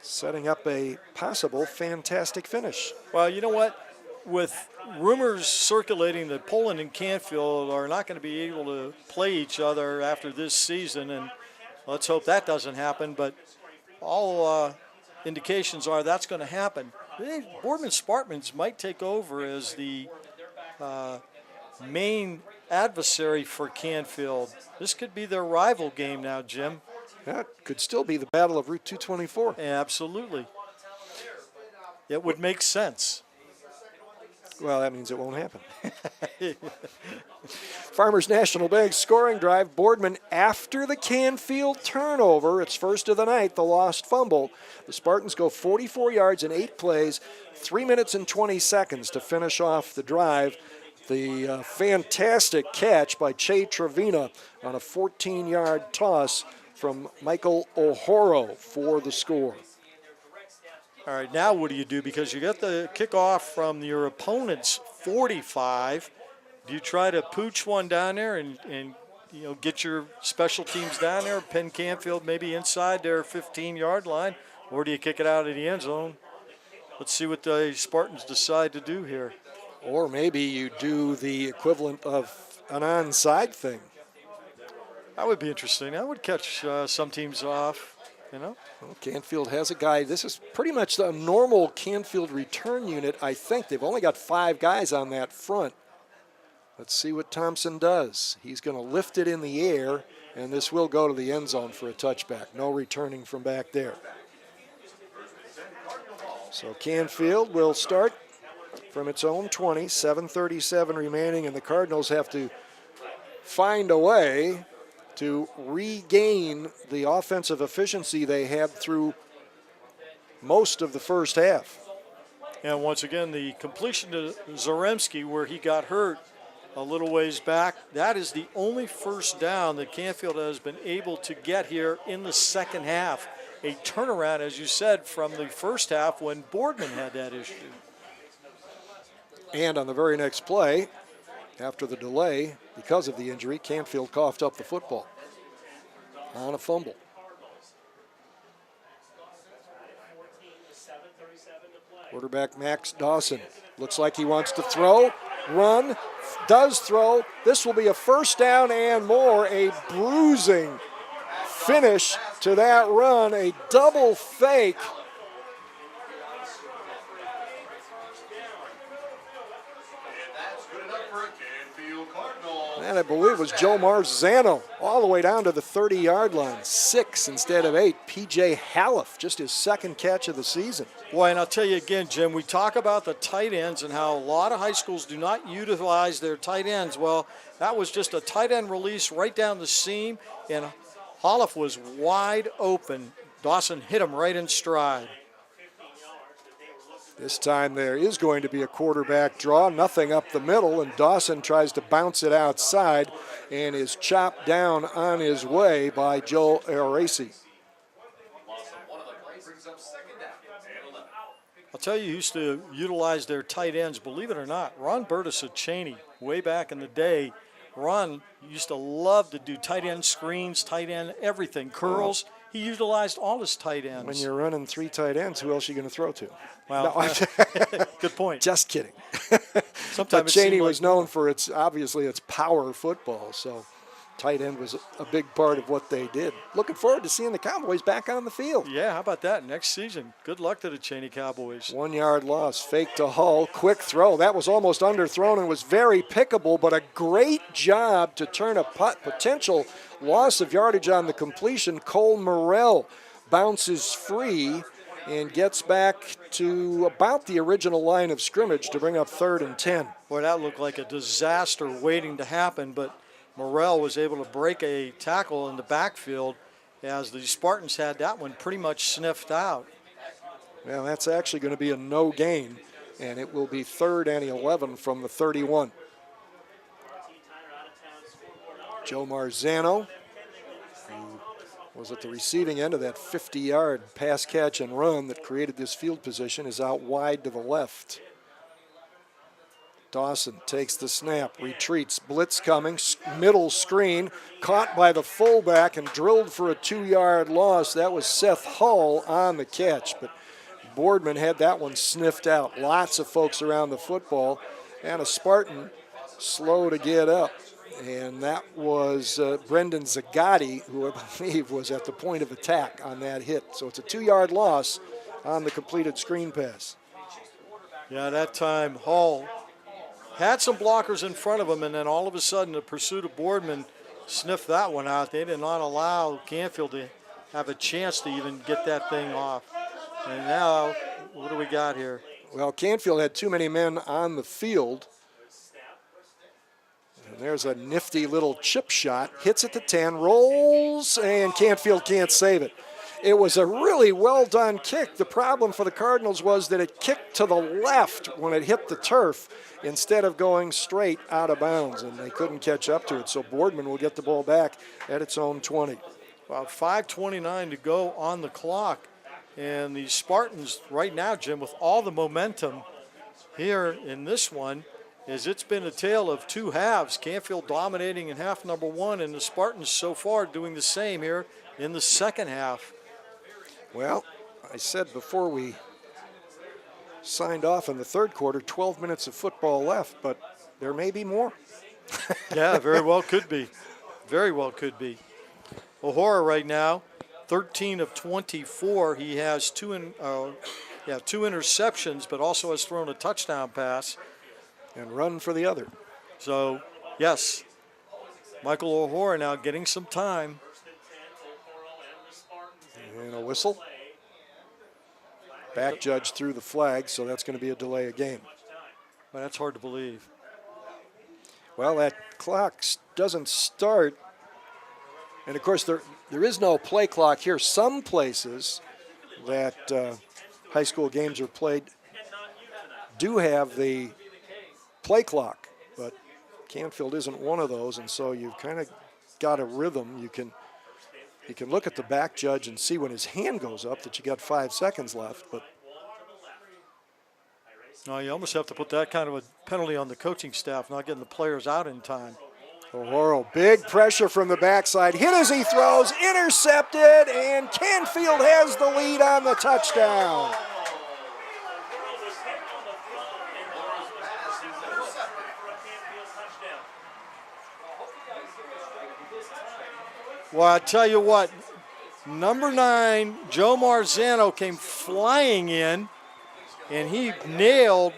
Speaker 1: Setting up a possible fantastic finish.
Speaker 2: Well, you know what? With rumors circulating that Poland and Canfield are not going to be able to play each other after this season, and let's hope that doesn't happen, but all indications are that's going to happen. Boardman Spartans might take over as the main adversary for Canfield. This could be their rival game now, Jim.
Speaker 1: That could still be the Battle of Route 224.
Speaker 2: Absolutely. It would make sense.
Speaker 1: Well, that means it won't happen. Farmers National Bank scoring drive. Boardman after the Canfield turnover. It's first of the night, the lost fumble. The Spartans go 44 yards in 8 plays, 3 minutes and 20 seconds to finish off the drive. The fantastic catch by Che Trevina on a 14-yard toss from Michael O'Horo for the score.
Speaker 2: All right, now what do you do? Because you got the kickoff from your opponent's 45. Do you try to pooch one down there and you know, get your special teams down there, pin Canfield maybe inside their 15-yard line, or do you kick it out of the end zone? Let's see what the Spartans decide to do here.
Speaker 1: Or maybe you do the equivalent of an onside thing.
Speaker 2: That would be interesting. That would catch some teams off, you know.
Speaker 1: Well, Canfield has a guy. This is pretty much the normal Canfield return unit, I think. They've only got 5 guys on that front. Let's see what Thompson does. He's going to lift it in the air, and this will go to the end zone for a touchback. No returning from back there. So Canfield will start from its own 20, 7:37 remaining, and the Cardinals have to find a way to regain the offensive efficiency they had through most of the first half.
Speaker 2: And once again, the completion to Zaremski where he got hurt a little ways back, that is the only first down that Canfield has been able to get here in the second half. A turnaround, as you said, from the first half when Boardman had that issue.
Speaker 1: And on the very next play, after the delay, because of the injury, Canfield coughed up the football on a fumble. Quarterback Max Dawson looks like he wants to throw, run, does throw. This will be a first down and more, a bruising finish to that run, a double fake. And I believe it was Joe Marzano all the way down to the 30-yard line. 6 instead of 8. P.J. Halleff, just his second catch of the season.
Speaker 2: Boy, and I'll tell you again, Jim, we talk about the tight ends and how a lot of high schools do not utilize their tight ends. Well, that was just a tight end release right down the seam, and Halleff was wide open. Dawson hit him right in stride.
Speaker 1: This time there is going to be a quarterback draw, nothing up the middle, and Dawson tries to bounce it outside and is chopped down on his way by Joe Aracey.
Speaker 2: I'll tell you, used to utilize their tight ends, believe it or not. Ron Burtis of Cheney, way back in the day, Ron used to love to do tight end screens, tight end everything, curls. He utilized all his tight ends.
Speaker 1: When you're running 3 tight ends, who else are you going to throw to?
Speaker 2: Well,
Speaker 1: no.
Speaker 2: Good point.
Speaker 1: Just kidding.
Speaker 2: Sometimes
Speaker 1: but Cheney was known for its power football, so tight end was a big part of what they did. Looking forward to seeing the Cowboys back on the field.
Speaker 2: Yeah, how about that next season? Good luck to the Cheney Cowboys.
Speaker 1: 1-yard loss, fake to Hull, quick throw. That was almost underthrown and was very pickable, but a great job to turn a potential loss of yardage on the completion. Cole Morrell bounces free and gets back to about the original line of scrimmage to bring up 3rd and 10.
Speaker 2: Boy, that looked like a disaster waiting to happen, but Morrell was able to break a tackle in the backfield as the Spartans had that one pretty much sniffed out.
Speaker 1: Well, that's actually going to be a no gain, and it will be 3rd and 11 from the 31. Joe Marzano, who was at the receiving end of that 50-yard pass, catch, and run that created this field position, is out wide to the left. Dawson takes the snap, retreats, blitz coming, middle screen, caught by the fullback and drilled for a 2-yard loss. That was Seth Hull on the catch, but Boardman had that one sniffed out. Lots of folks around the football, and a Spartan slow to get up. And that was Brendan Zagatti, who I believe was at the point of attack on that hit. So it's a 2-yard loss on the completed screen pass.
Speaker 2: Yeah, that time Hull had some blockers in front of him, and then all of a sudden the pursuit of Boardman sniffed that one out. They did not allow Canfield to have a chance to even get that thing off. And now, what do we got here?
Speaker 1: Well, Canfield had too many men on the field. And there's a nifty little chip shot. Hits at the 10, rolls, and Canfield can't save it. It was a really well-done kick. The problem for the Cardinals was that it kicked to the left when it hit the turf instead of going straight out of bounds, and they couldn't catch up to it. So Boardman will get the ball back at its own 20.
Speaker 2: About 5:29 to go on the clock. And the Spartans right now, Jim, with all the momentum here in this one, is it's been a tale of two halves. Canfield dominating in half number one, and the Spartans so far doing the same here in the second half.
Speaker 1: Well, I said before we signed off in the third quarter, 12 minutes of football left, but there may be more.
Speaker 2: Yeah, very well could be. Very well could be. O'Hara right now, 13 of 24. He has two interceptions, but also has thrown a touchdown pass.
Speaker 1: And run for the other.
Speaker 2: So, yes, Michael O'Hara now getting some time.
Speaker 1: And a whistle. Back judge threw the flag, so that's going to be a delay of game.
Speaker 2: Well, that's hard to believe.
Speaker 1: Well, that clock doesn't start. And, of course, there is no play clock here. Some places that high school games are played do have the play clock, but Canfield isn't one of those, and so you've kind of got a rhythm. You can look at the back judge and see when his hand goes up that you got 5 seconds left, but
Speaker 2: no, you almost have to put that kind of a penalty on the coaching staff, not getting the players out in time.
Speaker 1: O'Hara, big pressure from the backside, hit as he throws, intercepted, and Canfield has the lead on the touchdown.
Speaker 2: Well, I tell you what, number 9, Joe Marzano, came flying in, and he nailed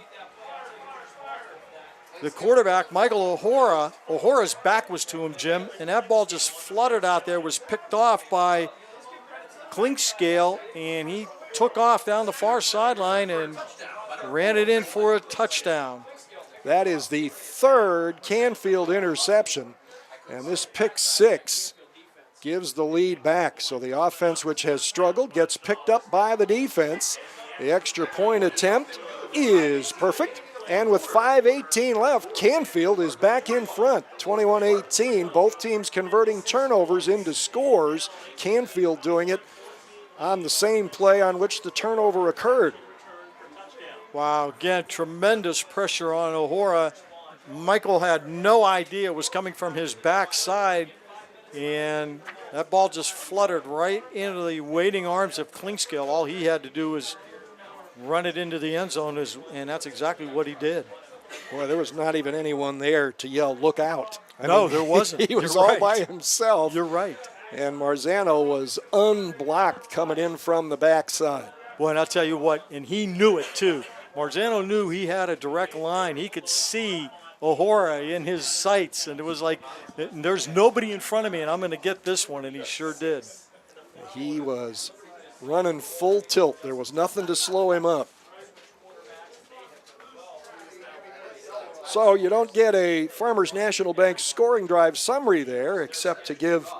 Speaker 2: the quarterback, Michael O'Hara. O'Hara's back was to him, Jim, and that ball just fluttered out there, was picked off by Clinkscale, and he took off down the far sideline and ran it in for a touchdown.
Speaker 1: That is the third Canfield interception, and this pick 6 gives the lead back. So the offense, which has struggled, gets picked up by the defense. The extra point attempt is perfect. And with 5:18 left, Canfield is back in front, 21-18. Both teams converting turnovers into scores. Canfield doing it on the same play on which the turnover occurred.
Speaker 2: Wow, again, tremendous pressure on O'Hara. Michael had no idea it was coming from his backside, and that ball just fluttered right into the waiting arms of Clinkscale. All he had to do was run it into the end zone, and that's exactly what he did.
Speaker 1: Boy, there was not even anyone there to yell, "Look out."
Speaker 2: No, there wasn't.
Speaker 1: He was all by himself.
Speaker 2: You're right.
Speaker 1: And Marzano was unblocked coming in from the backside.
Speaker 2: Boy, and I'll tell you what, and he knew it too. Marzano knew he had a direct line. He could see O'Hara in his sights, and it was like, there's nobody in front of me, and I'm going to get this one, and he sure did.
Speaker 1: He was running full tilt. There was nothing to slow him up. So you don't get a Farmers National Bank scoring drive summary there, except to give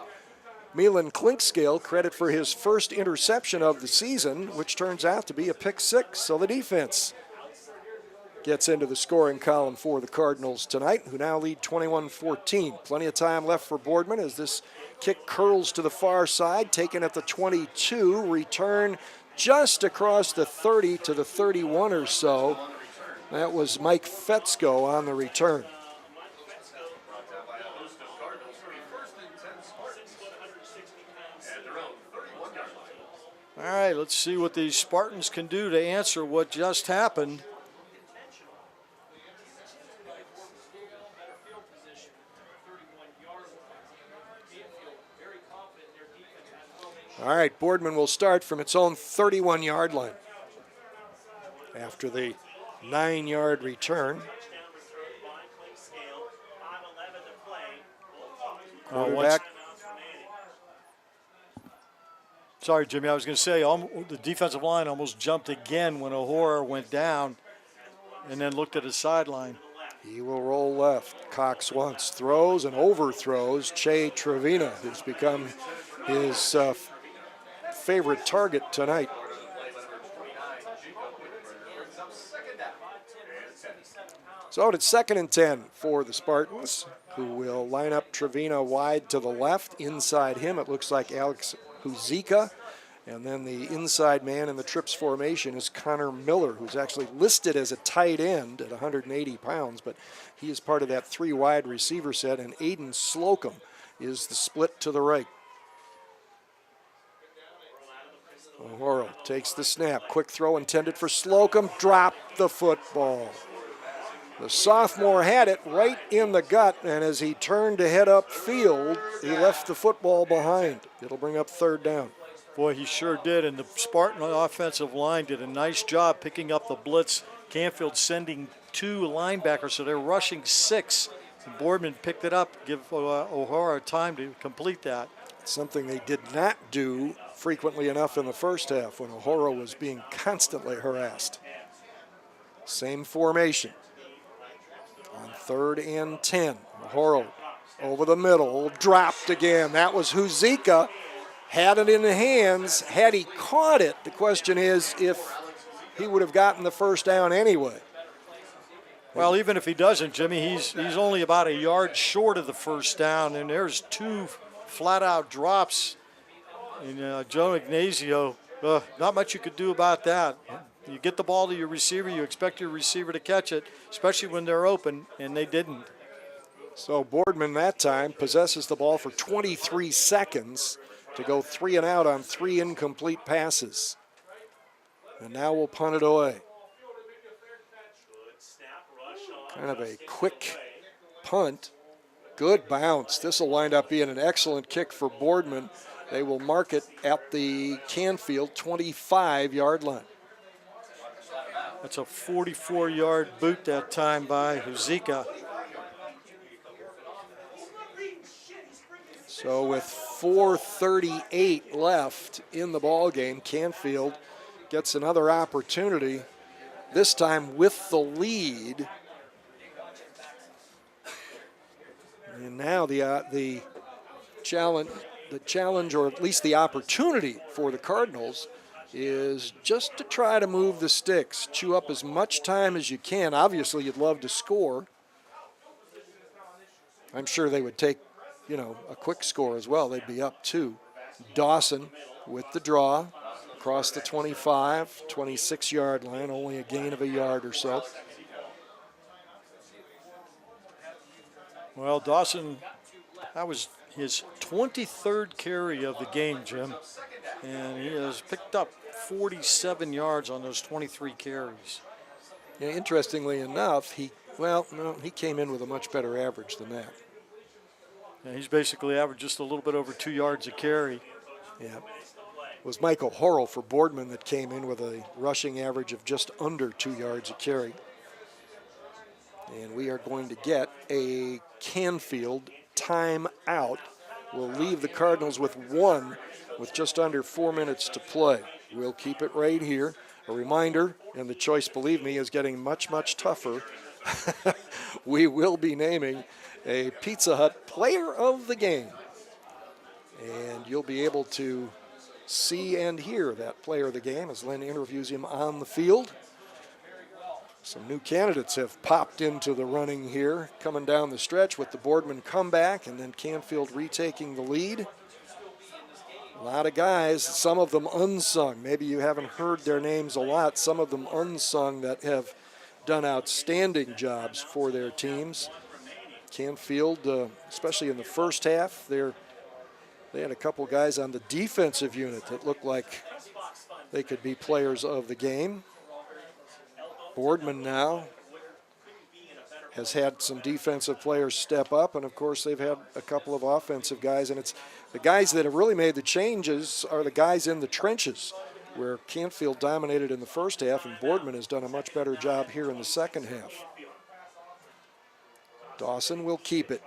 Speaker 1: Milan Clinkscale credit for his first interception of the season, which turns out to be a pick 6. So the defense gets into the scoring column for the Cardinals tonight, who now lead 21-14. Plenty of time left for Boardman as this kick curls to the far side, taken at the 22, return just across the 30 to the 31 or so. That was Mike Fetzko on the return.
Speaker 2: All right, let's see what these Spartans can do to answer what just happened.
Speaker 1: All right, Boardman will start from its own 31-yard line after the 9-yard return. Quarterback.
Speaker 2: Sorry, Jimmy. I was going to say the defensive line almost jumped again when O'Hara went down and then looked at his sideline.
Speaker 1: He will roll left. Cox once throws and overthrows Che Trevina, who's become his favorite target tonight. So it's 2nd and 10 for the Spartans, who will line up Trevina wide to the left. Inside him, it looks like Alex Huzika. And then the inside man in the trips formation is Connor Miller, who's actually listed as a tight end at 180 pounds, but he is part of that 3 wide receiver set, and Aiden Slocum is the split to the right. O'Hara takes the snap. Quick throw intended for Slocum. Dropped the football. The sophomore had it right in the gut, and as he turned to head upfield, he left the football behind. It'll bring up 3rd down.
Speaker 2: Boy, he sure did, and the Spartan offensive line did a nice job picking up the blitz. Canfield sending 2 linebackers, so they're rushing 6. And Boardman picked it up, give O'Hara time to complete that.
Speaker 1: Something they did not do frequently enough in the first half when O'Hara was being constantly harassed. Same formation. On 3rd and 10, O'Hara over the middle, dropped again. That was Huzika. Had it in the hands. Had he caught it, the question is if he would have gotten the 1st down anyway.
Speaker 2: Well, even if he doesn't, Jimmy, he's only about a yard short of the 1st down, and there's 2 flat-out drops. And Joe Ignazio, not much you could do about that. You get the ball to your receiver, you expect your receiver to catch it, especially when they're open, and they didn't.
Speaker 1: So Boardman that time possesses the ball for 23 seconds to go 3 and out on 3 incomplete passes. And now we'll punt it away. Kind of a quick punt. Good bounce. This will wind up being an excellent kick for Boardman. They will mark it at the Canfield 25-yard line.
Speaker 2: That's a 44-yard boot that time by Huzika.
Speaker 1: So with 4:38 left in the ball game, Canfield gets another opportunity, this time with the lead. And now the challenge, or at least the opportunity for the Cardinals, is just to try to move the sticks, chew up as much time as you can. Obviously, you'd love to score. I'm sure they would take, a quick score as well. They'd be up 2. Dawson with the draw across the 25, 26-yard line, only a gain of a yard or so.
Speaker 2: Well, Dawson, that was his 23rd carry of the game, Jim. And he has picked up 47 yards on those 23 carries.
Speaker 1: Yeah, interestingly enough, he came in with a much better average than that.
Speaker 2: Yeah, he's basically averaged just a little bit over 2 yards a carry.
Speaker 1: Yeah. It was Michael Horrell for Boardman that came in with a rushing average of just under 2 yards a carry. And we are going to get a Canfield timeout. We'll leave the Cardinals with 1 with just under 4 minutes to play. We'll keep it right here. A reminder, and the choice, believe me, is getting much, much tougher. We will be naming a Pizza Hut Player of the Game. And you'll be able to see and hear that Player of the Game as Len interviews him on the field. Some new candidates have popped into the running here, coming down the stretch with the Boardman comeback and then Canfield retaking the lead. A lot of guys, some of them unsung. Maybe you haven't heard their names a lot. Some of them unsung that have done outstanding jobs for their teams. Canfield, especially in the first half, they had a couple guys on the defensive unit that looked like they could be players of the game. Boardman now has had some defensive players step up, and of course they've had a couple of offensive guys, and it's the guys that have really made the changes are the guys in the trenches, where Canfield dominated in the first half, and Boardman has done a much better job here in the second half. Dawson will keep it.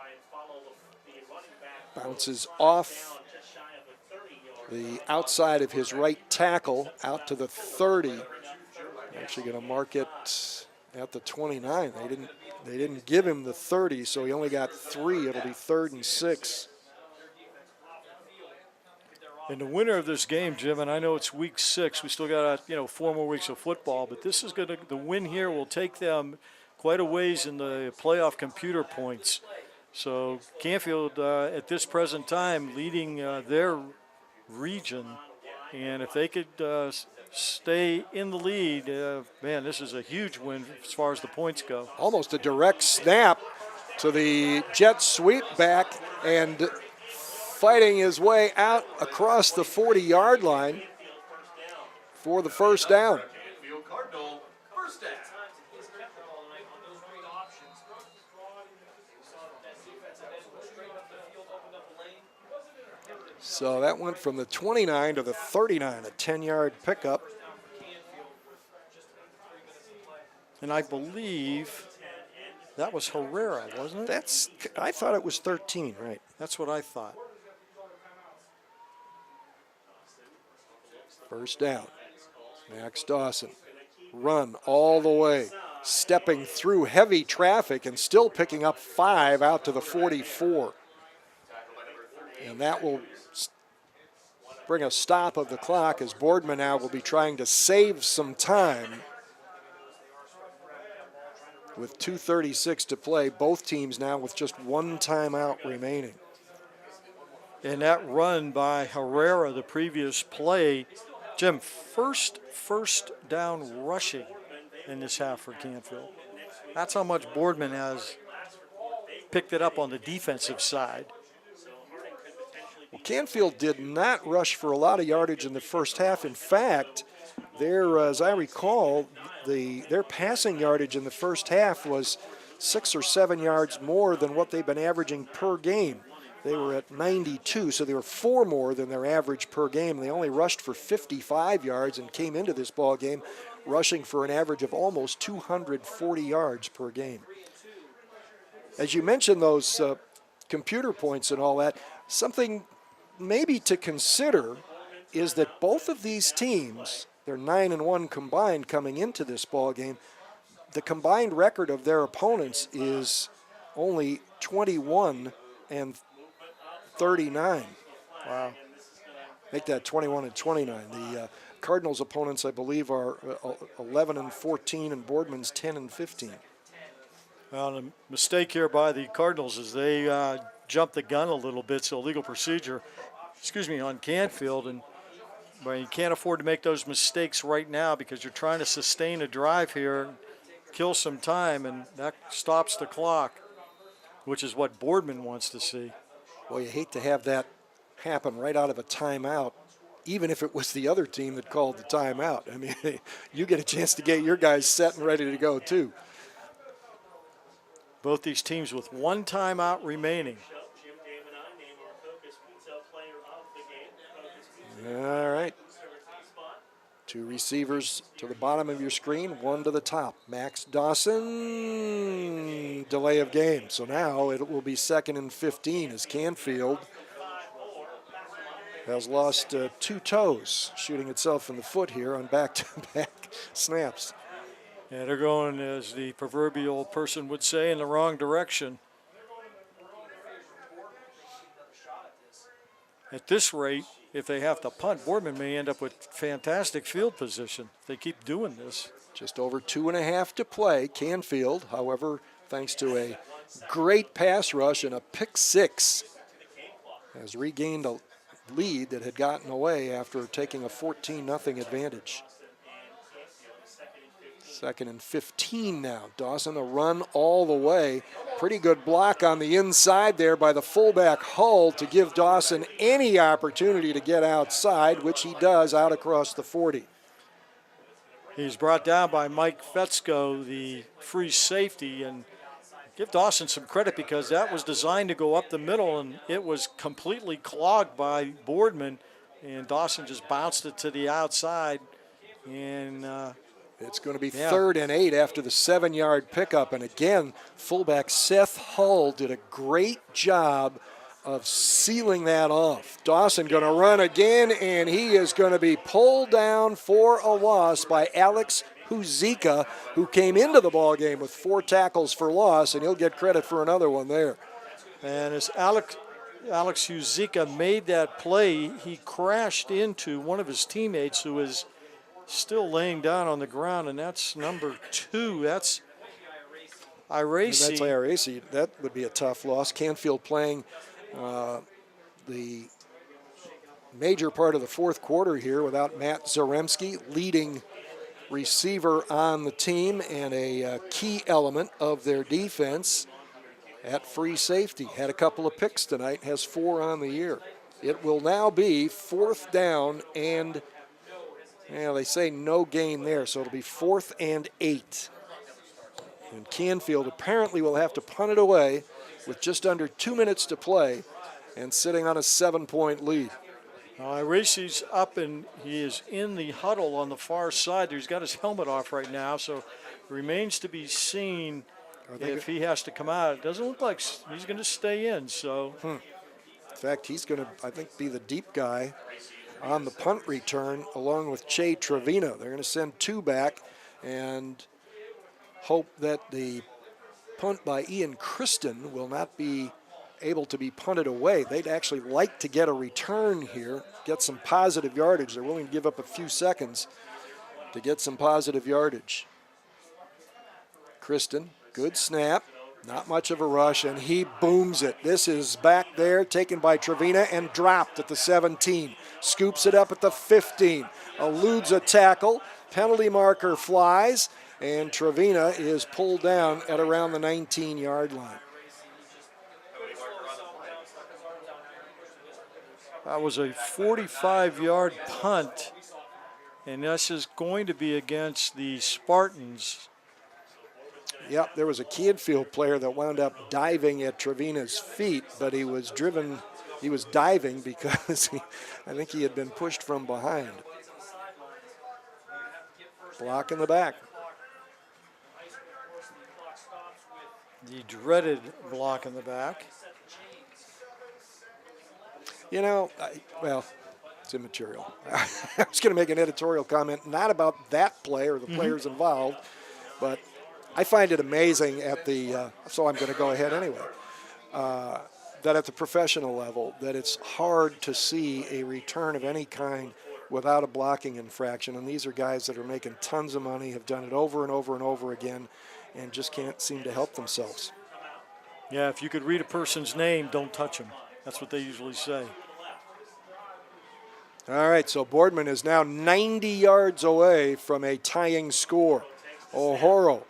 Speaker 1: Bounces off the outside of his right tackle out to the 30. Actually going to mark it at the 29. They didn't give him the 30, so he only got 3. It'll be 3rd and 6.
Speaker 2: And the winner of this game, Jim, and I know it's week 6. We still got 4 more weeks of football, but this is the win here will take them quite a ways in the playoff computer points. So Canfield at this present time leading their region, and if they could stay in the lead, man, this is a huge win as far as the points go.
Speaker 1: Almost a direct snap to the jet sweep back, and fighting his way out across the 40-yard line for the first down. So that went from the 29 to the 39, a 10-yard pickup.
Speaker 2: And I believe that was Herrera, wasn't it?
Speaker 1: I thought it was 13, right?
Speaker 2: That's what I thought.
Speaker 1: First down. Max Dawson. Run all the way. Stepping through heavy traffic and still picking up 5 out to the 44. And that will bring a stop of the clock as Boardman now will be trying to save some time. With 2:36 to play, both teams now with just 1 timeout remaining.
Speaker 2: And that run by Herrera, the previous play, Jim, first down rushing in this half for Canfield. That's how much Boardman has picked it up on the defensive side.
Speaker 1: Well, Canfield did not rush for a lot of yardage in the first half. In fact, as I recall, their passing yardage in the first half was 6 or 7 yards more than what they've been averaging per game. They were at 92, so they were 4 more than their average per game. They only rushed for 55 yards and came into this ball game rushing for an average of almost 240 yards per game. As you mentioned, those computer points and all that, something maybe to consider is that both of these teams, they're 9-1 combined coming into this ball game. The combined record of their opponents is only 21 and 39.
Speaker 2: Wow.
Speaker 1: Make that 21 and 29. The Cardinals' opponents, I believe, are 11 and 14, and Boardman's 10 and 15.
Speaker 2: Well, the mistake here by the Cardinals is they jumped the gun a little bit, so legal procedure, on Canfield, and well, you can't afford to make those mistakes right now because you're trying to sustain a drive here, kill some time, and that stops the clock, which is what Boardman wants to see.
Speaker 1: Well, you hate to have that happen right out of a timeout, even if it was the other team that called the timeout. I mean, you get a chance to get your guys set and ready to go, too.
Speaker 2: Both these teams with 1 timeout remaining.
Speaker 1: All right. 2 receivers to the bottom of your screen, 1 to the top. Max Dawson, delay of game. So now it will be 2nd and 15 as Canfield has lost 2 toes, shooting itself in the foot here on back-to-back snaps.
Speaker 2: Yeah, they're going, as the proverbial person would say, in the wrong direction. At this rate, if they have to punt, Boardman may end up with fantastic field position if they keep doing this.
Speaker 1: Just over 2.5 to play. Canfield, however, thanks to a great pass rush and a pick 6, has regained a lead that had gotten away after taking a 14-0 advantage. 2nd and 15 now. Dawson a run all the way. Pretty good block on the inside there by the fullback Hull to give Dawson any opportunity to get outside, which he does out across the 40.
Speaker 2: He's brought down by Mike Fetzko, the free safety, and give Dawson some credit because that was designed to go up the middle, and it was completely clogged by Boardman, and Dawson just bounced it to the outside, and
Speaker 1: it's going to be 3rd and 8 after the 7-yard pickup. And again, fullback Seth Hull did a great job of sealing that off. Dawson going to run again, and he is going to be pulled down for a loss by Alex Huzika, who came into the ball game with 4 tackles for loss, and he'll get credit for another one there.
Speaker 2: And as Alex Huzika made that play, he crashed into one of his teammates who was still laying down on the ground, and that's number 2. That's Iracey.
Speaker 1: That's Iracey. That would be a tough loss. Canfield playing the major part of the fourth quarter here without Matt Zaremski, leading receiver on the team and a key element of their defense at free safety. Had a couple of picks tonight, has 4 on the year. It will now be 4th down and, they say no gain there, so it'll be 4th and 8. And Canfield apparently will have to punt it away with just under 2 minutes to play and sitting on a 7-point lead.
Speaker 2: Iracey's up, and he is in the huddle on the far side. He's got his helmet off right now, so it remains to be seen if he has to come out. It doesn't look like he's going to stay in. So,
Speaker 1: In fact, he's going to, I think, be the deep guy on the punt return along with Che Trevino. They're going to send 2 back and hope that the punt by Ian Christen will not be able to be punted away. They'd actually like to get a return here, get some positive yardage. They're willing to give up a few seconds to get some positive yardage. Christen, good snap, not much of a rush, and he booms it. This is back there, taken by Trevina and dropped at the 17. Scoops it up at the 15, eludes a tackle, penalty marker flies, and Trevina is pulled down at around the 19-yard line.
Speaker 2: That was a 45-yard punt, and this is going to be against the Spartans.
Speaker 1: Yep, there was a Canfield player that wound up diving at Trevina's feet, but he was diving because I think he had been pushed from behind. Block in the back.
Speaker 2: The dreaded block in the back.
Speaker 1: It's immaterial. I was going to make an editorial comment, not about that play or the players involved, but I find it amazing at the, so I'm going to go ahead anyway, that at the professional level, that it's hard to see a return of any kind without a blocking infraction. And these are guys that are making tons of money, have done it over and over and over again, and just can't seem to help themselves.
Speaker 2: Yeah, if you could read a person's name, don't touch him. That's what they usually say.
Speaker 1: All right, so Boardman is now 90 yards away from a tying score. O'Horo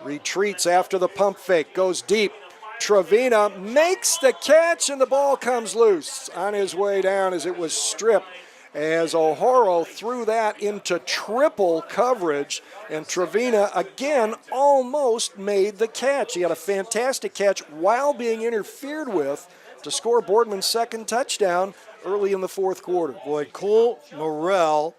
Speaker 1: retreats after the pump fake, goes deep. Trevina makes the catch, and the ball comes loose on his way down as it was stripped, as O'Horo threw that into triple coverage, and Trevina again almost made the catch. He had a fantastic catch while being interfered with to score Boardman's second touchdown early in the fourth quarter.
Speaker 2: Boy, Cole Morrell,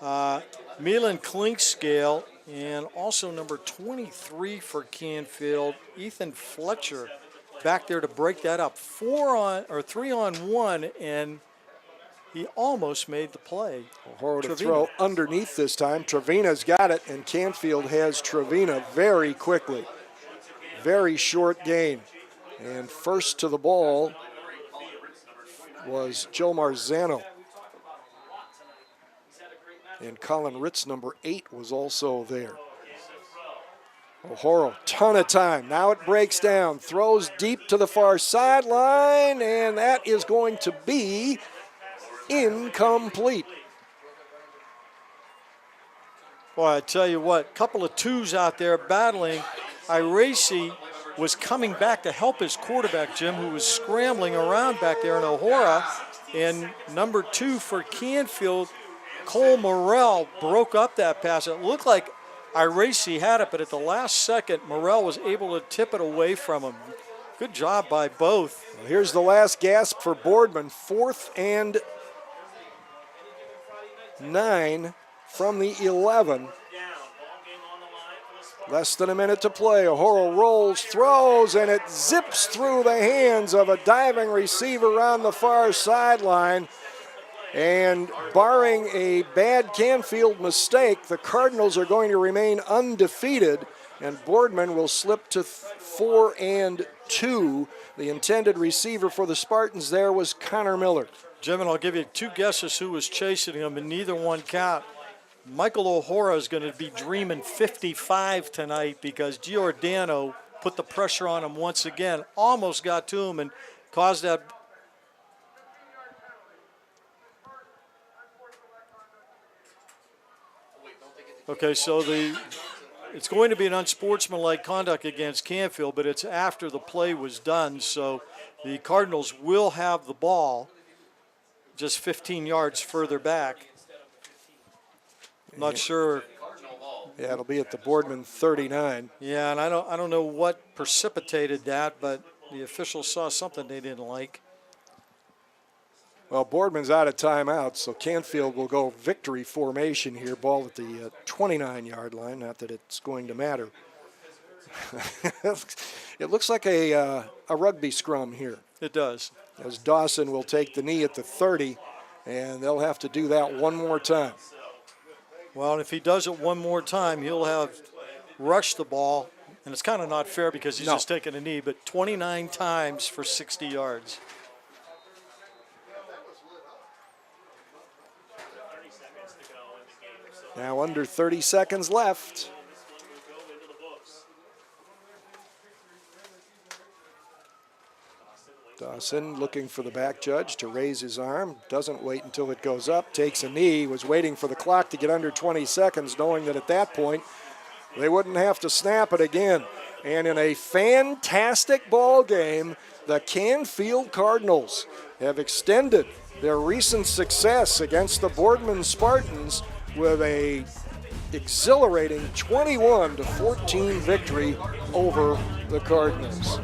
Speaker 2: Milan Klinkscale, and also number 23 for Canfield, Ethan Fletcher, back there to break that up. 3-on-1, and he almost made the play.
Speaker 1: O'Horo to throw underneath this time. Trevina's got it, and Canfield has Trevina very quickly. Very short gain. And first to the ball was Joe Marzano. And Colin Ritz, number 8, was also there. O'Horo, ton of time. Now it breaks down, throws deep to the far sideline, and that is going to be incomplete.
Speaker 2: Boy, I tell you what, couple of twos out there battling. Iracey was coming back to help his quarterback, Jim, who was scrambling around back there in O'Hora. And number 2 for Canfield, Cole Morrell, broke up that pass. It looked like Iracey had it, but at the last second, Morrell was able to tip it away from him. Good job by both.
Speaker 1: Well, here's the last gasp for Boardman. 4th and 9 from the 11. Less than a minute to play. O'Hara rolls, throws, and it zips through the hands of a diving receiver on the far sideline. And barring a bad Canfield mistake, the Cardinals are going to remain undefeated, and Boardman will slip to 4-2. The intended receiver for the Spartans there was Connor Miller.
Speaker 2: Jim, and I'll give you two guesses who was chasing him, and neither one count. Michael O'Hara is going to be dreaming 55 tonight because Giordano put the pressure on him once again, almost got to him and caused that. Okay, so it's going to be an unsportsmanlike conduct against Canfield, but it's after the play was done, so the Cardinals will have the ball just 15 yards further back. I'm not sure.
Speaker 1: Yeah, it'll be at the Boardman 39.
Speaker 2: Yeah, and I don't know what precipitated that, but the officials saw something they didn't like.
Speaker 1: Well, Boardman's out of timeout, so Canfield will go victory formation here. Ball at the 29-yard line. Not that it's going to matter. It looks like a rugby scrum here.
Speaker 2: It does.
Speaker 1: As Dawson will take the knee at the 30, and they'll have to do that one more time.
Speaker 2: Well, if he does it one more time, he'll have rushed the ball, and it's kind of not fair because he's just taking a knee, but 29 times for 60 yards.
Speaker 1: Now under 30 seconds left. Dawson looking for the back judge to raise his arm. Doesn't wait until it goes up. Takes a knee. Was waiting for the clock to get under 20 seconds, knowing that at that point they wouldn't have to snap it again. And in a fantastic ball game, the Canfield Cardinals have extended their recent success against the Boardman Spartans with a exhilarating 21-14 victory over the Cardinals.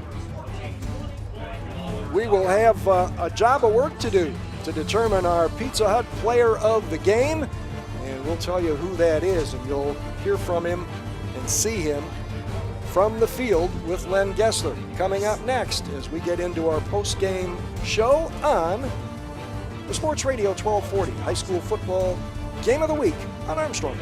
Speaker 1: We will have a job of work to do to determine our Pizza Hut player of the game, and we'll tell you who that is, and you'll hear from him and see him from the field with Len Gessler coming up next as we get into our post-game show on the Sports Radio 1240 High School Football Game of the Week on Armstrong.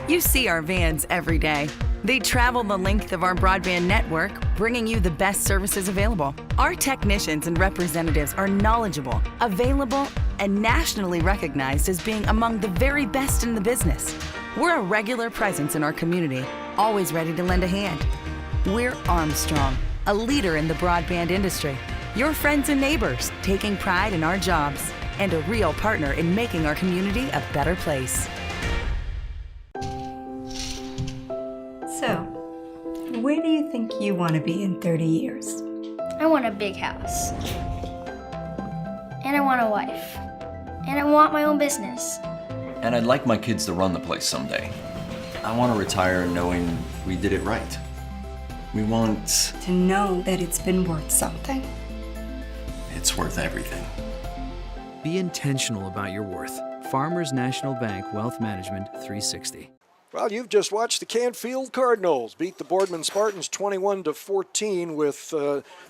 Speaker 15: You see our vans every day. They travel the length of our broadband network, bringing you the best services available. Our technicians and representatives are knowledgeable, available, and nationally recognized as being among the very best in the business. We're a regular presence in our community, always ready to lend a hand. We're Armstrong, a leader in the broadband industry. Your friends and neighbors, taking pride in our jobs, and a real partner in making our community a better place.
Speaker 5: So, where do you think you want to be in 30 years?
Speaker 6: I want a big house. And I want a wife. And I want my own business.
Speaker 7: And I'd like my kids to run the place someday. I want to retire knowing we did it right. We want
Speaker 5: to know that it's been worth something.
Speaker 7: It's worth everything.
Speaker 8: Be intentional about your worth. Farmers National Bank Wealth Management 360.
Speaker 1: Well, you've just watched the Canfield Cardinals beat the Boardman Spartans 21-14 with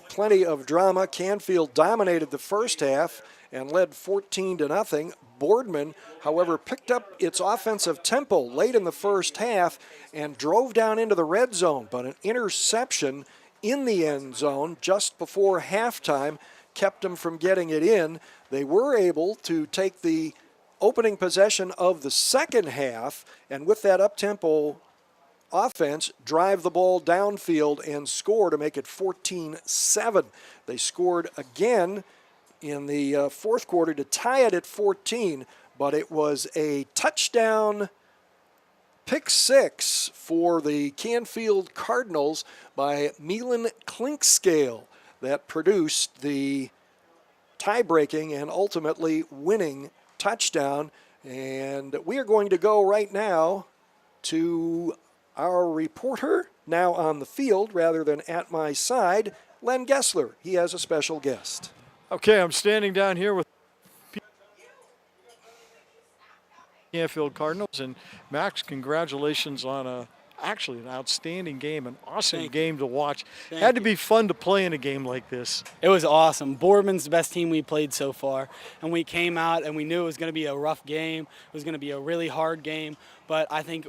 Speaker 1: plenty of drama. Canfield dominated the first half and led 14-0. Boardman, however, picked up its offensive tempo late in the first half and drove down into the red zone, but an interception in the end zone just before halftime kept them from getting it in. They were able to take the opening possession of the second half, and with that up-tempo offense, drive the ball downfield and score to make it 14-7. They scored again in the fourth quarter to tie it at 14, but it was a touchdown pick six for the Canfield Cardinals by Milan Klinkscale that produced the tie-breaking and ultimately winning touchdown. And we are going to go right now to our reporter, now on the field rather than at my side, Len Gessler. He has a special guest.
Speaker 2: Okay, I'm standing down here with Canfield Cardinals. And Max, congratulations on actually an outstanding game, an awesome game to watch. Had to be fun to play in a game like this.
Speaker 16: It was awesome. Boardman's the best team we played so far, and we came out and we knew it was going to be a rough game. It was going to be a really hard game, but I think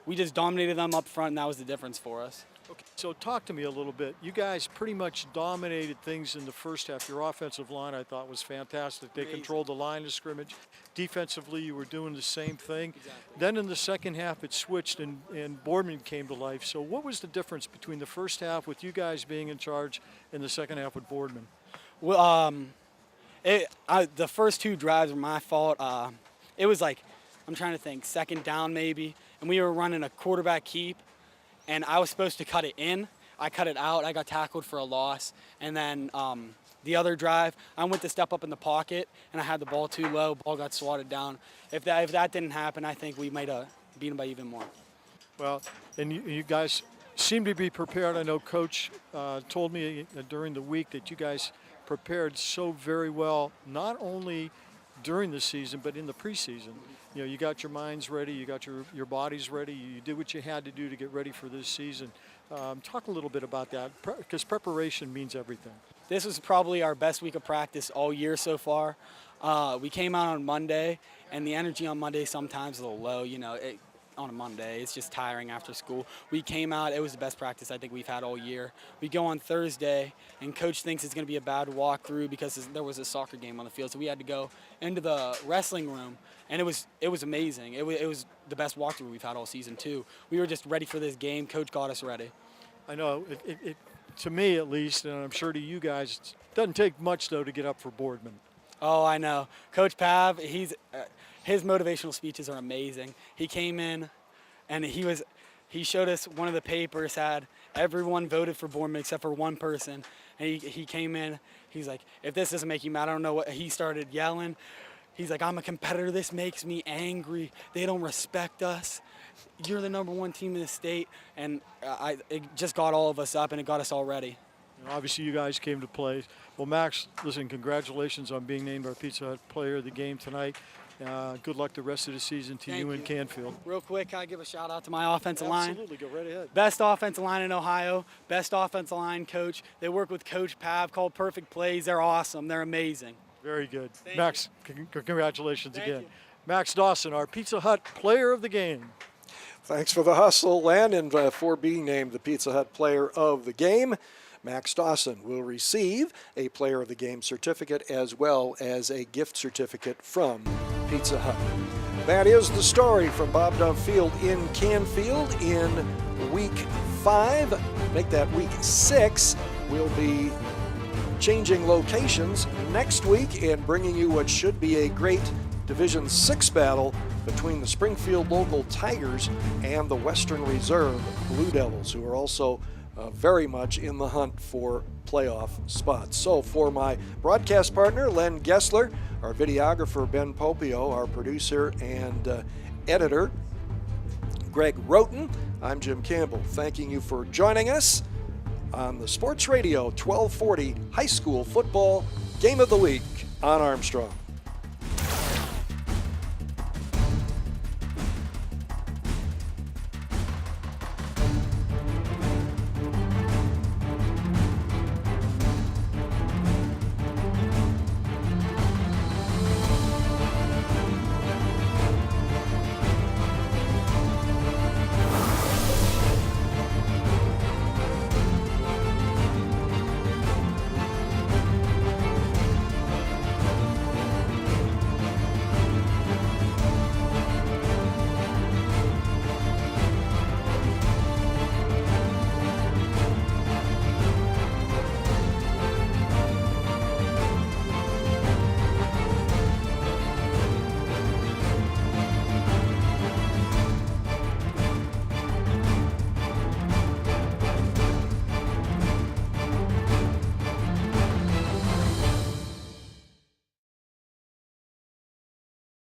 Speaker 16: we just dominated them up front, and that was the difference for us.
Speaker 2: Okay, so talk to me a little bit. You guys pretty much dominated things in the first half. Your offensive line, I thought, was fantastic. They controlled the line of scrimmage. Defensively, you were doing the same thing.
Speaker 16: Exactly.
Speaker 2: Then in the second half, it switched, and Boardman came to life. So what was the difference between the first half with you guys being in charge and the second half with Boardman?
Speaker 16: Well, the first 2 drives were my fault. It was like, I'm trying to think, second down maybe, and we were running a quarterback keep, and I was supposed to cut it in. I cut it out. I got tackled for a loss. And then the other drive, I went to step up in the pocket, and I had the ball too low. Ball got swatted down. If that didn't happen, I think we might have beat them by even more.
Speaker 2: Well, and you guys seem to be prepared. I know Coach told me during the week that you guys prepared so very well, not only during the season, but in the preseason. You know, you got your minds ready, you got your bodies ready, you did what you had to do to get ready for this season. Talk a little bit about that, because preparation means everything.
Speaker 16: This was probably our best week of practice all year so far. We came out on Monday, and the energy on Monday sometimes is a little low. You know, on a Monday, it's just tiring after school. We came out, it was the best practice I think we've had all year. We go on Thursday, and Coach thinks it's going to be a bad walkthrough because there was a soccer game on the field, so we had to go into the wrestling room, and it was amazing. It was the best walkthrough we've had all season too. We were just ready for this game. Coach got us ready.
Speaker 2: I know, it to me at least, and I'm sure to you guys, it doesn't take much though to get up for Boardman.
Speaker 16: Oh, I know. Coach Pav, his motivational speeches are amazing. He came in and he showed us one of the papers had everyone voted for Boardman except for one person. And he came in, he's like, if this doesn't make you mad, I don't know what. He started yelling. He's like, I'm a competitor. This makes me angry. They don't respect us. You're the #1 team in the state. And it just got all of us up, and it got us all ready.
Speaker 2: And obviously, you guys came to play. Well, Max, listen, congratulations on being named our Pizza Hut Player of the Game tonight. Good luck the rest of the season to you and Canfield.
Speaker 16: Real quick, can I give a shout out to my offensive line?
Speaker 2: Absolutely, go right ahead.
Speaker 16: Best offensive line in Ohio, best offensive line coach. They work with Coach Pav, called Perfect Plays. They're awesome. They're amazing.
Speaker 2: Very good.
Speaker 16: Thank
Speaker 2: Max, congratulations
Speaker 16: Thank
Speaker 2: again.
Speaker 16: you.
Speaker 2: Max Dawson, our Pizza Hut Player of the Game.
Speaker 1: Thanks for the hustle, Len, and for being named the Pizza Hut Player of the Game. Max Dawson will receive a Player of the Game certificate as well as a gift certificate from Pizza Hut. That is the story from Bob Dove Field in Canfield in Week 5. Make that Week 6. We'll be changing locations next week and bringing you what should be a great Division 6 battle between the Springfield local Tigers and the Western Reserve Blue Devils, who are also very much in the hunt for playoff spots. So for my broadcast partner, Len Gessler, our videographer, Ben Popio, our producer and editor, Greg Roten, I'm Jim Campbell, thanking you for joining us on the Sports Radio 1240 High School Football Game of the Week on Armstrong.